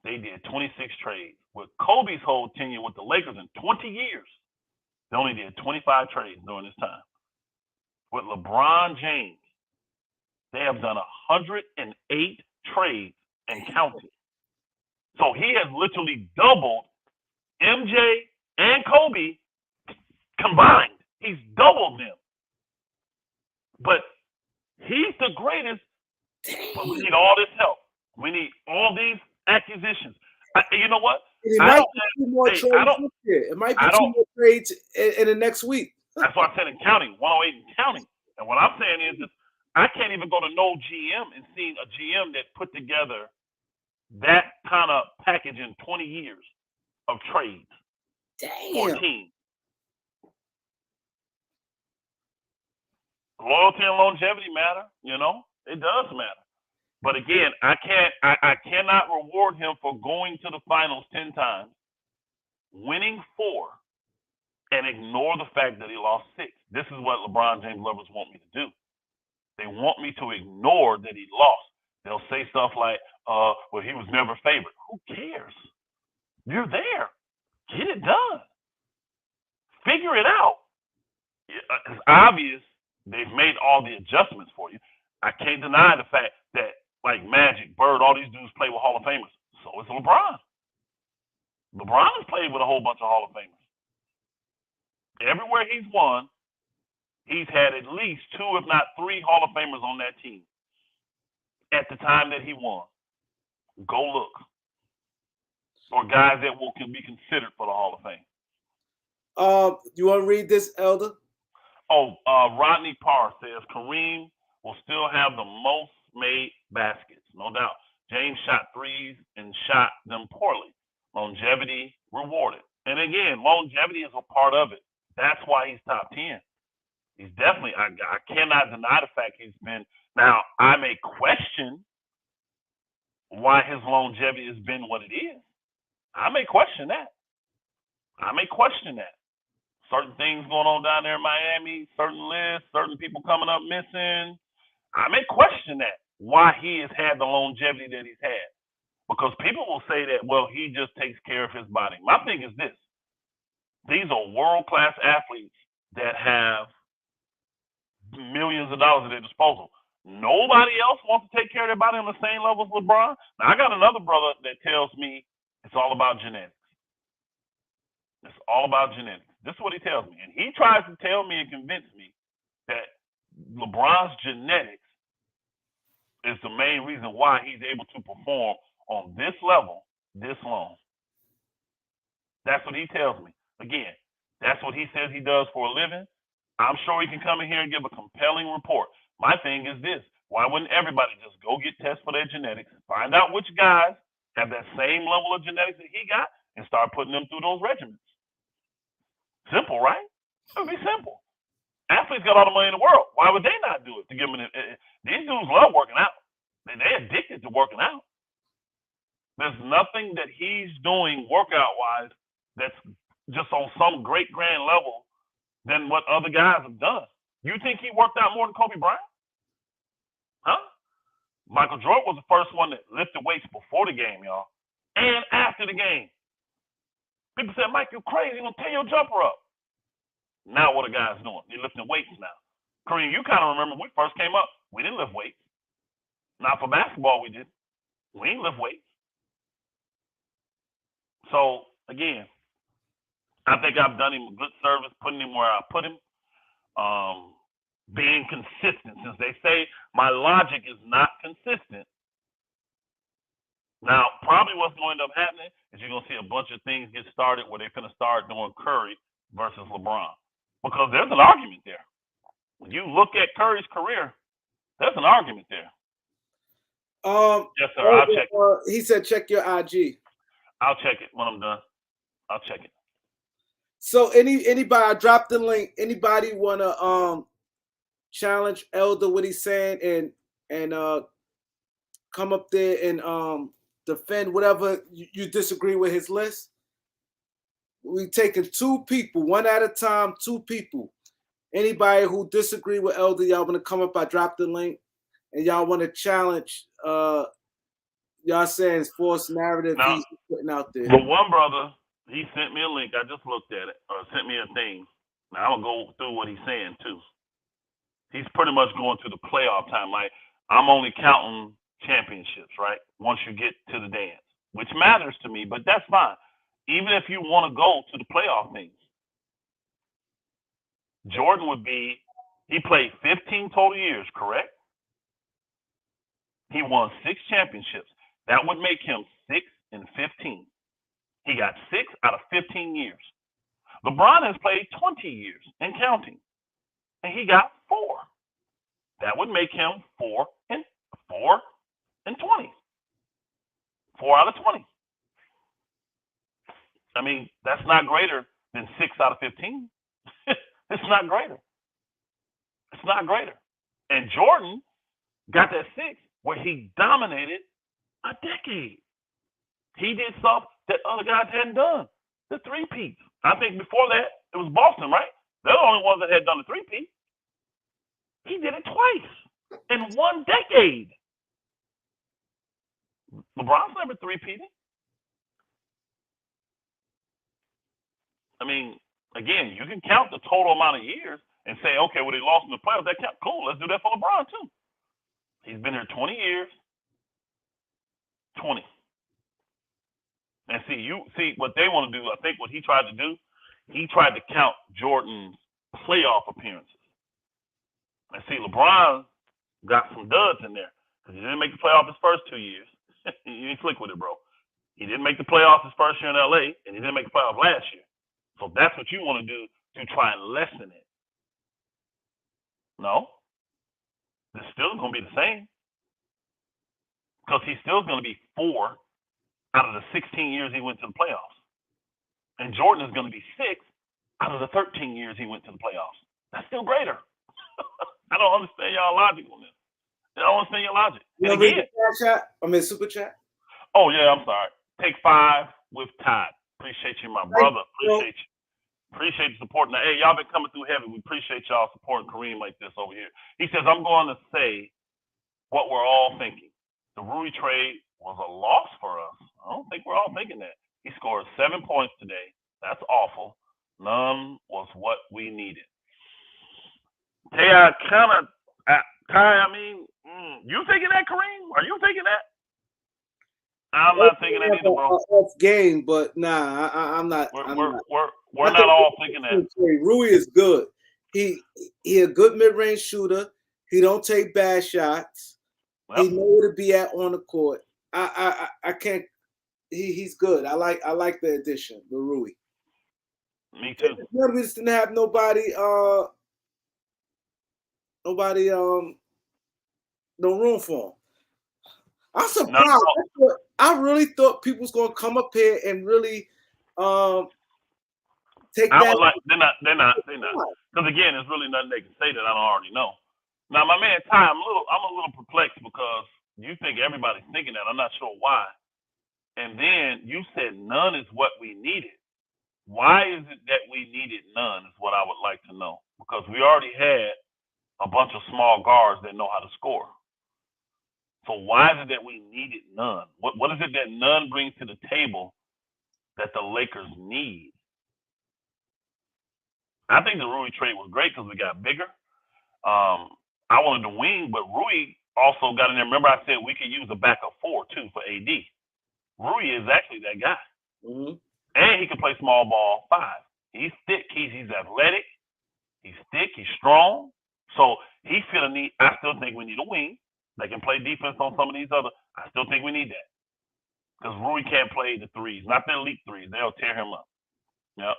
S2: they did 26 trades. With Kobe's whole tenure with the Lakers in 20 years, they only did 25 trades during this time. With LeBron James, they have done 108 trades and counting. So he has literally doubled MJ and Kobe combined. He's doubled them. But he's the greatest. But we need all this help. We need all these acquisitions. You know what?
S1: It might be 2 more trades this year. It might be 2 more trades in the next week.
S2: That's why I said in counting, 108 and counting. And what I'm saying is I can't even go to no GM and see a GM that put together that kind of package in 20 years of trades.
S1: Damn.
S2: 14. Loyalty and longevity matter, you know? It does matter. But again, I cannot reward him for going to the finals 10 times, winning 4, and ignore the fact that he lost 6. This is what LeBron James lovers want me to do. They want me to ignore that he lost. They'll say stuff like, well, he was never favored. Who cares? You're there. Get it done. Figure it out. It's obvious they've made all the adjustments for you. I can't deny the fact that, like Magic, Bird, all these dudes play with Hall of Famers. So is LeBron. LeBron has played with a whole bunch of Hall of Famers. Everywhere he's won, he's had at least 2, if not 3 Hall of Famers on that team at the time that he won. Go look. Or guys that can be considered for the Hall of Fame.
S1: You want to read this, Elder?
S2: Rodney Parr says Kareem will still have the most made baskets, no doubt. James shot 3s and shot them poorly. Longevity rewarded. And again, longevity is a part of it. That's why he's top 10. He's definitely, I cannot deny the fact he's been. Now, I may question why his longevity has been what it is. I may question that. Certain things going on down there in Miami, certain lists, certain people coming up missing. I may question that, why he has had the longevity that he's had. Because people will say that, well, he just takes care of his body. My thing is this. These are world-class athletes that have millions of dollars at their disposal. Nobody else wants to take care of their body on the same level as LeBron. Now, I got another brother that tells me it's all about genetics. It's all about genetics. This is what he tells me. And he tries to tell me and convince me that LeBron's genetics is the main reason why he's able to perform on this level this long. That's what he tells me. Again, that's what he says he does for a living. I'm sure he can come in here and give a compelling report. My thing is this. Why wouldn't everybody just go get tests for their genetics, find out which guys have that same level of genetics that he got, and start putting them through those regimens? Simple, right? It would be simple. Athletes got all the money in the world. Why would they not do it? To give them these dudes love working out. They're addicted to working out. There's nothing that he's doing workout-wise that's just on some great grand level than what other guys have done. You think he worked out more than Kobe Bryant? Huh? Michael Jordan was the first one that lifted weights before the game, y'all, and after the game. People said, Mike, you're crazy. You're going to tear your jumper up. Now what are guys doing? They're lifting weights now. Kareem, you kind of remember when we first came up, we didn't lift weights. Not for basketball, we didn't. We didn't lift weights. So, again, I think I've done him a good service, putting him where I put him, being consistent. Since they say my logic is not consistent, now probably what's going to end up happening is you're going to see a bunch of things get started where they're going to start doing Curry versus LeBron. Because there's an argument there. When you look at Curry's career, there's an argument there. Yes, sir. I'll check it.
S1: He said, check your IG.
S2: I'll check it when I'm done. I'll check it.
S1: So anybody, I dropped the link. Anybody want to challenge Elder what he's saying and come up there and defend whatever you disagree with his list? We taking 2 people, one at a time, 2 people. Anybody who disagree with Elder, y'all want to come up? I dropped the link, and y'all want to challenge y'all saying it's false narrative
S2: now,
S1: he's putting out there.
S2: But one brother, he sent me a link. I just looked at it, or sent me a thing. Now I'm gonna go through what he's saying too. He's pretty much going to the playoff time. Like, I'm only counting championships, right? Once you get to the dance, which matters to me, but that's fine. Even if you want to go to the playoff things, Jordan would be, he played 15 total years, correct? He won 6 championships. That would make him 6 and 15. He got 6 out of 15 years. LeBron has played 20 years and counting, and he got 4. That would make him 4 and 20. 4 out of 20. I mean, that's not greater than 6 out of 15. It's not greater. It's not greater. And Jordan got that 6 where he dominated a decade. He did stuff that other guys hadn't done. The 3-peat. I think before that, it was Boston, right? They're the only ones that had done the 3-peat. He did it twice in 1 decade. LeBron's never 3-peated. I mean, again, you can count the total amount of years and say, okay, well, they lost in the playoffs. That count. Cool. Let's do that for LeBron, too. He's been here 20 years. 20. And see what they want to do. I think what he tried to do, he tried to count Jordan's playoff appearances. And see, LeBron got some duds in there because he didn't make the playoff his first 2 years. You ain't slick with it, bro. He didn't make the playoffs his first year in LA, and he didn't make the playoff last year. So that's what you want to do to try and lessen it. No. It's still going to be the same. Because he's still going to be 4 out of the 16 years he went to the playoffs. And Jordan is going to be 6 out of the 13 years he went to the playoffs. That's still greater. I don't understand y'all logic on this. I want to see your logic.
S1: You
S2: And
S1: know, read
S2: again,
S1: the chat. I mean, super chat.
S2: oh yeah, I'm sorry. Take 5 with Todd. Appreciate you, my brother. Appreciate you. Appreciate the support. Now, hey, y'all been coming through heavy. We appreciate y'all supporting Kareem like this over here. He says, I'm going to say what we're all thinking. The Rui trade was a loss for us. I don't think we're all thinking that. He scored 7 points today. That's awful. None was what we needed. Hey, I mean, you thinking that, Kareem? Are you thinking that? I'm not thinking that either, bro.
S1: Off game, but nah, I'm not.
S2: We're not all thinking that.
S1: Rui is good. He a good mid-range shooter. He don't take bad shots. Yep. He know where to be at on the court. I can't. He's good. I like the addition, the Rui.
S2: Me too.
S1: We just didn't have nobody. No room for him. I'm surprised. No. I really thought people was gonna come up here and really take that.
S2: They're not. Because again, there's really nothing they can say that I don't already know. Now, my man Ty, I'm a little perplexed because you think everybody's thinking that. I'm not sure why. And then you said none is what we needed. Why is it that we needed none is what I would like to know. Because we already had a bunch of small guards that know how to score. So why is it that we needed none? What is it that none brings to the table that the Lakers need? I think the Rui trade was great because we got bigger. I wanted to wing, but Rui also got in there. Remember I said we could use a backup 4 too for AD. Rui is actually that guy.
S1: Mm-hmm.
S2: And he can play small ball 5. He's thick. He's athletic. He's thick. He's strong. So he feel a need. I still think we need a wing. They can play defense on some of these other. I still think we need that. Because Rui can't play the threes. Not the elite threes. They'll tear him up. Yeah.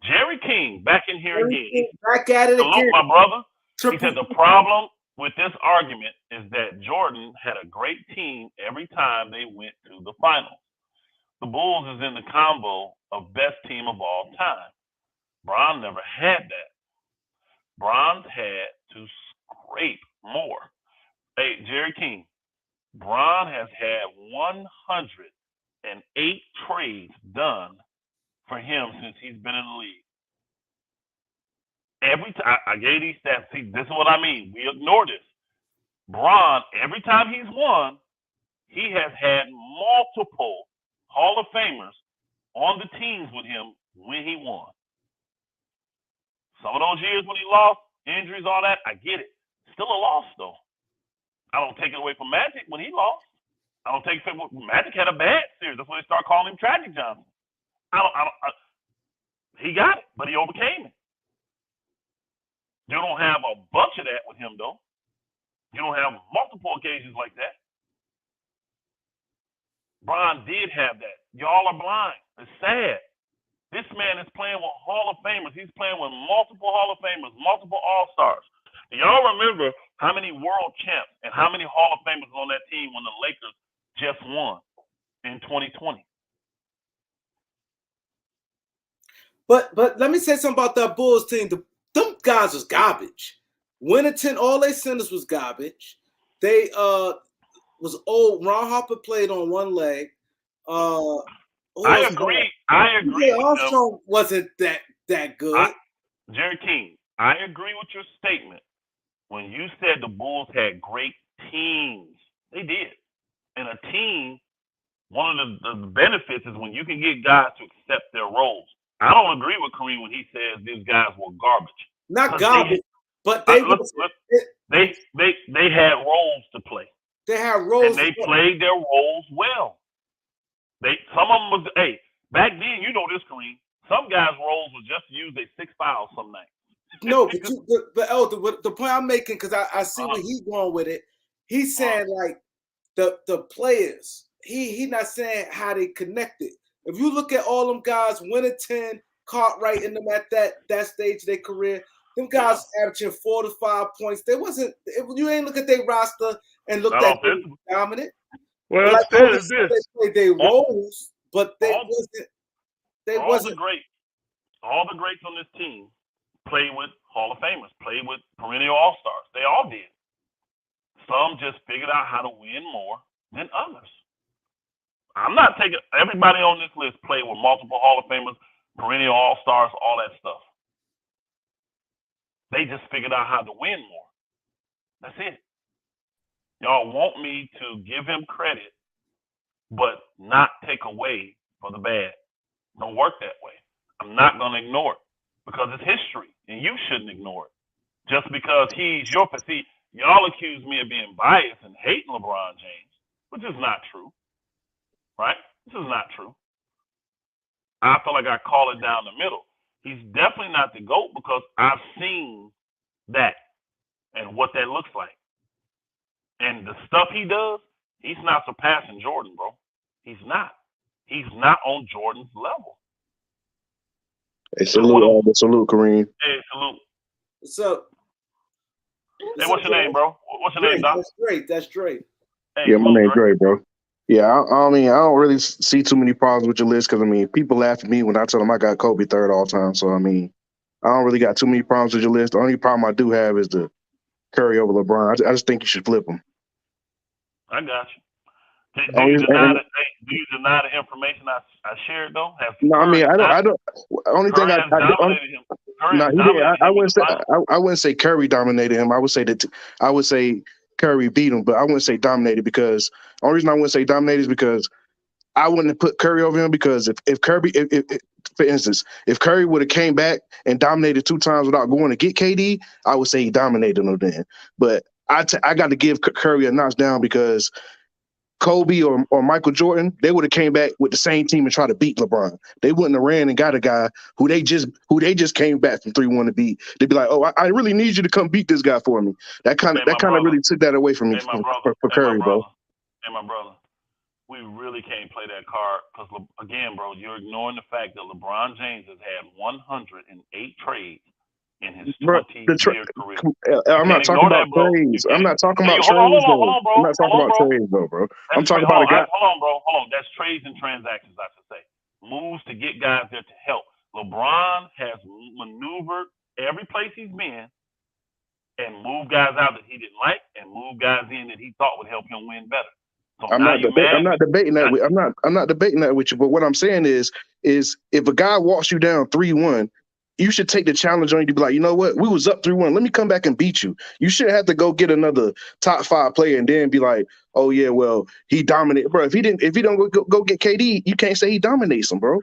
S2: Jerry King back in here again.
S1: Back at it again.
S2: My brother. He said the problem with this argument is that Jordan had a great team every time they went to the finals. The Bulls is in the combo of best team of all time. Bron never had that. Bron's had to scrape more. Hey, Jerry King, Bron has had 108 trades done for him since he's been in the league. Every time I gave these stats, see, this is what I mean. We ignore this. Bron, every time he's won, he has had multiple Hall of Famers on the teams with him when he won. Some of those years when he lost, injuries, all that, I get it. Still a loss, though. I don't take it away from Magic when he lost. I don't take it away from Magic had a bad series. That's why they start calling him Tragic Johnson. He got it, but he overcame it. You don't have a bunch of that with him, though. You don't have multiple occasions like that. Bron did have that. Y'all are blind. It's sad. This man is playing with Hall of Famers. He's playing with multiple Hall of Famers, multiple All-Stars. Do y'all remember how many world champs and how many Hall of Famers on that team when the Lakers just won in 2020?
S1: But let me say something about that Bulls team. Them guys was garbage. Winnington, all their centers was garbage. They was old. Ron Harper played on one leg.
S2: I agree.
S1: Armstrong wasn't that good.
S2: Jerry King, I agree with your statement when you said the Bulls had great teams. They did. And a team, one of the benefits is when you can get guys to accept their roles. I don't agree with Kareem when he says these guys were garbage.
S1: Not garbage, but they
S2: had roles to play.
S1: They had roles,
S2: and they played their roles well. Some of them was back then. You know this, Kareem. Some guys' roles was just to use their 6 fouls some nights.
S1: No, but the point I'm making, because I see where he's going with it. He's saying like the players. He not saying how they connected. If you look at all them guys, Winnington, Cartwright, and them at that stage of their career, them guys averaging 4 to 5 points. They wasn't. If you ain't look at their roster and look at them dominant.
S2: Well,
S1: like
S2: they
S1: played their roles, but they wasn't. They wasn't
S2: great. All the greats on this team played with Hall of Famers, played with perennial All-Stars. They all did. Some just figured out how to win more than others. I'm not taking everybody on this list played with multiple Hall of Famers, perennial All-Stars, all that stuff. They just figured out how to win more. That's it. Y'all want me to give him credit, but not take away for the bad. Don't work that way. I'm not going to ignore it because it's history, and you shouldn't ignore it. Just because he's your see, y'all accuse me of being biased and hating LeBron James, which is not true. Right? This is not true. I feel like I call it down the middle. He's definitely not the GOAT because I've seen that and what that looks like. And the stuff he does, he's not surpassing Jordan, bro. He's not. He's not on Jordan's level.
S3: Hey, salute, Kareem.
S2: Hey, salute.
S1: What's up?
S2: Hey, what's your name, bro? What's your name, Doc?
S1: That's Drake.
S2: Hey,
S3: yeah, my name's Drake, bro. Yeah, I mean, I don't really see too many problems with your list because, I mean, people laugh at me when I tell them I got Kobe third all time. So, I mean, I don't really got too many problems with your list. The only problem I do have is the Curry over LeBron. I just think you should flip them.
S2: I got you. Do you deny the information I shared though?
S3: No, I mean, I don't. Only thing I
S2: dominated him.
S3: No, he did. I wouldn't say Curry dominated him. I would say Curry beat him, but I wouldn't say dominated because the only reason I wouldn't say dominated is because I wouldn't have put Curry over him because if Curry, for instance, if Curry would have came back and dominated 2 times without going to get KD, I would say he dominated him then. But I got to give Curry a notch down because Kobe or Michael Jordan, they would have came back with the same team and tried to beat LeBron. They wouldn't have ran and got a guy who they just came back from 3-1 to beat. They'd be like, "Oh, I really need you to come beat this guy for me." That kind of really took that away from me for Curry, bro.
S2: Hey, my brother, we really can't play that card because again, bro, you're ignoring the fact that LeBron James has had 108 trades in his 20-year career.
S3: I'm not talking about trades. I'm not talking about trades, though. I'm not talking about trades, though, bro. I'm talking about a guy.
S2: Hold on, bro. Hold on. That's trades and transactions, I should say. Moves to get guys there to help. LeBron has maneuvered every place he's been and moved guys out that he didn't like and moved guys in that he thought would help him win better. So
S3: I'm not debating that. I'm not debating that with you. But what I'm saying is if a guy walks you down 3-1. You should take the challenge on you to be like, you know what? We was up 3-1. Let me come back and beat you. You shouldn't have to go get another top 5 player and then be like, oh yeah, well, he dominated, bro. If he don't go get KD, you can't say he dominates him, bro.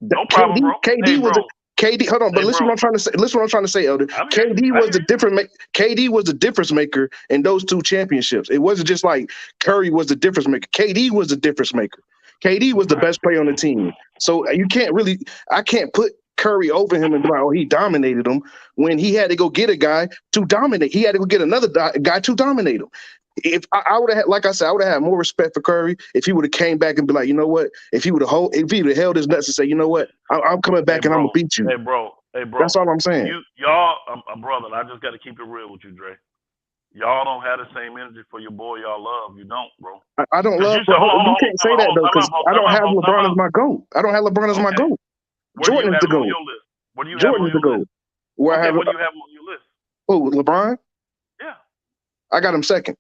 S2: No problem, bro.
S3: KD was KD. Hold on, but listen what I'm trying to say. Listen what I'm trying to say, Elder. KD was the difference maker in those 2 championships. It wasn't just like Curry was the difference maker. KD was the difference maker. KD was the best player on the team. So you can't really. I can't put Curry over him and be like, oh, he dominated him when he had to go get a guy to dominate. He had to go get another guy to dominate him. If I would have had, like I said, I would have had more respect for Curry if he would have came back and be like, you know what? If he would have held his nuts and say, you know what? I'm coming back and I'm gonna beat you.
S2: Hey, bro.
S3: That's all I'm saying.
S2: Y'all, brother. I just got to keep it real with you, Dre. Y'all don't have the same energy for your boy y'all love. You don't, bro.
S3: I don't love. You can't say that though, because I don't have LeBron as my GOAT. I don't have LeBron as my GOAT. Jordan is the GOAT.
S2: What do you have on your list? What do you have on your list?
S3: Oh, LeBron?
S2: Yeah.
S3: I got him second.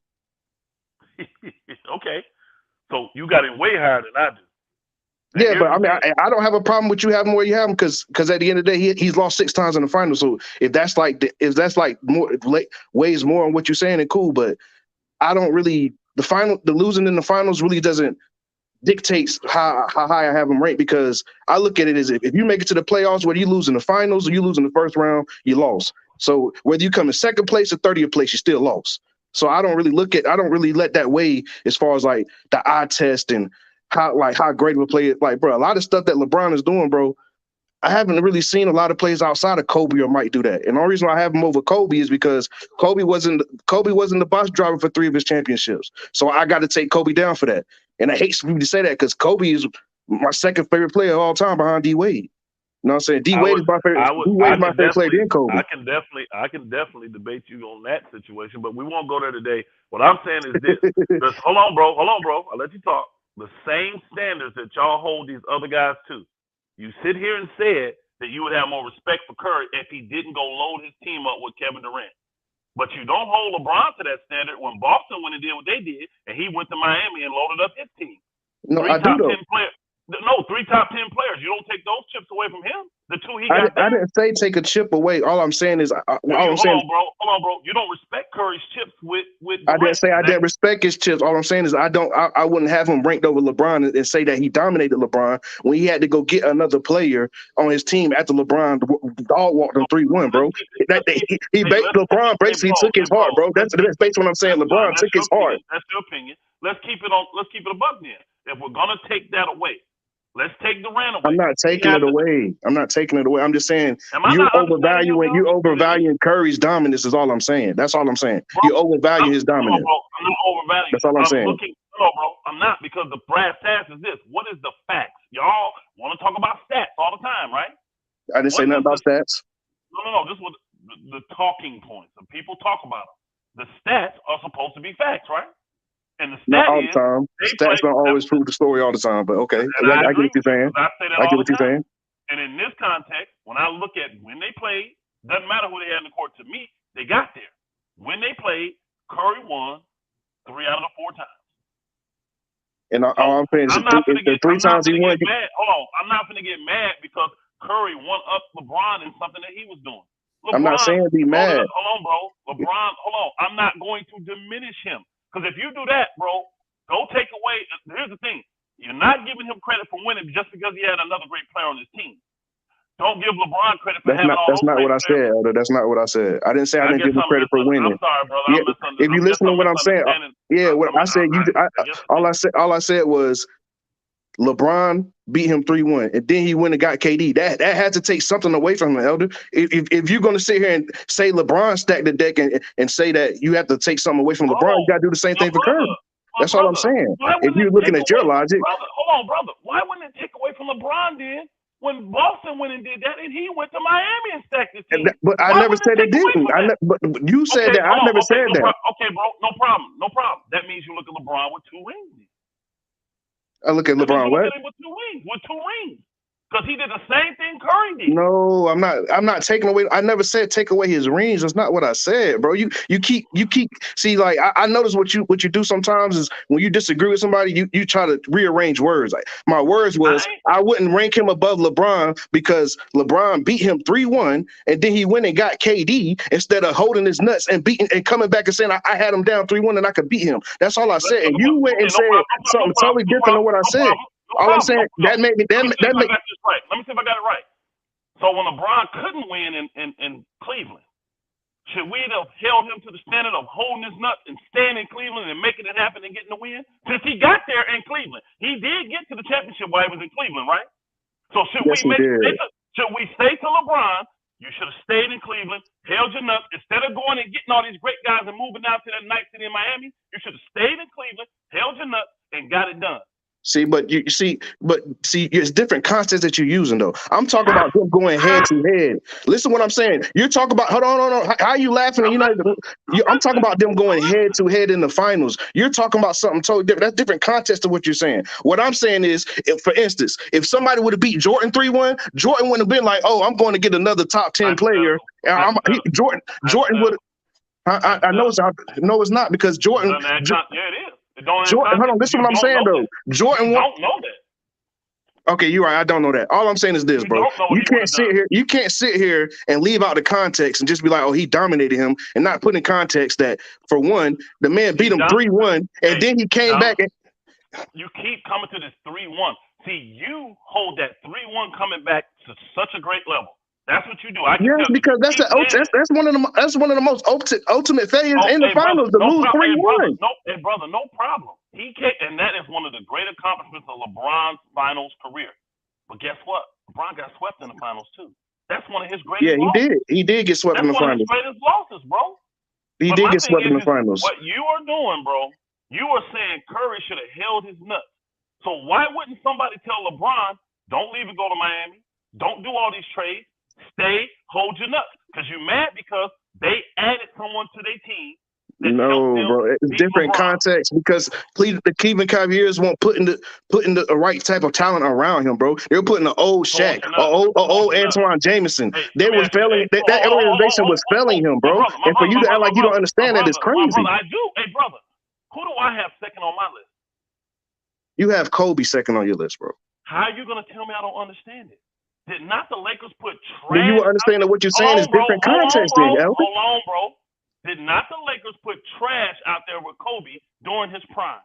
S2: Okay. So you got him way higher than I do.
S3: Yeah, but I mean, I don't have a problem with you having where you have him because at the end of the day, he's lost 6 times in the finals. So if that's like more weighs more on what you're saying, then cool. But I don't really the losing in the finals really doesn't dictates how high I have him ranked, because I look at it as if you make it to the playoffs, whether you lose in the finals or you lose in the first round, you lost. So whether you come in second place or 30th place, you still lost. So I don't really let that weigh as far as like the eye test and how great of a player. Like, bro, a lot of stuff that LeBron is doing, bro, I haven't really seen a lot of players outside of Kobe or Mike do that. And the only reason I have him over Kobe is because Kobe wasn't the bus driver for 3 of his championships. So I got to take Kobe down for that. And I hate for people to say that because Kobe is my second favorite player of all time behind D Wade. You know what I'm saying? D Wade is my favorite. D Wade is my favorite player than Kobe.
S2: I can definitely debate you on that situation, but we won't go there today. What I'm saying is this. Hold on, bro. I'll let you talk. The same standards that y'all hold these other guys to. You sit here and said that you would have more respect for Curry if he didn't go load his team up with Kevin Durant. But you don't hold LeBron to that standard when Boston went and did what they did, and he went to Miami and loaded up his team.
S3: No, I do though.
S2: 10 players. No, 3 top 10 players. You don't take those chips away from him. The 2 he got.
S3: I didn't say take a chip away. All I'm saying is,
S2: Hold on, bro. You don't respect Curry's chips with.
S3: I didn't say I didn't respect his chips. All I'm saying is I wouldn't have him ranked over LeBron and say that he dominated LeBron when he had to go get another player on his team after LeBron dog walked him 3-1, bro. LeBron basically took his heart, bro. That's based on what I'm saying. LeBron took his heart.
S2: That's your opinion. Let's keep it a buck then. If we're gonna take that away. Let's take Durant away.
S3: I'm not taking it away. I'm just saying you're overvaluing Curry's dominance is all I'm saying. That's all I'm saying. You overvalue his dominance.
S2: Bro, I'm not overvaluing.
S3: That's all I'm saying.
S2: No, bro, I'm not, because the brass tacks is this. What is the facts? Y'all want to talk about stats all the time, right?
S3: I didn't say nothing about stats.
S2: No. This was the talking points. The people talk about them. The stats are supposed to be facts, right? And the
S3: not all the time. Stats don't always prove the story all the time, but okay. I get what you're saying. I get what you're saying.
S2: And in this context, when I look at when they played, doesn't matter who they had in the court. To me, they got there. When they played, Curry won 3 out of the 4 times.
S3: And all I'm saying is the 3 times he won.
S2: Hold on. I'm not going to get mad because Curry won up LeBron in something that he was doing. LeBron,
S3: I'm not saying be mad.
S2: Hold on, bro. LeBron, hold on. I'm not going to diminish him. Because if you do that, bro, go take away. Here's the thing. You're not giving him credit for winning just because he had another great player on his team. Don't give LeBron credit for having all those.
S3: That's not what I said, Elder. That's not what I said. I didn't say I didn't give him credit for winning.
S2: I'm sorry, brother.
S3: If you listen to what I'm saying, what I said, all I said was LeBron beat him 3-1, and then he went and got KD. That had to take something away from him, Elder. If you're going to sit here and say LeBron stacked the deck and say that you have to take something away from LeBron, you got to do the same thing for Curry. That's all I'm saying. If you're looking at your logic.
S2: Hold on, brother. Why wouldn't it take away from LeBron then when Boston went and did that and he went to Miami and stacked his team?
S3: But I never said it didn't. But you said that. I never said that.
S2: Okay, bro. No problem. That means you look at LeBron with 2 rings.
S3: I look at LeBron what?
S2: With 2 rings. Because he did the same thing Curry did.
S3: No, I'm not taking away. I never said take away his rings. That's not what I said, bro. You keep see, like I notice what you do sometimes is when you disagree with somebody, you try to rearrange words. Like my words was I wouldn't rank him above LeBron because LeBron beat him 3-1 and then he went and got KD instead of holding his nuts and beating and coming back and saying I had him down 3-1 and I could beat him. That's all I said. And you went and said something totally different than what I said. All I'm saying, that made me. Let me see if
S2: I got it right. So when LeBron couldn't win in Cleveland, should we have held him to the standard of holding his nuts and staying in Cleveland and making it happen and getting the win? Since he got there in Cleveland, he did get to the championship while he was in Cleveland, right? So should we say to LeBron, you should have stayed in Cleveland, held your nuts instead of going and getting all these great guys and moving out to that night city in Miami? You should have stayed in Cleveland, held your nuts, and got it done.
S3: See, but it's different concepts that you're using though. I'm talking about them going head to head. Listen to what I'm saying. You're talking about hold on. How are you laughing? I'm talking about them going head to head in the finals. You're talking about something totally different. That's different context to what you're saying. What I'm saying is, for instance, if somebody would have beat Jordan 3-1, Jordan wouldn't have been like, "Oh, I'm going to get another top 10 player." Jordan would. I know it's not because Jordan.
S2: Yeah, it is.
S3: Jordan, hold on, listen to what I'm saying though. Jordan
S2: don't know that.
S3: Okay, you're right. I don't know that. All I'm saying is this, bro. You can't sit here and leave out the context and just be like, "Oh, he dominated him," and not put in context that for one, the man beat him 3-1, and then he came back. And
S2: you keep coming to this 3-1. See, you hold that 3-1 coming back to such a great level. That's what you do.
S3: Yes, because that's one of the most ultimate failures in the finals to lose 3-1.
S2: Brother, no problem. He can't, and that is one of the great accomplishments of LeBron's finals career. But guess what? LeBron got swept in the finals too. That's one of his greatest.
S3: Yeah, he did. He did get swept in the finals.
S2: That's one of his greatest losses, bro.
S3: He did get swept in the finals.
S2: What you are doing, bro? You are saying Curry should have held his nuts. So why wouldn't somebody tell LeBron, "Don't leave and go to Miami. Don't do all these trades. Stay, hold your nuts," because you're mad because they added someone to their team. that helped
S3: No,
S2: them
S3: bro, it's
S2: beat
S3: different
S2: LeBron.
S3: context because the Cleveland Cavaliers weren't putting the right type of talent around him, bro. They were putting an old Shaq, old Antoine Jameson.
S2: Hey,
S3: They
S2: let me
S3: was
S2: ask you,
S3: failing. That organization was failing him, bro.
S2: My
S3: And for you to act like you don't
S2: brother,
S3: understand that is
S2: my
S3: crazy.
S2: brother, I do. Hey, brother, who do I have second on my list?
S3: You have Kobe second on your list, bro.
S2: How are you gonna tell me I don't understand it? Did not the Lakers put trash?
S3: Then you will understand that what you're saying is different context,
S2: bro.
S3: Elder.
S2: Hold on, bro. Did not the Lakers put trash out there with Kobe during his prime?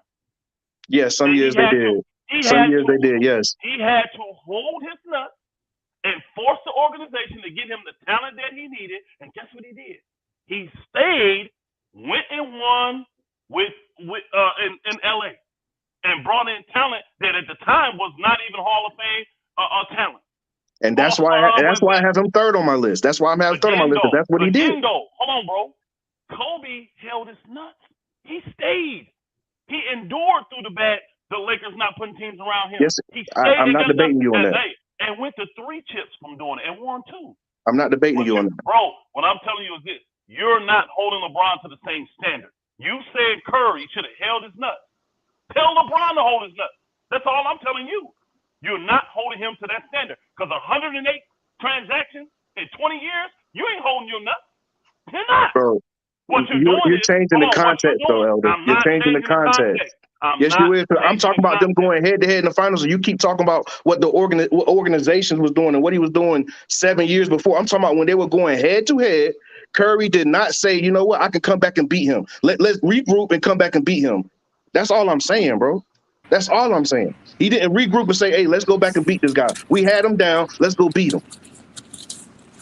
S3: Yes, some years they did. Some years they did, yes.
S2: He had to hold his nuts and force the organization to get him the talent that he needed. And guess what he did? He stayed, went and won in LA, and brought in talent that at the time was not even Hall of Fame talent.
S3: And that's why I have him third on my list. That's why I'm having third on my list. Because that's what he did.
S2: Hold on, bro. Kobe held his nuts. He stayed. He endured through the Lakers not putting teams around him.
S3: Yes,
S2: he stayed
S3: I'm not debating you on that.
S2: And went to 3 chips from doing it and won 2.
S3: I'm not debating you on that.
S2: Bro, what I'm telling you is this. You're not holding LeBron to the same standard. You said Curry should have held his nuts. Tell LeBron to hold his nuts. That's all I'm telling you. You're not holding him to that standard. Because 108 transactions in 20 years, you ain't holding your nuts. You're not.
S3: Bro, you're changing the context, though, Elder. You're changing the context. Yes, you is. I'm talking about them going head-to-head in the finals, and you keep talking about what the organizations was doing and what he was doing 7 years before. I'm talking about when they were going head-to-head, Curry did not say, you know what, I can come back and beat him. Let's regroup and come back and beat him. That's all I'm saying, bro. That's all I'm saying. He didn't regroup and say, hey, let's go back and beat this guy. We had him down. Let's go beat him.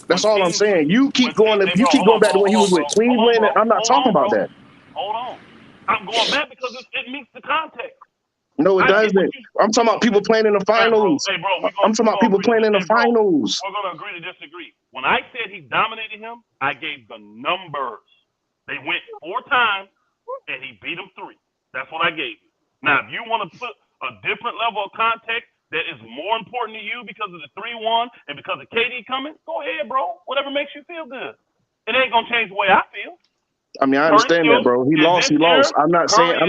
S3: That's all I'm saying. You keep going back to when he was with Cleveland, and I'm not talking about that.
S2: Hold on. I'm going back because it meets the context.
S3: No, it doesn't. I'm talking about people playing in the finals.
S2: Hey, bro,
S3: I'm talking about people playing in the finals.
S2: We're going to agree to disagree. When I said he dominated him, I gave the numbers. They went 4 times, and he beat them 3. That's what I gave you. Now, if you want to put a different level of context that is more important to you because of the 3-1 and because of KD coming, go ahead, bro. Whatever makes you feel good. It ain't going to change the way I feel.
S3: I mean, I understand that, bro. He lost. I'm not saying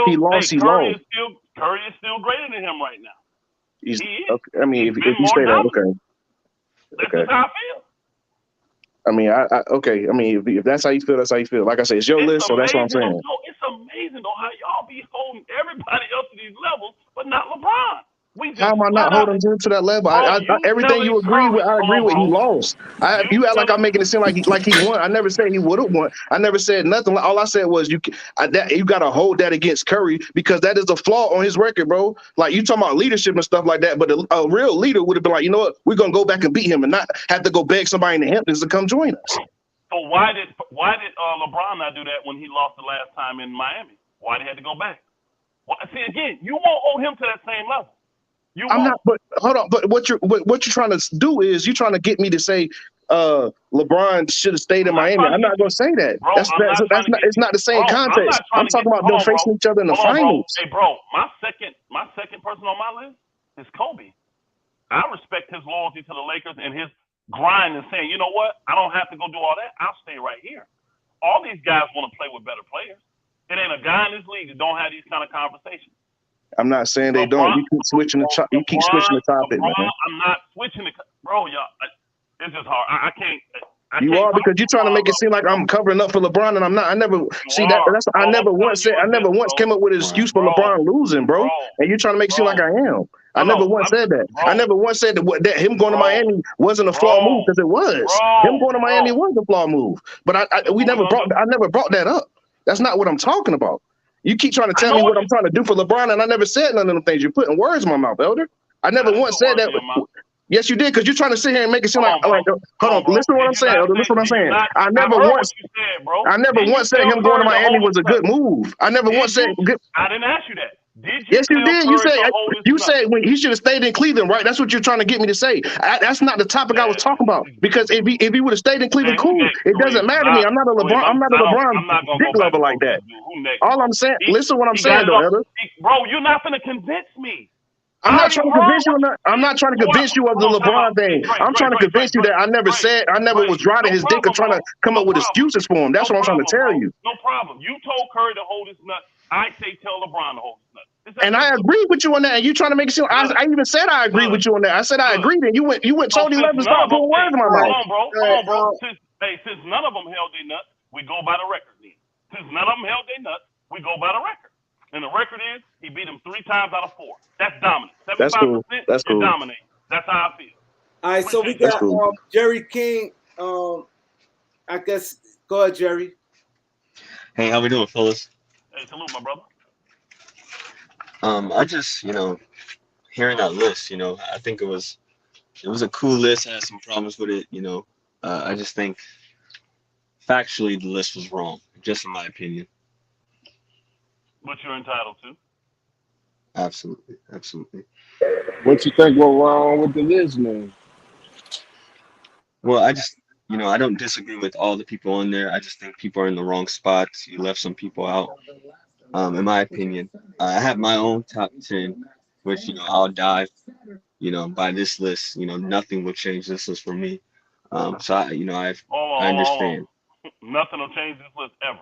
S3: he lost.
S2: Curry is still greater than him right now.
S3: He is. Okay. I mean, if you say that, okay.
S2: That's just how I feel.
S3: I mean, okay. I mean, if that's how you feel, that's how you feel. Like I say, it's your list, so that's what I'm saying.
S2: It's amazing though how y'all be holding everybody else to these levels, but not LeBron.
S3: How am I not holding him to that level? Everything you agree with, I agree with. He lost. You act like I'm making it seem like he won. I never said he would have won. I never said nothing. All I said was you got to hold that against Curry because that is a flaw on his record, bro. Like you talking about leadership and stuff like that, but a real leader would have been like, you know what, we're gonna go back and beat him and not have to go beg somebody in the Hamptons to come join us.
S2: So why did LeBron not do that when he lost the last time in Miami? Why did he have to go back? See again, you won't hold him to that same level. I'm not,
S3: but hold on. But what you're trying to do is you're trying to get me to say LeBron should have stayed in Miami. I'm not going to say that. Bro, it's not the same context. I'm talking about them facing each other in the finals.
S2: Hey, bro, my second person on my list is Kobe. I respect his loyalty to the Lakers and his grind and saying, you know what, I don't have to go do all that. I'll stay right here. All these guys want to play with better players. It ain't a guy in this league that don't have these kind of conversations.
S3: I'm not saying they don't. You keep switching the topic, man.
S2: I'm not switching the bro, y'all. It's just hard. I can't.
S3: You are because you're trying to make it seem like I'm covering up for LeBron, and I'm not. I never see that. I never once came up with an excuse for LeBron losing, bro. And you're trying to make it seem like I am. I never once said that. I never once said that him going to Miami wasn't a flaw move because it was. Him going to Miami was a flaw move, but I never brought that up. That's not what I'm talking about. You keep trying to tell me what I'm trying to do for LeBron, and I never said none of them things. You're putting words in my mouth, Elder. I never once said that. Yes, you did, because you're trying to sit here and make it seem like hold on, listen to what I'm saying, Elder. Listen to what I'm saying. I never once said him going to Miami was a good move. I never once said good.
S2: I didn't ask you that.
S3: Yes, you did. You said when he should have stayed in Cleveland, right? That's what you're trying to get me to say. That's not the topic I was talking about. Because if he would have stayed in Cleveland, cool. It doesn't matter to me. I'm not a LeBron. I'm not a LeBron dick lover like that. All I'm saying, listen to what I'm saying, though, Elder.
S2: Bro, you're not gonna convince me.
S3: I'm not trying to convince you. I'm not trying to convince you of the LeBron thing. I'm trying to convince you that I never was riding his dick or trying to come up with excuses for him. That's what I'm trying to tell you.
S2: No problem. You told Curry to hold his nut. I say tell LeBron to hold his nut.
S3: And I agree with you on that. And you trying to make it seem. I even said I agree with you on that. I said I agreed, and you went totally left and started putting words in my mouth.
S2: Hold on, bro. Since none of them held their nut, we go by the record. Then since none of them held their nut, we go by the record. And the record is he beat him 3 times out of 4. That's dominant. 75%. That's cool. Dominating. That's how I feel.
S1: All right, so we got Jerry King. I guess go ahead, Jerry.
S4: Hey, how we doing, fellas?
S2: Hey, salute, my brother.
S4: I just, hearing that list, I think it was a cool list. I had some problems with it, I just think factually the list was wrong, just in my opinion.
S2: But you're entitled to.
S4: Absolutely.
S5: What you think went wrong with the list, man?
S4: Well, I just, I don't disagree with all the people on there. I just think people are in the wrong spots. You left some people out. In my opinion, I have my own top 10, which, I'll die, by this list. Nothing will change this list for me. So I understand.
S2: Nothing will change this list ever.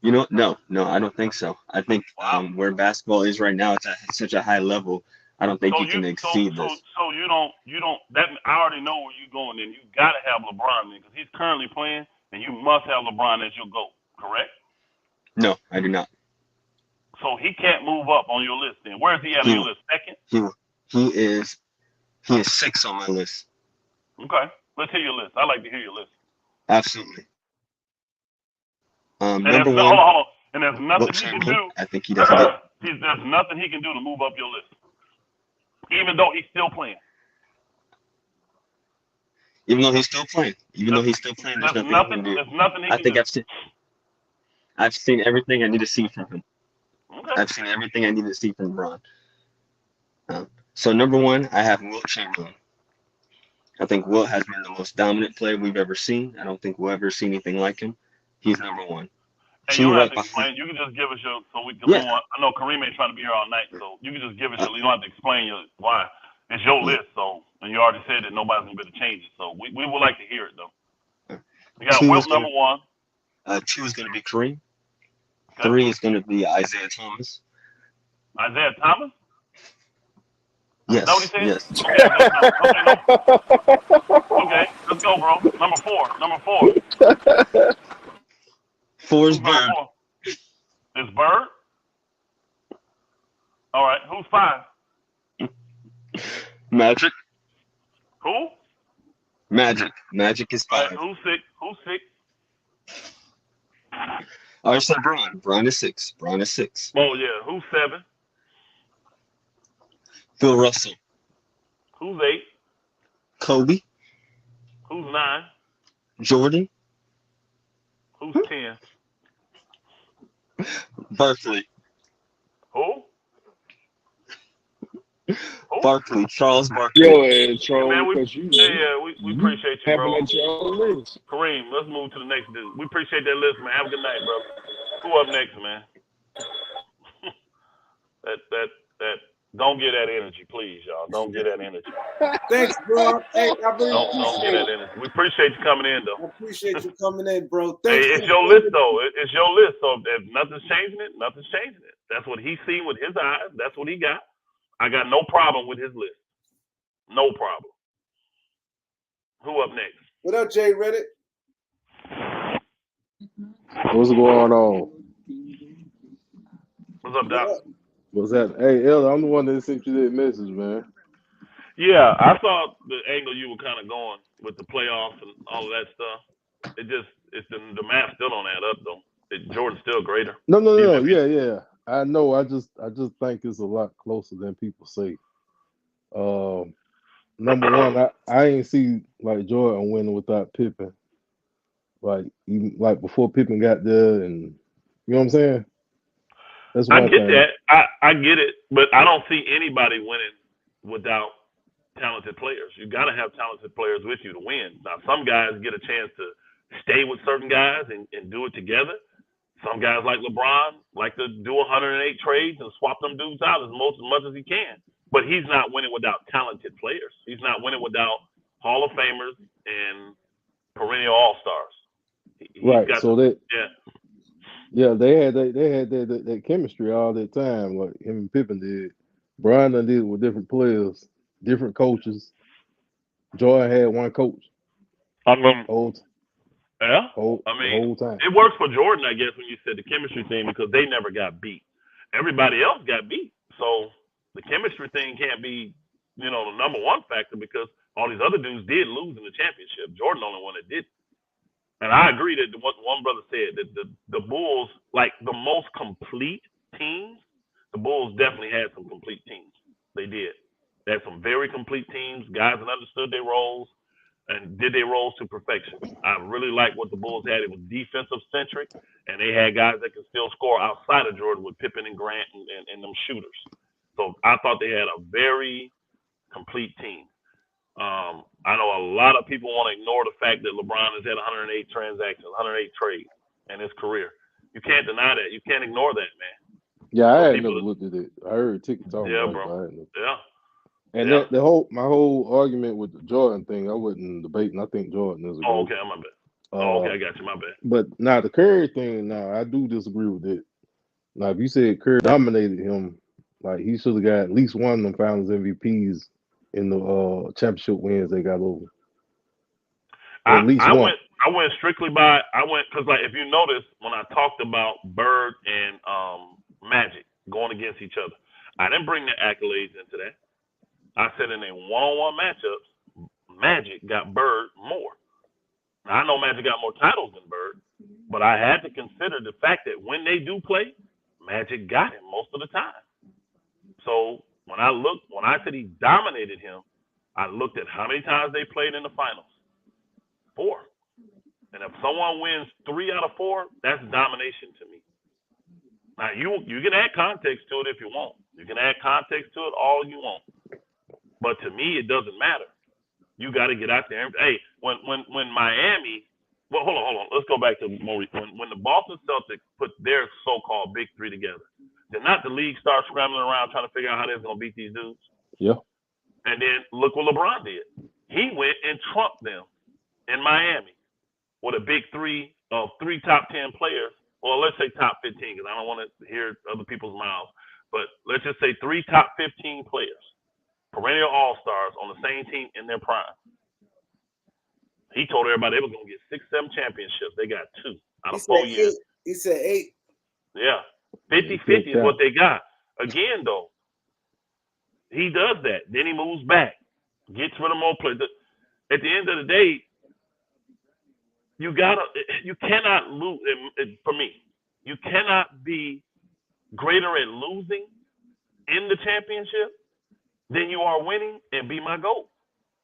S4: No, I don't think so. I think where basketball is right now, it's at such a high level. I don't think you can exceed this.
S2: So you don't. That I already know where you're going. Then you got to have LeBron because he's currently playing, and you must have LeBron as your GOAT. Correct?
S4: No, I do not.
S2: So he can't move up on your list. Then where is he at on your list? Second?
S4: He is 6 on my list.
S2: Okay, let's hear your list. I like to hear your list.
S4: Absolutely.
S2: Number 1. Hold on. And there's nothing
S4: Wilt
S2: he can
S4: Chamberlain.
S2: do.
S4: I think he doesn't get.
S2: There's nothing he can do to move up your list, even though he's still playing.
S4: Even though he's still playing, there's nothing he can do.
S2: There's nothing he
S4: I
S2: can
S4: think
S2: do.
S4: I've seen everything I need to see from him.
S2: Okay.
S4: I've seen everything I need to see from LeBron. So number 1, I have Wilt Chamberlain. I think Wilt has been the most dominant player we've ever seen. I don't think we'll ever see anything like him. He's number 1.
S2: Hey, you don't have to explain. You can just give us your so we can move on. I know Kareem ain't trying to be here all night, so you can just give us your. You don't have to explain your why. It's your list, so and you already said that nobody's gonna be able to change it. So we would like to hear it though. We got Wilt number 1.
S4: 2 is gonna be Kareem. 3 is gonna be Isaiah Thomas.
S2: Isaiah Thomas?
S4: Yes.
S2: Is that what he said?
S4: Yes.
S2: Okay, let's go, bro. Number 4.
S4: 4 is Bird.
S2: It's Bird? All right. Who's 5?
S4: Magic.
S2: Who?
S4: Magic. Magic is 5.
S2: All right, who's 6?
S4: I already said Bron. Bron is 6.
S2: Oh, yeah. Who's 7?
S4: Phil Russell.
S2: Who's 8?
S4: Kobe.
S2: Who's 9?
S4: Jordan.
S2: Who's 10?
S4: Barkley.
S2: Who?
S4: Barkley. Charles Barkley.
S5: Yo, Charles,
S2: man, we appreciate you, bro.
S5: Having your own list.
S2: Kareem, let's move to the next dude. We appreciate that list, man. Have a good night, bro. Who up next, man? that don't get that energy, please, y'all. Don't get that energy.
S1: Thanks, bro. Hey, I really
S2: don't get that energy. We appreciate you coming in, though.
S1: I appreciate you coming in, bro. Thanks.
S2: Hey, it's your list, though. It's your list. So if nothing's changing it, nothing's changing it. That's what he's seen with his eyes. That's what he got. I got no problem with his list. No problem. Who up next?
S1: What up, Jay Reddick?
S6: What's going on?
S2: What's up, Doc?
S6: What's that? Hey, Elder, I'm the one that sent you that message, man.
S2: Yeah, I saw the angle you were kind of going with the playoffs and all of that stuff. It's the math still don't add up, though. Jordan's still greater.
S6: No. Yeah. I know. I just think it's a lot closer than people say. Number 1, I ain't see like Jordan winning without Pippen. Like even like before Pippen got there, and you know what I'm saying. That's
S2: I get that. I get it, but I don't see anybody winning without talented players. You got to have talented players with you to win. Now, some guys get a chance to stay with certain guys and do it together. Some guys like LeBron like to do 108 trades and swap them dudes out as much as he can. But he's not winning without talented players. He's not winning without Hall of Famers and perennial All Stars.
S6: Right. So they had that chemistry all that time, like him and Pippen did. Brian done did it with different players, different coaches. Jordan had one coach. Whole time.
S2: It works for Jordan, I guess, when you said the chemistry thing, because they never got beat. Everybody else got beat. So the chemistry thing can't be, the number one factor, because all these other dudes did lose in the championship. Jordan the only one that did. And I agree that what one brother said, that the Bulls, like the most complete teams, the Bulls definitely had some complete teams. They did. They had some very complete teams, guys that understood their roles and did their roles to perfection. I really like what the Bulls had. It was defensive centric, and they had guys that could still score outside of Jordan with Pippen and Grant and them shooters. So I thought they had a very complete team. I know a lot of people want to ignore the fact that LeBron has had 108 transactions, 108 trades in his career. You can't deny that. You can't ignore that, man.
S6: Yeah, I had never looked at it. I heard Ticket talking about
S2: bro.
S6: it.
S2: Yeah.
S6: And my whole argument with the Jordan thing, I wasn't debating. I think Jordan is a GOAT.
S2: Okay, my bad. Okay, I got you. My bad.
S6: But now the Curry thing, I do disagree with it. Now, if you said Curry dominated him, like he should have got at least one of them Finals MVPs in the championship wins they got over. At least one.
S2: I went strictly by because like if you notice when I talked about Bird and Magic going against each other, I didn't bring the accolades into that. I said in a one-on-one matchups, Magic got Bird more. Now, I know Magic got more titles than Bird, but I had to consider the fact that when they do play, Magic got him most of the time. So when I said he dominated him, I looked at how many times they played in the finals. 4. And if someone wins 3 out of 4, that's domination to me. Now, you can add context to it if you want. You can add context to it all you want. But to me, it doesn't matter. You got to get out there. Hey, when Miami, well, hold on. Let's go back to Maurice. When the Boston Celtics put their so-called big three together, did not the league start scrambling around trying to figure out how they was going to beat these dudes?
S6: Yeah.
S2: And then look what LeBron did. He went and trumped them in Miami with a big three of 3 top 10 players. Well, let's say top 15 because I don't want to hear other people's mouths. But let's just say 3 top 15 players, perennial all-stars on the same team in their prime. He told everybody they was going to get 6, 7 championships. They got 2 out of 4 years.
S1: He said 8.
S2: Yeah. 50-50 is what they got. Again, though, he does that. Then he moves back, gets rid of more players. At the end of the day, you cannot lose. For me, you cannot be greater at losing in the championship than you are winning and be my GOAT.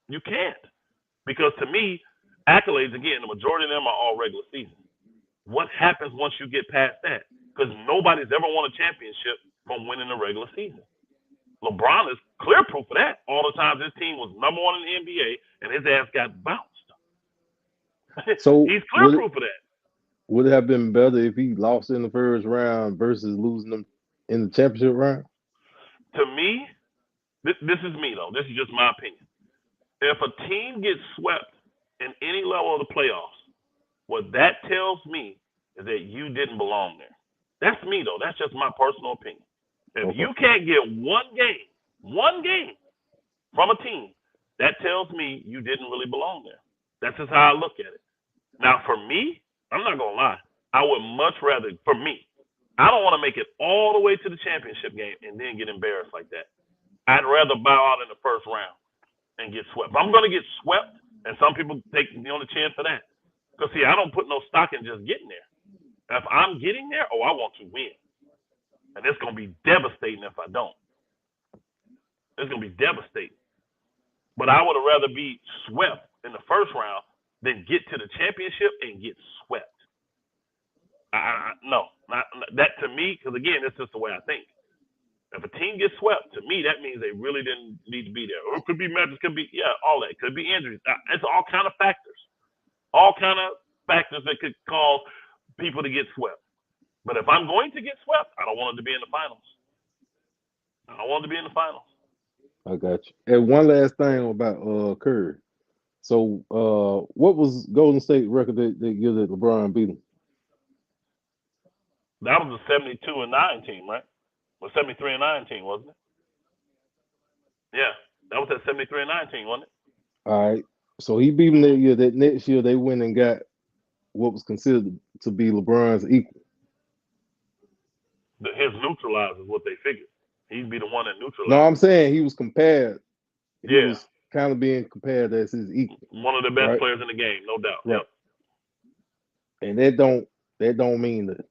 S2: You can't. Because to me, accolades, again, the majority of them are all regular season. What happens once you get past that? Because nobody's ever won a championship from winning the regular season. LeBron is clear proof of that. All the times his team was number 1 in the NBA and his ass got bounced. So he's clear proof of that.
S6: Would it have been better if he lost in the first round versus losing them in the championship round?
S2: To me, this is me, though. This is just my opinion. If a team gets swept in any level of the playoffs, what that tells me is that you didn't belong there. That's me, though. That's just my personal opinion. If you can't get one game from a team, that tells me you didn't really belong there. That's just how I look at it. Now, for me, I'm not going to lie. I would much rather, for me, I don't want to make it all the way to the championship game and then get embarrassed like that. I'd rather bow out in the first round and get swept. If I'm going to get swept, and some people take the chance for that. Because, see, I don't put no stock in just getting there. If I'm getting there, I want to win. And it's going to be devastating if I don't. It's going to be devastating. But I would have rather be swept in the first round than get to the championship and get swept. No. That to me, because, again, it's just the way I think. If a team gets swept, to me, that means they really didn't need to be there. Or it could be matches, could be, all that. Could be injuries. It's all kind of factors. All kind of factors that could cause people to get swept. But if I'm going to get swept, I don't want it to be in the finals. I don't want it to be in the finals.
S6: I got you. And one last thing about Curry. So what was Golden State record that year that LeBron beat him?
S2: That was the 72-9 team, right? Well, 73-9 team, wasn't it? Yeah, that was that 73-9 team, wasn't it?
S6: All right. So he beat him that year. That next year they went and got what was considered to be LeBron's equal.
S2: His neutralizer is what they figured. He'd be the one that neutralized.
S6: No, I'm saying he was compared. He
S2: Yeah.
S6: was kind of being compared as his equal.
S2: One of the best
S6: right?
S2: players in the game, no doubt.
S6: Right.
S2: Yep.
S6: And that don't mean that.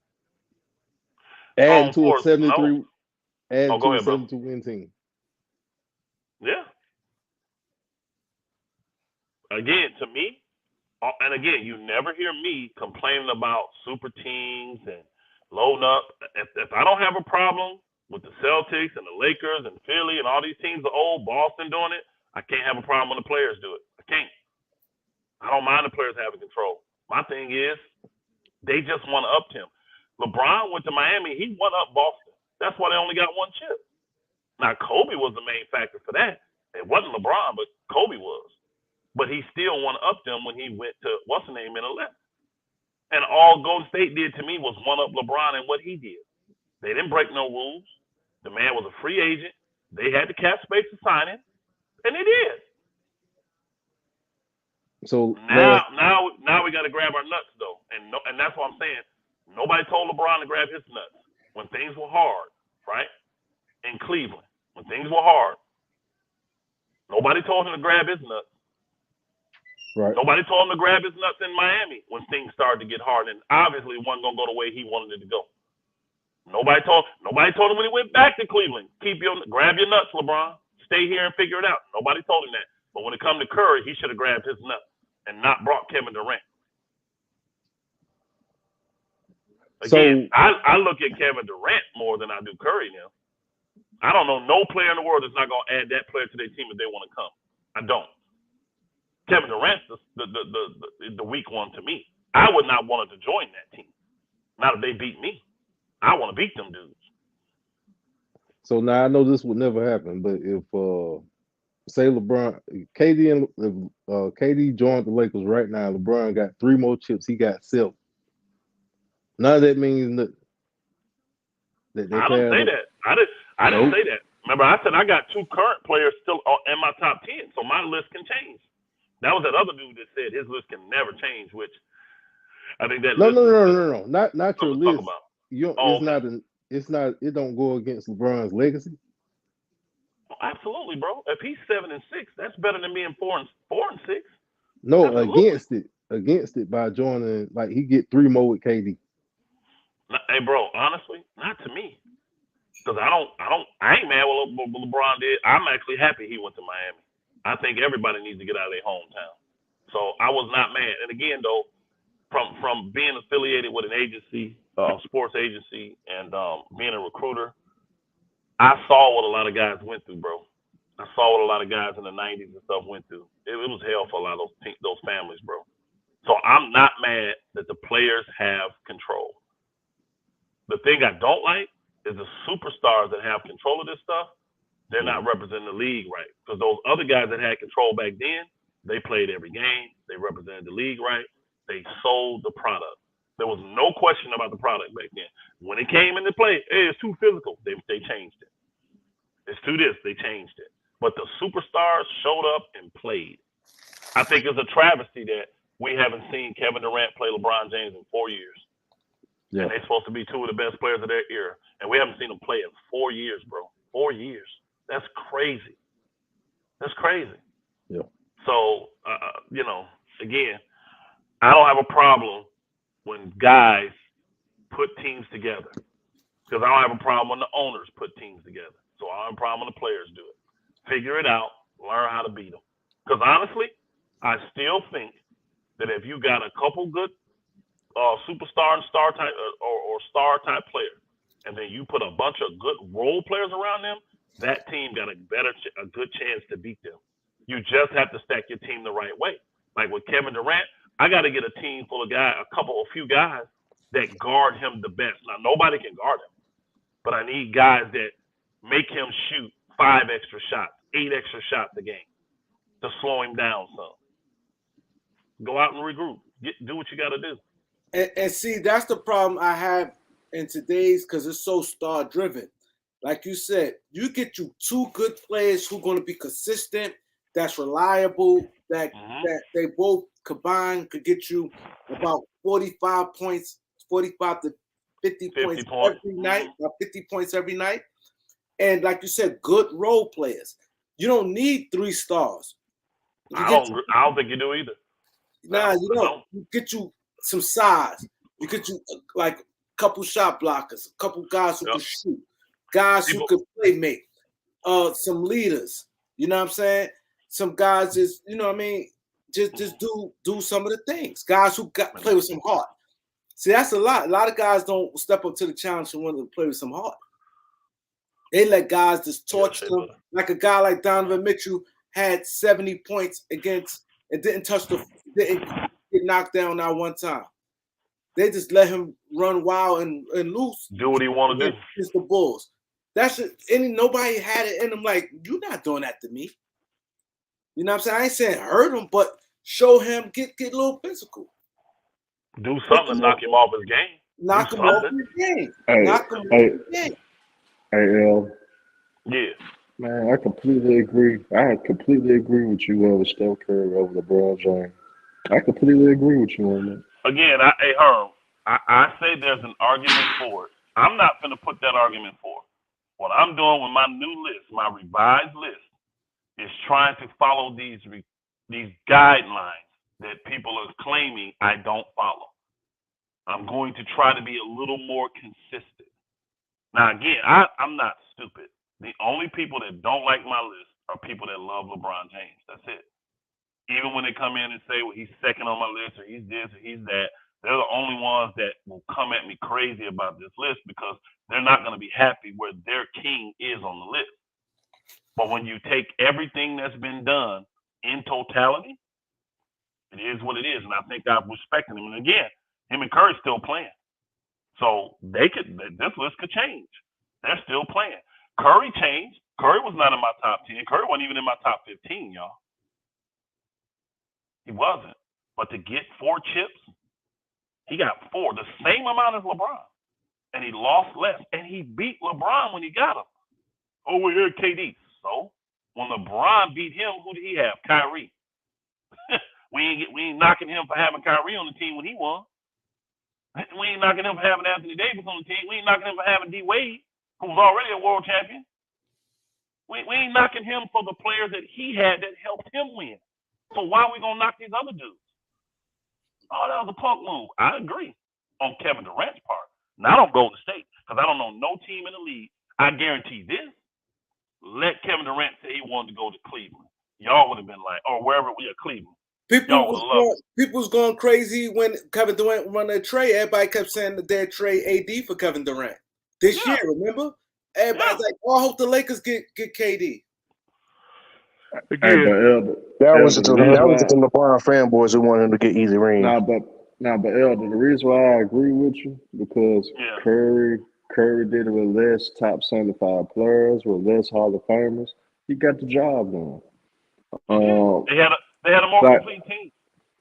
S6: Adding to a 73, adding to a 72 win team.
S2: Yeah. Again, to me, and again, you never hear me complaining about super teams and loading up. If I don't have a problem with the Celtics and the Lakers and Philly and all these teams, the old Boston doing it, I can't have a problem when the players do it. I can't. I don't mind the players having control. My thing is, they just want to up him. LeBron went to Miami. He won up Boston. That's why they only got one chip. Now, Kobe was the main factor for that. It wasn't LeBron, but Kobe was. But he still won up them when he went to, what's the name, in 11. And all Golden State did to me was one up LeBron and what he did. They didn't break no rules. The man was a free agent. They had the cap space to sign him, and they did.
S6: So
S2: now we got to grab our nuts though, and that's what I'm saying. Nobody told LeBron to grab his nuts when things were hard, right? In Cleveland, when things were hard, nobody told him to grab his nuts.
S6: Right.
S2: Nobody told him to grab his nuts in Miami when things started to get hard, and obviously it wasn't gonna go the way he wanted it to go. Nobody told him when he went back to Cleveland, grab your nuts, LeBron. Stay here and figure it out. Nobody told him that. But when it comes to Curry, he should have grabbed his nuts and not brought Kevin Durant. Again, I look at Kevin Durant more than I do Curry now. I don't know no player in the world that's not going to add that player to their team if they want to come. I don't. Kevin Durant's the weak one to me. I would not want to join that team. Not if they beat me. I want to beat them dudes.
S6: So now I know this would never happen, but if say LeBron, KD joined the Lakers right now, LeBron got 3 more chips, he got 7. None of that means that they
S2: I didn't say that. I didn't say that. Remember, I said I got 2 current players still in my top 10, so my list can change. That was that other dude that said his list can never change, which I think that
S6: no,
S2: list
S6: not your list.
S2: It's
S6: not. It don't go against LeBron's legacy.
S2: Oh, absolutely, bro. If he's 7 and 6, that's better than being 4 and 6.
S6: No, absolutely. Against it by joining, like he get 3 more with KD.
S2: Hey, bro, honestly, not to me, because I ain't mad with what LeBron did. I'm actually happy he went to Miami. I think everybody needs to get out of their hometown. So I was not mad. And again, though, from being affiliated with an agency, sports agency, and being a recruiter, I saw what a lot of guys went through, bro. I saw what a lot of guys in the 90s and stuff went through. It was hell for a lot of those families, bro. So I'm not mad that the players have control. The thing I don't like is the superstars that have control of this stuff, they're not representing the league right. Because those other guys that had control back then, they played every game. They represented the league right. They sold the product. There was no question about the product back then. When it came into play, hey, it's too physical. They changed it. It's too this. They changed it. But the superstars showed up and played. I think it's a travesty that we haven't seen Kevin Durant play LeBron James in 4 years. Yeah. And they're supposed to be 2 of the best players of their era. And we haven't seen them play in 4 years, bro. 4 years. That's crazy. That's crazy.
S6: Yeah.
S2: So, again, I don't have a problem when guys put teams together. Because I don't have a problem when the owners put teams together. So I don't have a problem when the players do it. Figure it out. Learn how to beat them. Because honestly, I still think that if you got a couple good superstar and star type or star type players, and then you put a bunch of good role players around them, that team got a good chance to beat them. You just have to stack your team the right way. Like with Kevin Durant, I got to get a team full of guys, a few guys that guard him the best. Now, nobody can guard him, but I need guys that make him shoot 5 extra shots, 8 extra shots a game to slow him down some. Go out and regroup. Do what you got to do.
S1: And see, that's the problem I have in today's, because it's so star driven. Like you said, you get you 2 good players who are going to be consistent, that's reliable, that they both combined could get you about 45 points, 45 to 50 points every night, 50 points every night. And like you said, good role players. You don't need 3 stars.
S2: I don't think you do either.
S1: Nah, you don't. You get you some size. You get you like a couple shot blockers, a couple guys who can shoot, guys who can play make, some leaders. You know what I'm saying? Some guys just, you know what I mean? Just do some of the things. Guys who play with some heart. See, that's a lot. A lot of guys don't step up to the challenge and want to play with some heart. They let guys just torch them. Like a guy like Donovan Mitchell had 70 points against and didn't get knocked down that one time. They just let him run wild and loose.
S2: Do what he want to do.
S1: It's the Bulls. That's it. Nobody had it in them. Like, you're not doing that to me. You know what I'm saying? I ain't saying hurt him, but show him, get a little physical.
S2: Do something to knock him off his game.
S1: Knock him off his game. Knock him off his game.
S5: Hey, L.
S2: Yeah.
S5: Man, I completely agree. I completely agree with you with Steph Curry over LeBron James. I completely agree with you on that.
S2: Again, Herm, I say there's an argument for it. I'm not going to put that argument for it. What I'm doing with my new list, my revised list, is trying to follow these guidelines that people are claiming I don't follow. I'm going to try to be a little more consistent. Now, again, I'm not stupid. The only people that don't like my list are people that love LeBron James. That's it. Even when they come in and say, well, he's second on my list, or he's this, or he's that, they're the only ones that will come at me crazy about this list because they're not going to be happy where their king is on the list. But when you take everything that's been done in totality, it is what it is. And I think I'm respecting him. And again, him and Curry still playing. So this list could change. They're still playing. Curry changed. Curry was not in my top 10. Curry wasn't even in my top 15, y'all. He wasn't. But to get 4 chips, he got 4, the same amount as LeBron. And he lost less. And he beat LeBron when he got him. Over here, KD. So when LeBron beat him, who did he have? Kyrie. we ain't knocking him for having Kyrie on the team when he won. We ain't knocking him for having Anthony Davis on the team. We ain't knocking him for having D Wade, who was already a world champion. We ain't knocking him for the players that he had that helped him win. So why are we gonna knock these other dudes? Oh, that was a punk move. I agree on Kevin Durant's part. Not on Golden State, because I don't know no team in the league. I guarantee this. Let Kevin Durant say he wanted to go to Cleveland. Y'all would have been like, or wherever we are, Cleveland.
S1: People was going crazy when Kevin Durant won that trade. Everybody kept saying that they'd trade AD for Kevin Durant this year. Remember? Everybody's like, "Oh, I hope the Lakers get KD."
S3: That was the LeBron fanboys who wanted him to get easy rings.
S5: But Elder, the reason why I agree with you because Curry did it with less top 75 players, with less Hall of Famers. He got the job done.
S2: They had a more complete team.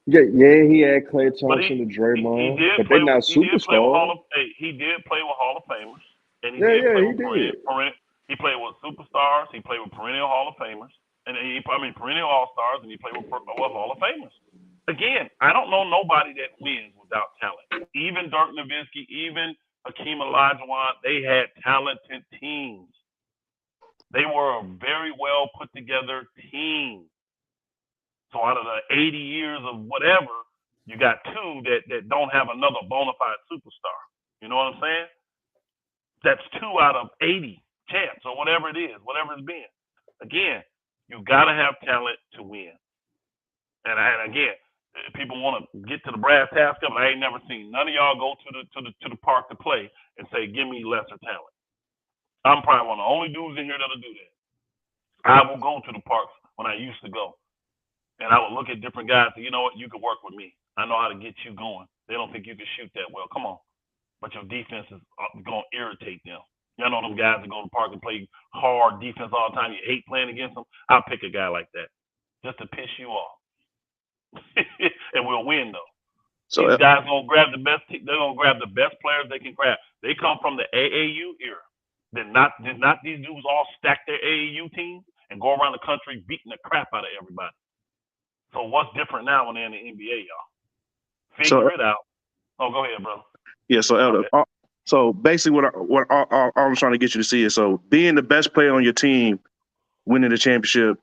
S5: Yeah, he had Klay Thompson and Draymond, but they're not superstars.
S2: He did play with Hall of Famers, and he played with superstars. He played with perennial Hall of Famers, and perennial All Stars, and he played with Hall of Famers. Again, I don't know nobody that wins without talent. Even Dirk Nowitzki, even Hakeem Olajuwon, they had talented teams. They were a very well put together team. So out of the 80 years of whatever, you got 2 that don't have another bona fide superstar. You know what I'm saying? That's 2 out of 80 champs or whatever it is, whatever it's been. Again, you got to have talent to win. And again, people want to get to the brass tacks of it. I ain't never seen none of y'all go to the park to play and say, "Give me lesser talent." I'm probably one of the only dudes in here that'll do that. I will go to the parks when I used to go. And I would look at different guys and say, you know what, you could work with me. I know how to get you going. They don't think you can shoot that well. Come on. but your defense is going to irritate them. You know them guys that go to the park and play hard defense all the time. You hate playing against them. I'll pick a guy like that just to piss you off. And we'll win, though. So these guys gonna grab the best. They're gonna grab the best players they can grab. They come from the AAU era. Did not these dudes all stack their AAU teams and go around the country beating the crap out of everybody? So what's different now when they're in the NBA, y'all? Figure it out. Oh, go ahead, bro.
S3: Yeah. So Elder. So basically, what I'm trying to get you to see is, so being the best player on your team, winning the championship,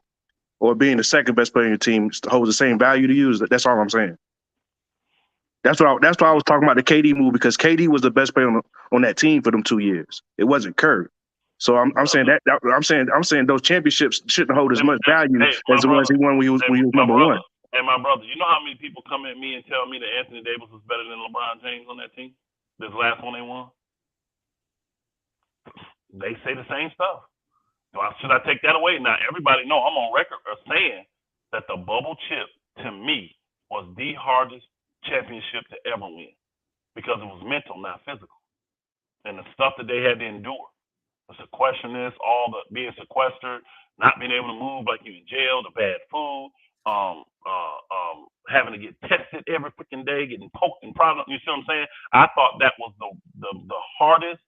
S3: or being the second best player on your team holds the same value to you. That's all I'm saying. That's why I was talking about the KD move, because KD was the best player on that team for them 2 years. It wasn't Curry. So I'm saying I'm saying those championships shouldn't hold as much value as the ones he won when he was number one.
S2: And my brother, you know how many people come at me and tell me that Anthony Davis was better than LeBron James on that team? This last one they won. They say the same stuff. Should I take that away? Now everybody know I'm on record of saying that the bubble chip to me was the hardest championship to ever win, because it was mental, not physical. And the stuff that they had to endure, the sequesterness, all the being sequestered, not being able to move like you in jail, the bad food, having to get tested every freaking day, getting poked and prodded. You see what I'm saying? I thought that was the hardest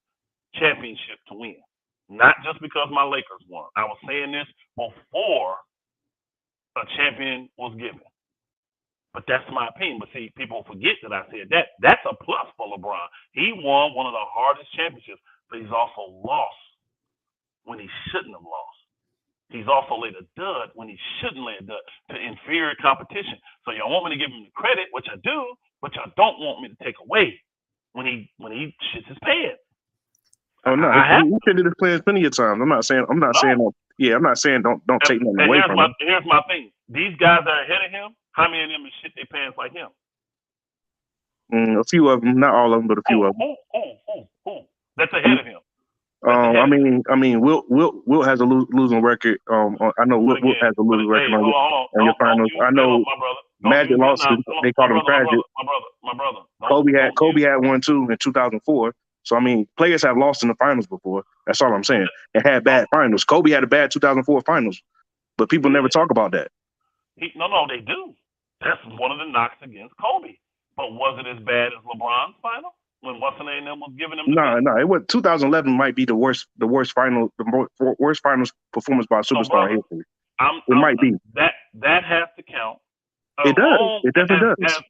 S2: championship to win. Not just because my Lakers won. I was saying this before a champion was given. But that's my opinion. But see, people forget that I said that. That's a plus for LeBron. He won one of the hardest championships, but he's also lost when he shouldn't have lost. He's also laid a dud when he shouldn't lay a dud to inferior competition. So y'all want me to give him the credit, which I do, but y'all don't want me to take away when he shits his pants.
S3: Oh no, he can do this players plenty of times. I'm not saying don't take nothing away from him.
S2: Here's my thing. These guys that are ahead of him, how many of them shit their pants like him?
S3: A few of them, not all of them, but a few of them.
S2: Who? That's ahead of him.
S3: I mean, Wilt has a losing record. I know Wilt has a losing record on your finals. I know Magic lost. They called him tragic.
S2: My brother.
S3: Kobe had one too in 2004. So I mean, players have lost in the finals before. That's all I'm saying. And had bad finals. Kobe had a bad 2004 finals, but people never talk about that.
S2: No, they do. That's one of the knocks against Kobe. But was it as bad as LeBron's final when what's-the-name and them was giving him?
S3: No. It was 2011 might be the worst finals performance by a superstar in history. It might be.
S2: That has to count.
S3: It does. It definitely does.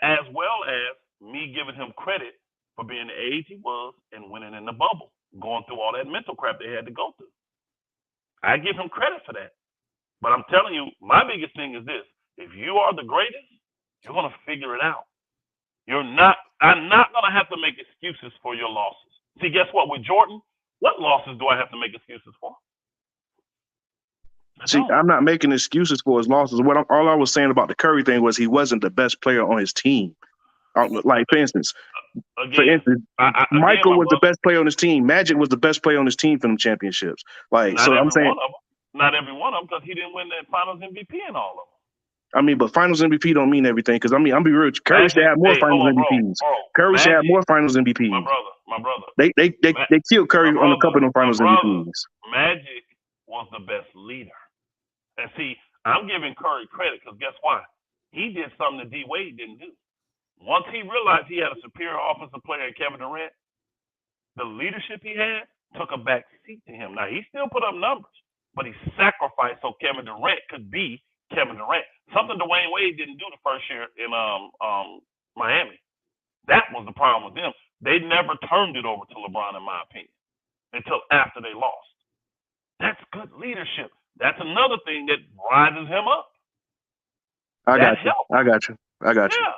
S2: As well as me giving him credit for being the age he was and winning in the bubble, going through all that mental crap they had to go through. I give him credit for that. But I'm telling you, my biggest thing is this. If you are the greatest, you're going to figure it out. I'm not going to have to make excuses for your losses. See, guess what? With Jordan, what losses do I have to make excuses for?
S3: I'm not making excuses for his losses. All I was saying about the Curry thing was he wasn't the best player on his team. Like, for instance, Michael was the best player on his team. Magic was the best player on his team for them championships. Like, so I'm saying,
S2: not every one of them, because he didn't win that Finals MVP in all of them.
S3: I mean, but Finals MVP don't mean everything. Because I'm be real, Curry should have more Finals MVPs. Curry should have more Finals MVPs.
S2: My brother.
S3: They killed Curry on a couple of them Finals MVPs.
S2: Magic was the best leader. And see, I'm giving Curry credit because guess what? He did something that D Wade didn't do. Once he realized he had a superior offensive player in Kevin Durant, the leadership he had took a back seat to him. Now, he still put up numbers, but he sacrificed so Kevin Durant could be Kevin Durant. Something Dwayne Wade didn't do the first year in Miami. That was the problem with them. They never turned it over to LeBron, in my opinion, until after they lost. That's good leadership. That's another thing that rises him up.
S3: I got you.
S2: Yeah.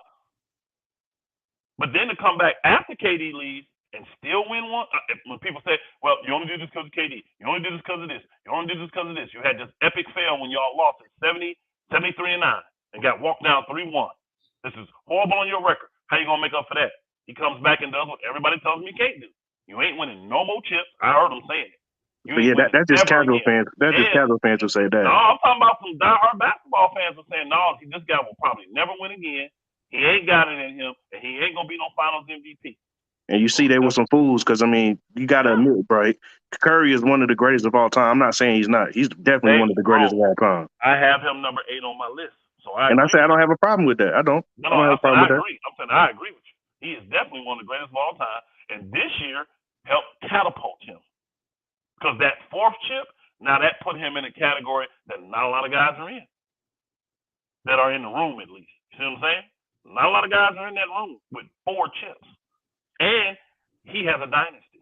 S2: But then to come back after KD leaves and still win one, when people say, well, you only did this because of KD. You only did this because of this. You only did this because of this. You had this epic fail when y'all lost at 73-9 and got walked down 3-1. This is horrible on your record. How you going to make up for that? He comes back and does what everybody tells him he can't do. You ain't winning no more chips. I heard him saying it.
S3: But yeah, that's just casual fans. That's just casual fans who say that.
S2: No, I'm talking about some diehard basketball fans who saying, no, this guy will probably never win again. He ain't got it in him, and he ain't going to be no Finals MVP.
S3: And you see they were some fools because, I mean, you got to admit, right? Curry is one of the greatest of all time. I'm not saying he's not. He's definitely one of the greatest of all time.
S2: I have him number 8 on my list. So I
S3: say I don't have a problem with that. I don't.
S2: No,
S3: I don't have a problem with that.
S2: I'm saying I agree with you. He is definitely one of the greatest of all time. And this year helped catapult him. Because that 4th chip, now that put him in a category that not a lot of guys are in. That are in the room, at least. You see what I'm saying? Not a lot of guys are in that room with 4 chips. And he has a dynasty.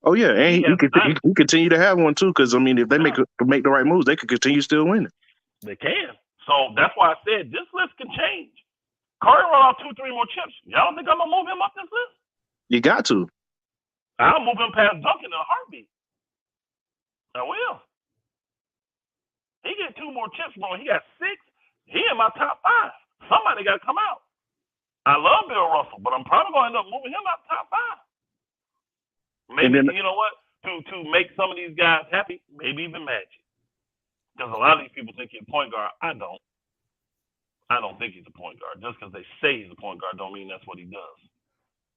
S3: Oh, yeah. And he continue to have one, too, because, I mean, if they make the right moves, they could continue still winning.
S2: They can. So that's why I said this list can change. Curry run off 2-3 more chips. Y'all don't think I'm going to move him up this list? You
S3: got to.
S2: I'll move him past Duncan in a heartbeat. I will. He get 2 more chips, bro. He got 6. He in my top 5. Somebody got to come out. I love Bill Russell, but I'm probably going to end up moving him out top 5. Maybe, you know what? To make some of these guys happy, maybe even Magic. Because a lot of these people think he's a point guard. I don't. I don't think he's a point guard. Just because they say he's a point guard don't mean that's what he does.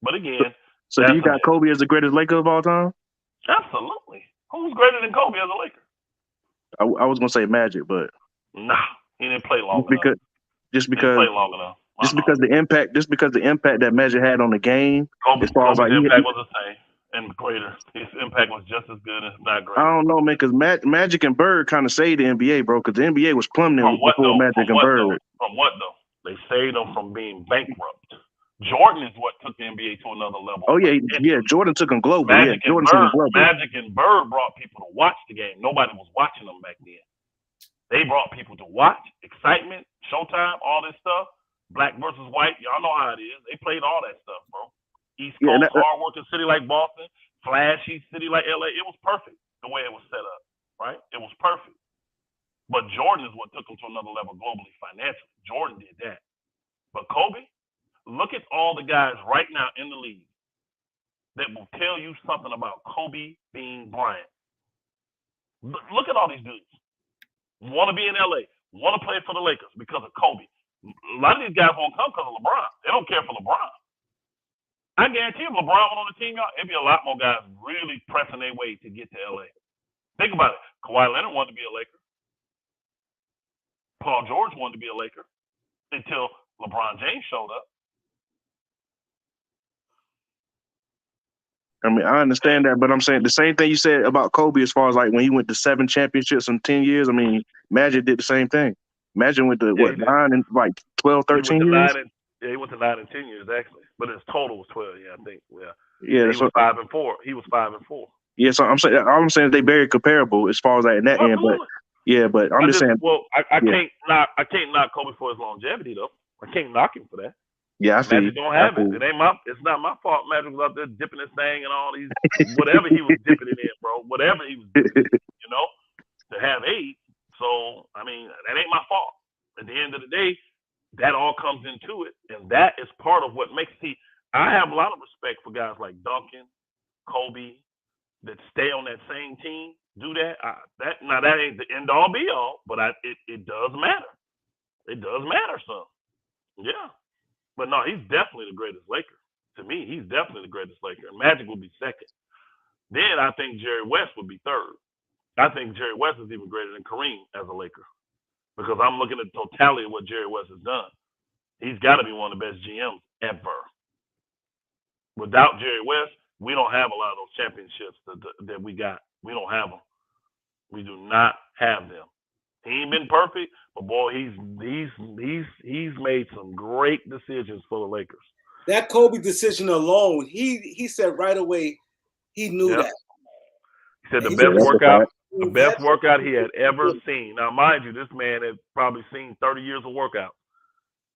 S2: But again.
S3: So do you got Kobe as the greatest Laker of all time?
S2: Absolutely. Who's greater than Kobe as a Laker?
S3: I was going to say Magic, but.
S2: Nah. He didn't play long enough.
S3: Just because.
S2: He didn't play long enough.
S3: Just because the impact that Magic had on the game.
S2: Kobe's impact was the same and greater. His impact was just as good, if not greater.
S3: I don't know, man, because Magic and Bird kind of saved the NBA, bro, because the NBA was plummeting before Magic and Bird.
S2: From what, though? They saved them from being bankrupt. Jordan is what took the NBA to another level.
S3: Oh, yeah, Jordan took them global.
S2: Magic and Bird brought people to watch the game. Nobody was watching them back then. They brought people to watch, excitement, Showtime, all this stuff. Black versus white, y'all know how it is. They played all that stuff, bro. East Coast, hard-working city like Boston, flashy city like LA. It was perfect the way it was set up, right? It was perfect. But Jordan is what took them to another level globally financially. Jordan did that. But Kobe, look at all the guys right now in the league that will tell you something about Kobe being Bryant. Look at all these dudes. Want to be in LA, want to play for the Lakers because of Kobe. A lot of these guys won't come because of LeBron. They don't care for LeBron. I guarantee if LeBron went on the team, y'all, it'd be a lot more guys really pressing their way to get to LA. Think about it. Kawhi Leonard wanted to be a Laker. Paul George wanted to be a Laker until LeBron James showed up.
S3: I mean, I understand that, but I'm saying the same thing you said about Kobe as far as like when he went to 7 championships in 10 years. I mean, Magic did the same thing. Magic went to 9 and like 12, 13 years?
S2: He went to 9 and 10 years actually, but his total was 12. Yeah, I think.
S3: Yeah,
S2: he was 5 and 4. He was 5 and 4.
S3: Yeah, so all I'm saying is they very comparable as far as like in that end, but yeah, but I'm just saying.
S2: Well, I can't knock Kobe for his longevity though. I can't knock him for that.
S3: Yeah, I feel
S2: Magic don't have it. It's not my fault. Magic was out there dipping his thing and all these whatever he was dipping it in, bro. Whatever he was dipping it in, to have 8. So I mean, that ain't my fault. At the end of the day, that all comes into it, and that is part of what makes. See, I have a lot of respect for guys like Duncan, Kobe, that stay on that same team. Do that. That ain't the end all be all, but it does matter. It does matter, son. Yeah. But no, he's definitely the greatest Laker. To me, he's definitely the greatest Laker. And Magic will be second. Then I think Jerry West would be third. I think Jerry West is even greater than Kareem as a Laker. Because I'm looking at the totality of what Jerry West has done. He's got to be one of the best GMs ever. Without Jerry West, we don't have a lot of those championships that we got. We don't have them. We do not have them. He ain't been perfect, but boy, he's made some great decisions for the Lakers.
S1: That Kobe decision alone, he said right away, he knew that.
S2: He said the best workout he had ever seen. Now, mind you, this man had probably seen 30 years of workout.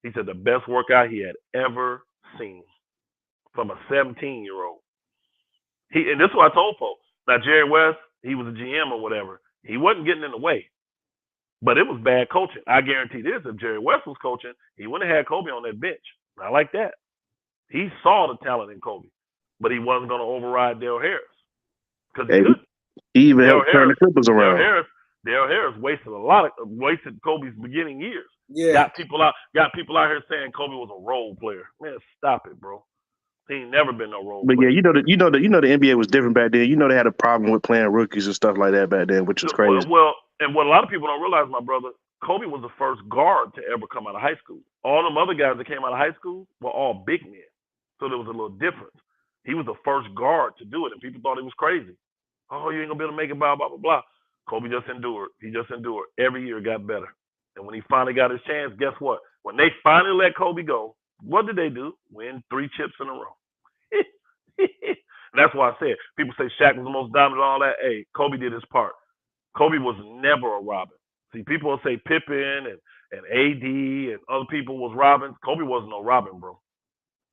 S2: He said the best workout he had ever seen from a 17-year-old. And this is what I told folks. Now, Jerry West, he was a GM or whatever. He wasn't getting in the way. But it was bad coaching. I guarantee this. If Jerry West was coaching, he wouldn't have had Kobe on that bench. Not like that. He saw the talent in Kobe, but he wasn't going to override Dale Harris. Because he couldn't.
S3: He even helped turn the Clippers around.
S2: Dale Harris wasted Kobe's beginning years.
S1: Yeah.
S2: Got people out here saying Kobe was a role player. Man, stop it, bro. He ain't never been no role
S3: But
S2: player.
S3: yeah, the NBA was different back then. They had a problem with playing rookies and stuff like that back then, which is crazy.
S2: Well, and what a lot of people don't realize, my brother, Kobe was the first guard to ever come out of high school. All them other guys that came out of high school were all big men. So there was a little difference. He was the first guard to do it, and people thought he was crazy. Oh, you ain't gonna be able to make it, blah, blah, blah, blah. Kobe just endured. He just endured. Every year got better. And when he finally got his chance, guess what? When they finally let Kobe go, what did they do? Win 3 chips in a row. That's why I said, people say Shaq was the most dominant and all that. Hey, Kobe did his part. Kobe was never a Robin. See, people will say Pippen and AD and other people was Robin. Kobe wasn't no Robin, bro.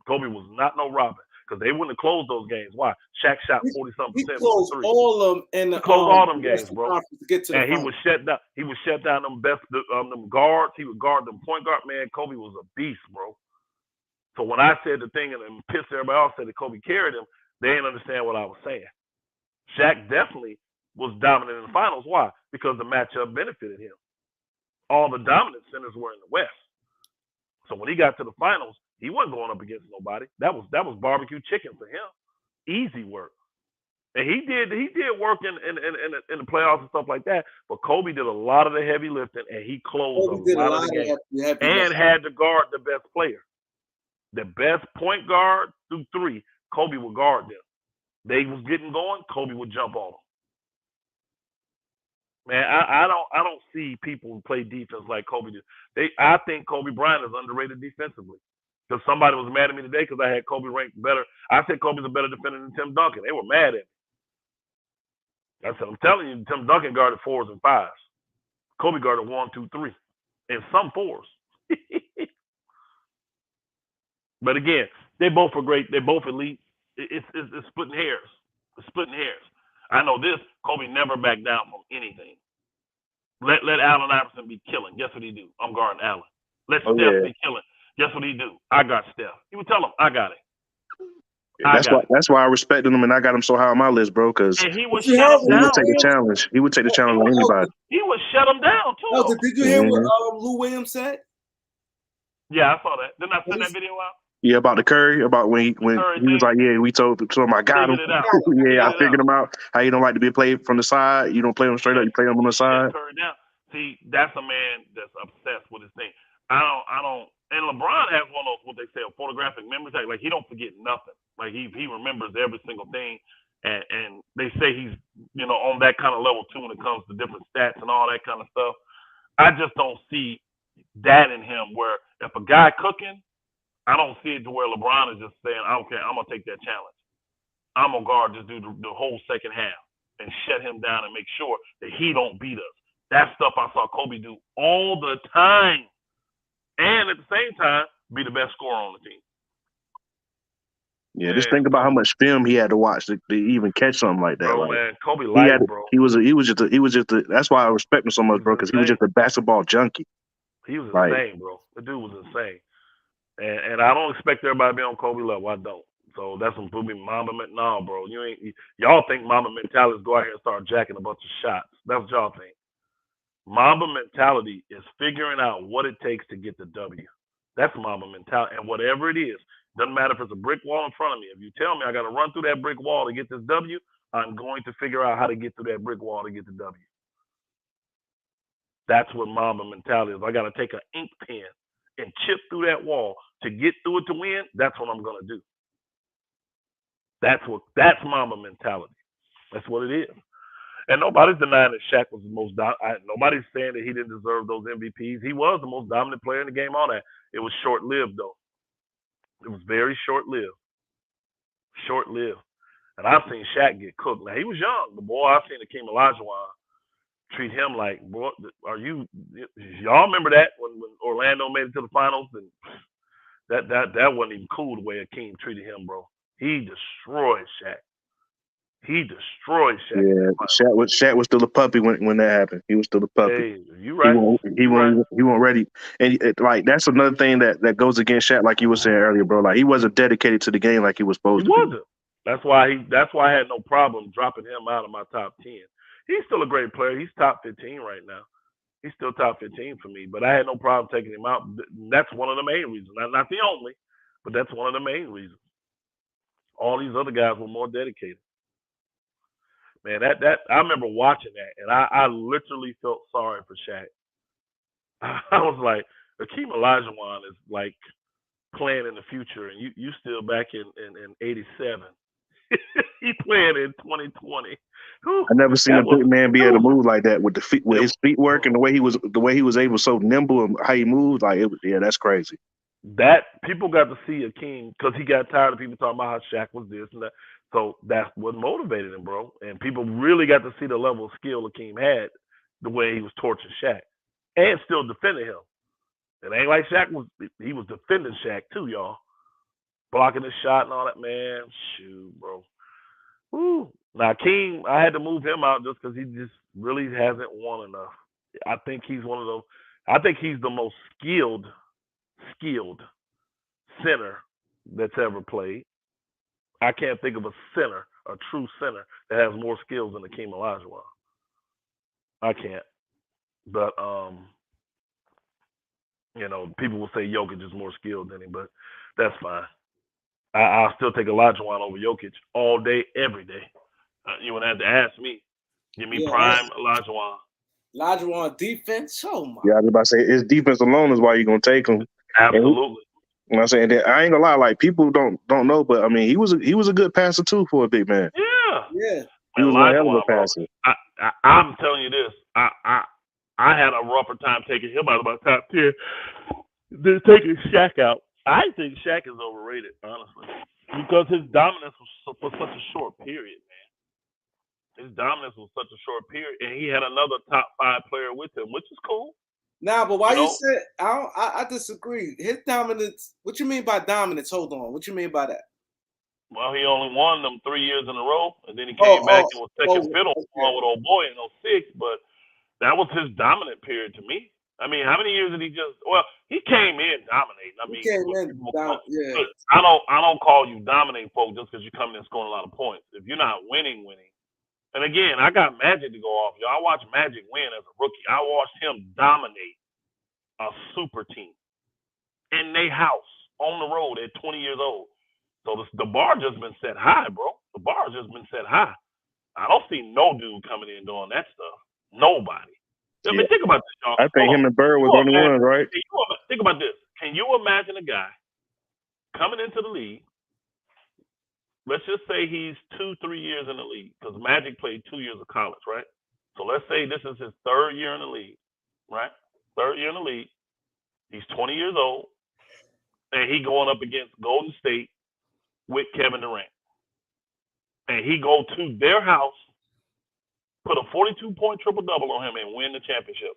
S2: Kobe was not no Robin because they wouldn't have closed those games. Why? Shaq shot 40-something%.
S1: He closed all of them in the
S2: closed all them games, bro.
S1: To get to the
S2: and he would shut down. He would shut down them them guards. He would guard them point guard. Man, Kobe was a beast, bro. So when I said the thing and pissed everybody off, said that Kobe carried him, they didn't understand what I was saying. Shaq definitely was dominant in the finals. Why? Because the matchup benefited him. All the dominant centers were in the West. So when he got to the finals, he wasn't going up against nobody. That was barbecue chicken for him. Easy work. And he did work in the playoffs and stuff like that. But Kobe did a lot of the heavy lifting, and he closed a lot of the games and had to guard the best player. The best point guard through 3, Kobe would guard them. They was getting going, Kobe would jump on them. Man, I don't see people play defense like Kobe did. I think Kobe Bryant is underrated defensively. Because somebody was mad at me today because I had Kobe ranked better. I said Kobe's a better defender than Tim Duncan. They were mad at me. I said, I'm telling you, Tim Duncan guarded 4s and 5s. Kobe guarded 1, 2, 3, and some 4s. But again, they both are great. They're both elite. It's splitting hairs. It's splitting hairs. I know this. Kobe never backed down from anything. Let Allen Iverson be killing. Guess what he do? I'm guarding Allen. Let Steph be killing. Guess what he do? I got Steph. He would tell him, I got it.
S3: That's why I respected him, and I got him so high on my list, bro. Because
S2: he would shut him down.
S3: Take the challenge. He would take the challenge on anybody.
S2: He would shut him down too.
S1: Oh, did you hear what Lou Williams said?
S2: Yeah, I saw that. Didn't I send that video out?
S3: Yeah, about the Curry, about when he was like, yeah, we told him I got him. I figured him out. How you don't like to be played from the side. You don't play him straight up. You play him on the side.
S2: Curry down. See, that's a man that's obsessed with his thing. I don't. And LeBron has one of those, what they say, a photographic memory tag. Like, he don't forget nothing. Like, he remembers every single thing. And they say he's, on that kind of level, too, when it comes to different stats and all that kind of stuff. I just don't see that in him where if a guy cooking, I don't see it to where LeBron is just saying, I don't care, I'm going to take that challenge. I'm going to guard this dude the whole second half and shut him down and make sure that he don't beat us. That stuff I saw Kobe do all the time. And at the same time, be the best scorer on the team.
S3: Yeah, just think about how much film he had to watch to even catch something like that.
S2: Bro, man, Kobe light, bro.
S3: He was just that's why I respect him so much, bro, because he was just a basketball junkie.
S2: He was insane, bro. The dude was insane. And I don't expect everybody to be on Kobe level. I don't. So that's when people be Mamba mentality. No, bro. Y'all think Mamba mentality is go out here and start jacking a bunch of shots. That's what y'all think. Mamba mentality is figuring out what it takes to get the W. That's Mamba mentality. And whatever it is, doesn't matter if it's a brick wall in front of me. If you tell me I got to run through that brick wall to get this W, I'm going to figure out how to get through that brick wall to get the W. That's what Mamba mentality is. I got to take an ink pen and chip through that wall to get through it to win. That's what I'm going to do. That's Mamba mentality. That's what it is. And nobody's denying that Shaq was the most dominant. Nobody's saying that he didn't deserve those MVPs. He was the most dominant player in the game, all that. It was short-lived, though. It was very short-lived. Short-lived. And I've seen Shaq get cooked. Now, he was young. The boy, I've seen Hakeem Olajuwon treat him like, boy, y'all remember that when Orlando made it to the finals? And that wasn't even cool the way Hakeem treated him, bro. He destroyed Shaq. He destroyed Shaq.
S3: Yeah, Shaq was still a puppy when that happened. He was still a puppy.
S2: Hey, you right.
S3: He wasn't ready. And that's another thing that goes against Shaq, like you were saying earlier, bro. Like, he wasn't dedicated to the game like he was supposed to.
S2: He wasn't. That's why I had no problem dropping him out of my top 10. He's still a great player. He's top 15 right now. He's still top 15 for me. But I had no problem taking him out. That's one of the main reasons. Not the only, but that's one of the main reasons. All these other guys were more dedicated. Man, that I remember watching that, and I literally felt sorry for Shaq. I was like, Hakeem Olajuwon is like playing in the future, and you still back in '87. He playing in 2020.
S3: I never seen a big man be able to move like that with the feet, with his feet work, and the way he was able so nimble and how he moved. Like, that's crazy.
S2: That people got to see Hakeem because he got tired of people talking about how Shaq was this and that. So that's what motivated him, bro. And people really got to see the level of skill Hakeem had, the way he was torching Shaq and still defending him. It ain't like Shaq was defending Shaq too, y'all. Blocking his shot and all that, man. Shoot, bro. Woo. Now Hakeem, I had to move him out just because he just really hasn't won enough. I think he's one of those. I think he's the most skilled center that's ever played. I can't think of a true center that has more skills than Hakeem Olajuwon. I can't. But people will say Jokic is more skilled than him, but that's fine. I'll still take Olajuwon over Jokic all day, every day. You wouldn't have to ask me. Give me prime Olajuwon.
S1: Olajuwon defense, oh my.
S3: Yeah, I was about to say his defense alone is why you're gonna take him.
S2: Absolutely.
S3: You know what I'm saying? That I ain't gonna lie, like people don't know, but I mean he was a good passer too for a big man.
S2: Yeah.
S3: He was a hell of a passer.
S2: I'm telling you this. I had a rougher time taking him out of my top 10 than taking Shaq out. I think Shaq is overrated, honestly, because his dominance was for such a short period, man. His dominance was such a short period, and he had another top 5 player with him, which is cool.
S1: Nah, but why you said I disagree. His dominance. What you mean by dominance? Hold on. What you mean by that?
S2: Well, he only won them 3 years in a row, and then he came back and was second fiddle with old boy in '06. But that was his dominant period to me. I mean, how many years did he just? Well, he came in dominating. I mean, I don't call you dominating, folks, just because you're coming in scoring a lot of points. If you're not winning. And again, I got Magic to go off, y'all. I watched Magic win as a rookie. I watched him dominate a super team in their house on the road at 20 years old. So the bar just been set high, bro. The bar just been set high. I don't see no dude coming in doing that stuff. Nobody. I mean, think about this, y'all.
S3: I think him and Bird was the only ones, right?
S2: Think about this. Can you imagine a guy coming into the league? Let's just say he's 2-3 years in the league, because Magic played 2 years of college, right? So let's say this is his 3rd year in the league, right? 3rd year in the league. He's 20 years old, and he going up against Golden State with Kevin Durant. And he go to their house, put a 42-point triple-double on him, and win the championship.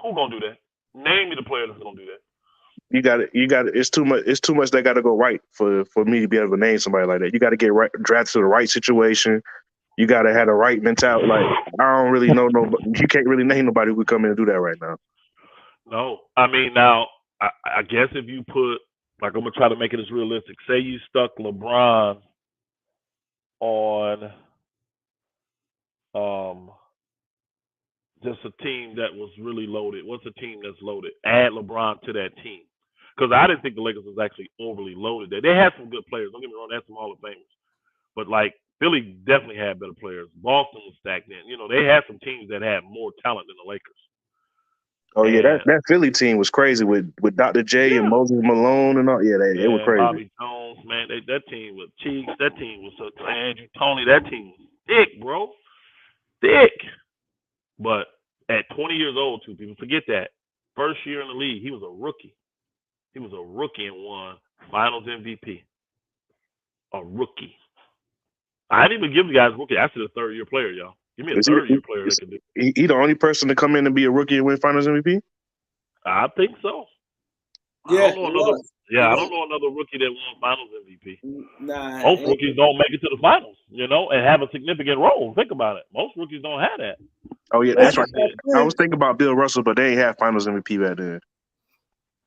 S2: Who gonna do that? Name me the player that's gonna do that.
S3: You got it. It's too much that got to go right for me to be able to name somebody like that. You got to get drafted to the right situation. You got to have the right mentality. Like, I don't really know you can't really name nobody who could come in and do that right now.
S2: No, I mean, now I guess if you put, like, I'm gonna try to make it as realistic. Say you stuck LeBron on just a team that was really loaded. What's a team that's loaded? Add LeBron to that team. Because I didn't think the Lakers was actually overly loaded there. They had some good players. Don't get me wrong, they had some Hall of Famers. But, like, Philly definitely had better players. Boston was stacked in. You know, they had some teams that had more talent than the Lakers.
S3: Oh, yeah, that Philly team was crazy with Dr. J and Moses Malone and all. Yeah, they were crazy.
S2: Bobby Jones, man, that team was Cheeks. That team was so Andrew Toney. That team was thick, bro. Thick. But at 20 years old, too, people forget that. First year in the league, he was a rookie. He was a rookie and won Finals MVP. A rookie. I didn't even give the guys rookie. That's the 3rd-year player, y'all. Give me a 3rd-year player that can do.
S3: He the only person to come in and be a rookie and win Finals MVP?
S2: I think so.
S1: Yeah,
S2: I don't know another rookie that won Finals MVP.
S1: Nah,
S2: most rookies don't make it to the finals, and have a significant role. Think about it. Most rookies don't have that.
S3: Oh, yeah, that's right. I was thinking about Bill Russell, but they ain't have Finals MVP back then.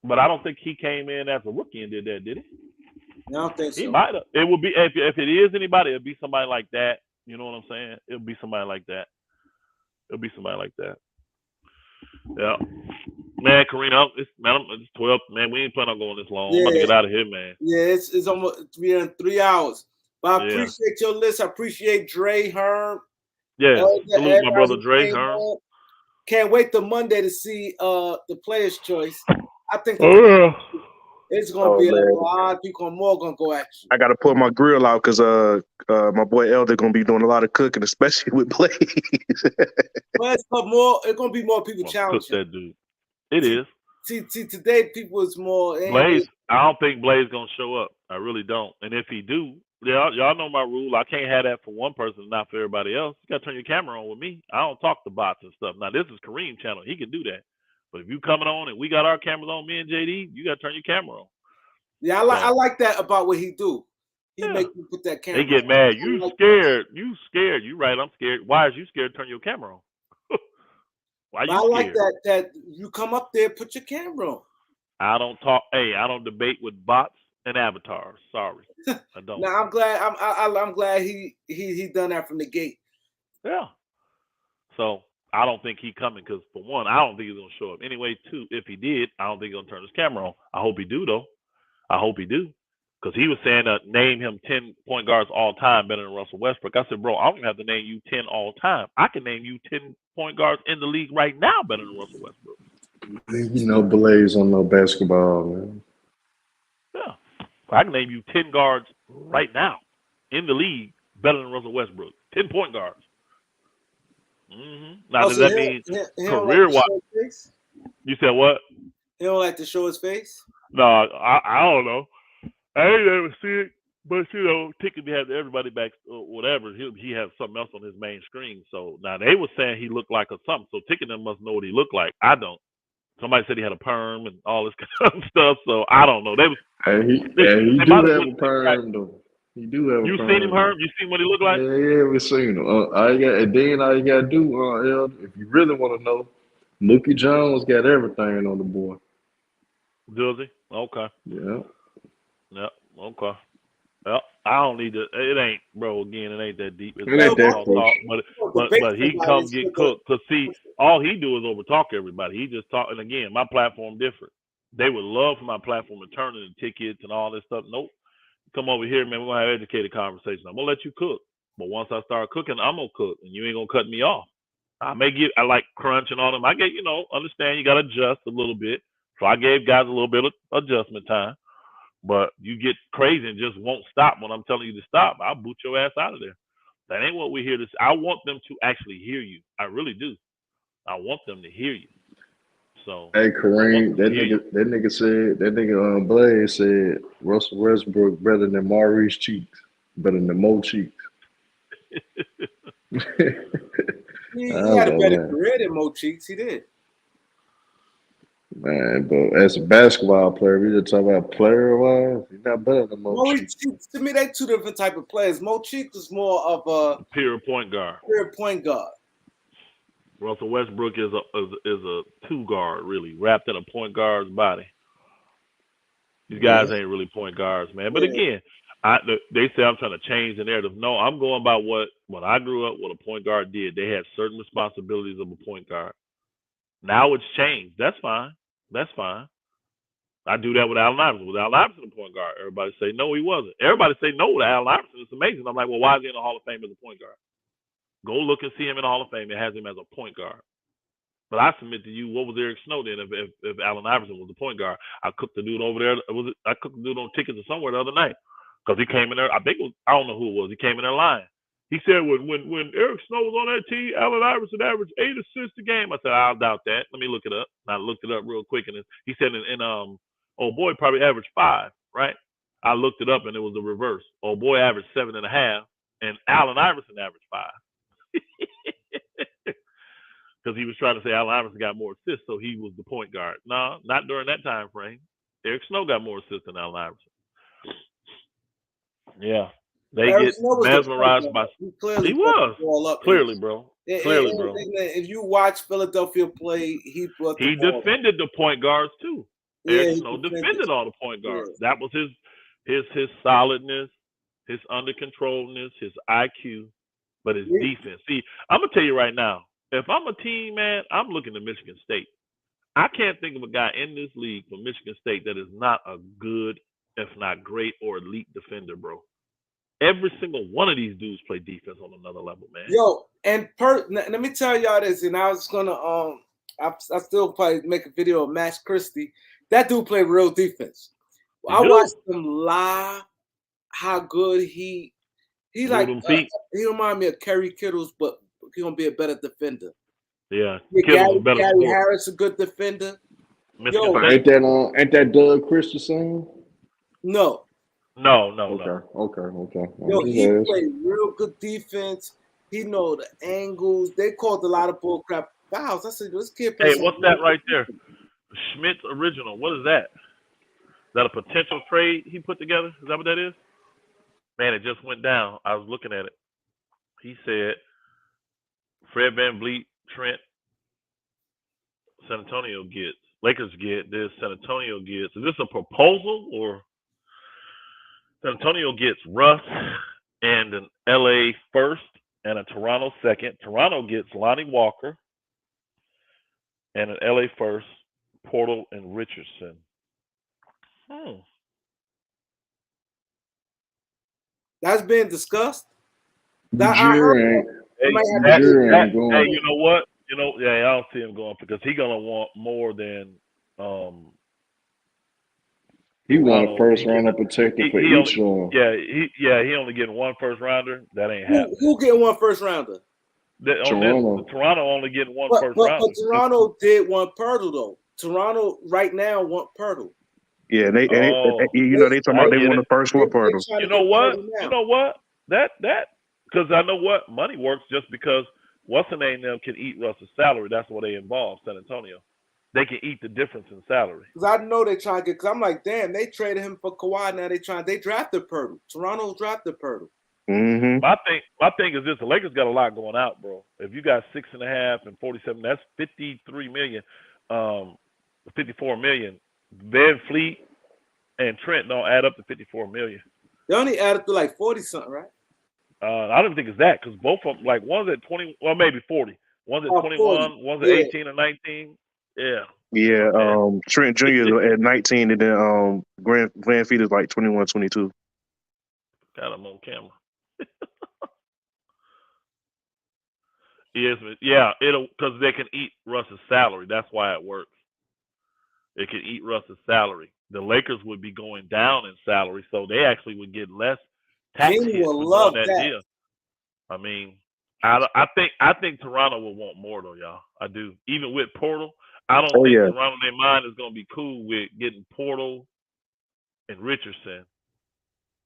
S2: But I don't think he came in as a rookie and did that, did he?
S1: I don't think so.
S2: He might have. It would be if it is anybody, it'll be somebody like that. You know what I'm saying? It'll be somebody like that. Yeah. Man, Kareem, it's 12. Man, we ain't planning on going this long.
S1: Yeah.
S2: I'm about to get out of here, man.
S1: Yeah, it's almost we're in 3 hours. But I
S2: Yeah.
S1: appreciate your list. I appreciate Dre, Herm.
S2: Yeah, salute my brother Dre, Herm.
S1: Can't wait till Monday to see the player's choice. I think it's gonna be a lot of people more gonna go at you.
S3: I gotta put my grill out because my boy Elder gonna be doing a lot of cooking, especially with Blaze.
S1: Well, it's gonna be more people challenging.
S2: That dude. It is.
S1: See, today people is more
S2: Blaze. I don't think Blaze gonna show up. I really don't. And if he do, y'all know my rule. I can't have that for one person, not for everybody else. You gotta turn your camera on with me. I don't talk to bots and stuff. Now this is Kareem channel. He can do that. But if you coming on and we got our cameras on, me and JD, you gotta turn your camera on.
S1: Yeah, I like that about what he do. He make you put that camera.
S2: They get mad. You scared. You scared. You right. I'm scared. Why is you scared to turn your camera on? Why you scared?
S1: I like that you come up there, put your camera on.
S2: I don't talk. Hey, I don't debate with bots and avatars. Sorry, I don't.
S1: Now I'm glad. I'm glad he done that from the gate.
S2: Yeah. So I don't think he coming because for one, I don't think he's gonna show up. Anyway, two, if he did, I don't think he's gonna turn his camera on. I hope he do though. I hope he do. Because he was saying name him 10 point guards all time better than Russell Westbrook. I said, bro, I don't even have to name you 10 all time. I can name you 10 point guards in the league right now better than Russell Westbrook.
S5: You know, Blaze on no basketball, man.
S2: Yeah. I can name you 10 guards right now in the league better than Russell Westbrook. 10 point guards. Now, does that mean career-wise? You said what?
S1: He don't like to show his face?
S2: No, I don't know. I ain't never see it, but you know, Ticket have everybody back or whatever. He has something else on his main screen. So now they were saying he looked like a something. So Ticket must know what he looked like. I don't. Somebody said he had a perm and all this kind of stuff. So I don't know.
S5: He do have a perm though. He do have a perm.
S2: You seen him, Herm? You seen what he looked like?
S5: Yeah, we seen him. All you gotta do, if you really want to know, Mookie Jones got everything on the board.
S2: Does he? Okay.
S5: Yeah.
S2: Yep. Okay. Well, I don't need to. It ain't, bro. Again, it ain't that deep. It's
S5: it ain't that
S2: talk, but he come get cooked. Cause see, all he do is overtalk everybody. He just talk. And again, my platform different. They would love for my platform to turn into tickets and all this stuff. Nope. Come over here, man. We're gonna have educated conversation. I'm gonna let you cook, but once I start cooking, I'm gonna cook, and you ain't gonna cut me off. I like crunch and all them. I get, understand you gotta adjust a little bit. So I gave guys a little bit of adjustment time. But you get crazy and just won't stop when I'm telling you to stop. I'll boot your ass out of there. That ain't what we're here to see. I want them to actually hear you. I really do. I want them to hear you. So
S5: hey Kareem, that nigga Blaze said Russell Westbrook better than Maurice Cheeks, better than Mo Cheeks.
S1: He had a better career than Mo Cheeks. He did.
S5: Man, but as a basketball player, we just talk about player-wise. He's not better than Mo Cheeks.
S1: To me, they two different type of players. Mo Cheeks is more of a
S2: pure point guard. Russell Westbrook is a two guard, really wrapped in a point guard's body. These guys ain't really point guards, man. But again, they say I'm trying to change the narrative. No, I'm going by when I grew up, what a point guard did. They had certain responsibilities of a point guard. Now it's changed. That's fine. That's fine. I do that with Allen Iverson. With Allen Iverson, a point guard, everybody say no, he wasn't. Everybody say no to Allen Iverson. It's amazing. I'm like, well, why is he in the Hall of Fame as a point guard? Go look and see him in the Hall of Fame. It has him as a point guard. But I submit to you, what was Eric Snowden if Allen Iverson was the point guard? I cooked the dude over there. I cooked the dude on tickets or somewhere the other night because he came in there. I don't know who it was. He came in there lying. He said when Eric Snow was on that team, Allen Iverson averaged 8 assists a game. I said, I'll doubt that. Let me look it up. And I looked it up real quick, and he said old boy probably averaged 5, right? I looked it up, and it was the reverse. Old boy averaged 7.5, and Allen Iverson averaged 5. Because he was trying to say Allen Iverson got more assists, so he was the point guard. No, not during that time frame. Eric Snow got more assists than Allen Iverson. Yeah. They get mesmerized by. He was clearly, bro. Clearly, bro.
S1: If you watch Philadelphia play, he
S2: defended the point guards too. Eric Snow defended all the point guards. Yeah. That was his solidness, his under controlness, his IQ, but his defense. See, I'm gonna tell you right now. If I'm a team, man, I'm looking to Michigan State. I can't think of a guy in this league from Michigan State that is not a good, if not great or elite defender, bro. Every single one of these dudes play defense on another level, man.
S1: Yo, and let me tell y'all this, and I was gonna I still probably make a video of Max Christie. That dude played real defense. I watched him live. How good he like he remind me of Kerry Kittles, but he gonna be a better defender.
S2: Yeah,
S1: Gary Harris a good defender.
S5: Yo, ain't that Doug Christensen?
S1: No.
S5: Okay.
S1: Yo, he played real good defense. He know the angles. They called a lot of bull crap fouls. I said, this kid.
S2: Hey, what's that right there? Schmidt's original. What is that? Is that a potential trade he put together? Is that what that is? Man, it just went down. I was looking at it. He said Fred VanVleet, Trent, San Antonio gets. Lakers get this. San Antonio gets. Is this a proposal or San Antonio gets Russ and an LA first and a Toronto second. Toronto gets Lonnie Walker and an LA first, Portal and Richardson.
S1: That's being discussed.
S2: Hey, you know what? I don't see him going because he's gonna want more than
S5: he want a first rounder protected for each one.
S2: He only getting one first rounder. That ain't happening.
S1: Who getting one first rounder?
S2: Toronto only getting one first rounder.
S1: But Toronto did want Pirtle though. Toronto right now want Pirtle.
S3: Yeah, they talking about they want the first one Pirtle.
S2: You know what? That because I know what money works just because what's the name them can eat Russ's salary. That's what they involve, San Antonio. They can eat the difference in salary.
S1: Because I know they trying to get. Because I'm like, damn, they traded him for Kawhi. Now they drafted Pirtle. Toronto drafted Pirtle.
S3: Mm-hmm.
S2: My thing is this: the Lakers got a lot going out, bro. If you got 6.5 and 47, that's 53 million, 54 million. VanVleet and Trent don't add up to 54 million.
S1: They only add up to like 40 something, right?
S2: I don't think it's that because both of them, like one's at 20, well maybe 40. One's at 21, 40. One's at 18 or 19. Yeah.
S3: Yeah. Trent Jr. is at 19, and then VanVleet is like 21, 22.
S2: Got him on camera. Yes, yeah. It'll because they can eat Russ's salary. That's why it works. They can eat Russ's salary. The Lakers would be going down in salary, so they actually would get less tax hits for doing that deal. I mean, I think Toronto will want more though, y'all. I do. Even with Portal, I don't think Toronto in their mind is going to be cool with getting Portal and Richardson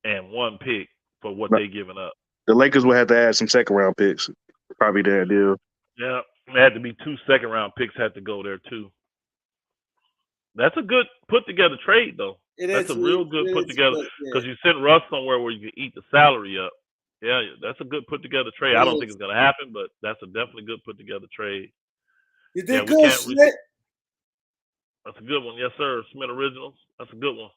S2: and one pick for what they giving up.
S3: The Lakers will have to add some second round picks. Probably their deal.
S2: Yeah, there had to be 2 second round picks had to go there too. That's a good put together trade though. That's a real good put together because you send Russ somewhere where you can eat the salary up. Yeah, that's a good put together trade. I don't think it's gonna happen, but that's a definitely good put together trade.
S1: You did good, Smith.
S2: That's a good one, yes sir. Smith Originals. That's a good one.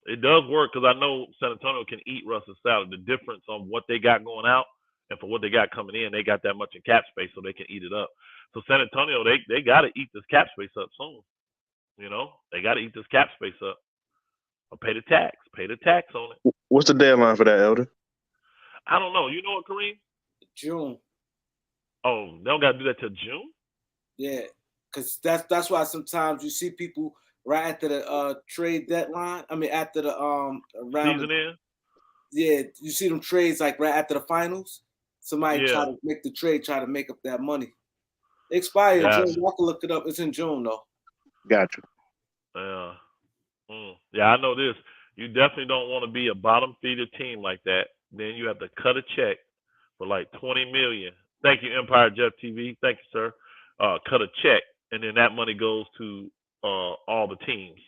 S2: It does work because I know San Antonio can eat Russ's salary. The difference on what they got going out and for what they got coming in, they got that much in cap space, so they can eat it up. So San Antonio, they got to eat this cap space up soon. You know, they got to eat this cap space up. Or pay the tax. Pay the tax on it.
S3: What's the deadline for that, Elder?
S2: I don't know. You know what, Kareem?
S1: June.
S2: Oh, they don't got to do that till June?
S1: Yeah, because that's why sometimes you see people right after the trade deadline. I mean, after the round
S2: season end.
S1: Yeah, you see them trades like right after the finals. Somebody try to make the trade, try to make up that money. It expired in June. I can look it up. It's in June though.
S3: Gotcha.
S2: Yeah. Yeah, I know this. You definitely don't want to be a bottom feeder team like that. Then you have to cut a check for like $20 million. Thank you, Empire Jeff TV. Thank you, sir. Cut a check, and then that money goes to all the teams.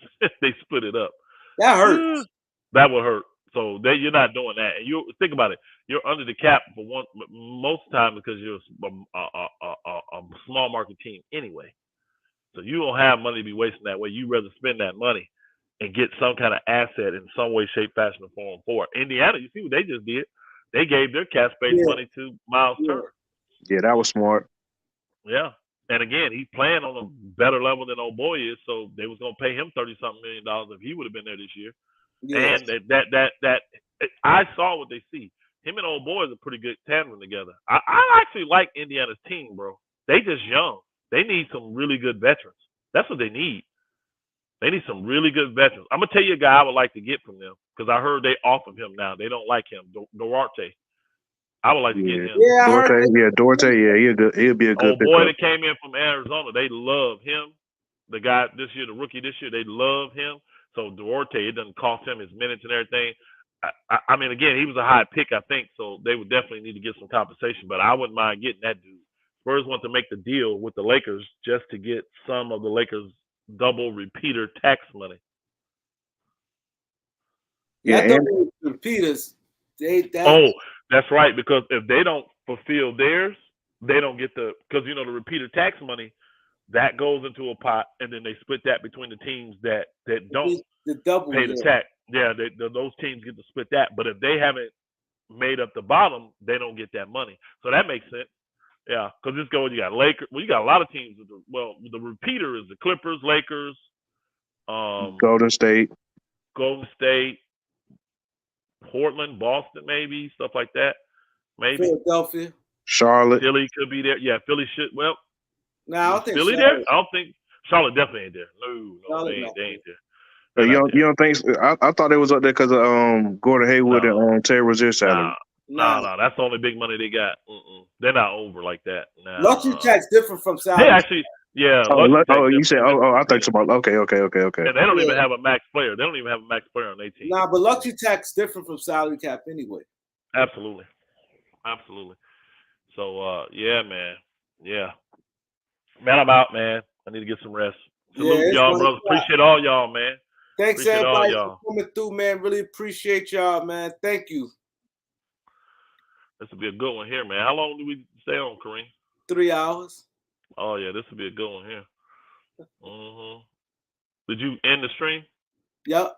S2: They split it up.
S1: That hurts.
S2: That would hurt. So you're not doing that. And you think about it. You're under the cap for most time because you're a small market team anyway. So you don't have money to be wasting that way. You rather spend that money and get some kind of asset in some way, shape, fashion, or form for it. Indiana, you see what they just did? They gave their cap space money to Miles Turner.
S3: Yeah, that was smart.
S2: Yeah. And again, he's playing on a better level than old boy is, so they was gonna pay him $30-something million if he would have been there this year.
S1: Yes.
S2: And that I saw what they see. Him and old boy is a pretty good tandem together. I actually like Indiana's team, bro. They just young. They need some really good veterans. That's what they need. They need some really good veterans. I'm gonna tell you a guy I would like to get from them because I heard they off of him now. They don't like him, Duarte. I would like to get him.
S1: Yeah, I
S3: Duarte,
S1: heard
S3: Duarte, he'll be a good
S2: old boy
S3: pickup.
S2: that came in from Arizona, they love him. The guy this year, the rookie this year, they love him. So Duarte, it doesn't cost him his minutes and everything. I mean, again, he was a high pick, I think, so they would definitely need to get some compensation. But I wouldn't mind getting that dude. Spurs want to make the deal with the Lakers just to get some of the Lakers' double repeater tax money.
S1: Yeah, double repeaters.
S2: That's right. Because if they don't fulfill theirs, they don't get because the repeater tax money that goes into a pot, and then they split that between the teams that don't pay the tax. Yeah, those teams get to split that. But if they haven't made up the bottom, they don't get that money. So that makes sense. Yeah, because you got Lakers. Well, you got a lot of teams. The repeater is the Clippers, Lakers,
S3: Golden State,
S2: Portland, Boston, maybe stuff like that. Maybe
S1: Philadelphia,
S3: Charlotte.
S2: Philly could be there. Yeah, Philly should. Well,
S1: I don't think
S2: Philly
S1: Charlotte.
S2: there. I don't think Charlotte definitely ain't there. No, they ain't there.
S3: You don't think? I thought it was up there because of Gordon Hayward and Terry Rozier salary.
S2: No, that's the only big money they got. They're not over like that.
S1: Luxury tax different from salary.
S2: They actually, yeah.
S3: You said, I think so. Okay.
S2: And they don't even have a max player. They don't even have a max player on their team.
S1: Nah, but luxury tax different from salary cap anyway.
S2: Absolutely. So, yeah, man. Yeah. Man, I'm out, man. I need to get some rest. Salute y'all, brothers. Appreciate all y'all, man.
S1: Thanks, everybody, for coming through, man. Really appreciate y'all, man. Thank you.
S2: This will be a good one here, man. How long do we stay on, Kareem?
S1: 3 hours.
S2: Oh, yeah, this will be a good one here. Did you end the stream?
S1: Yep.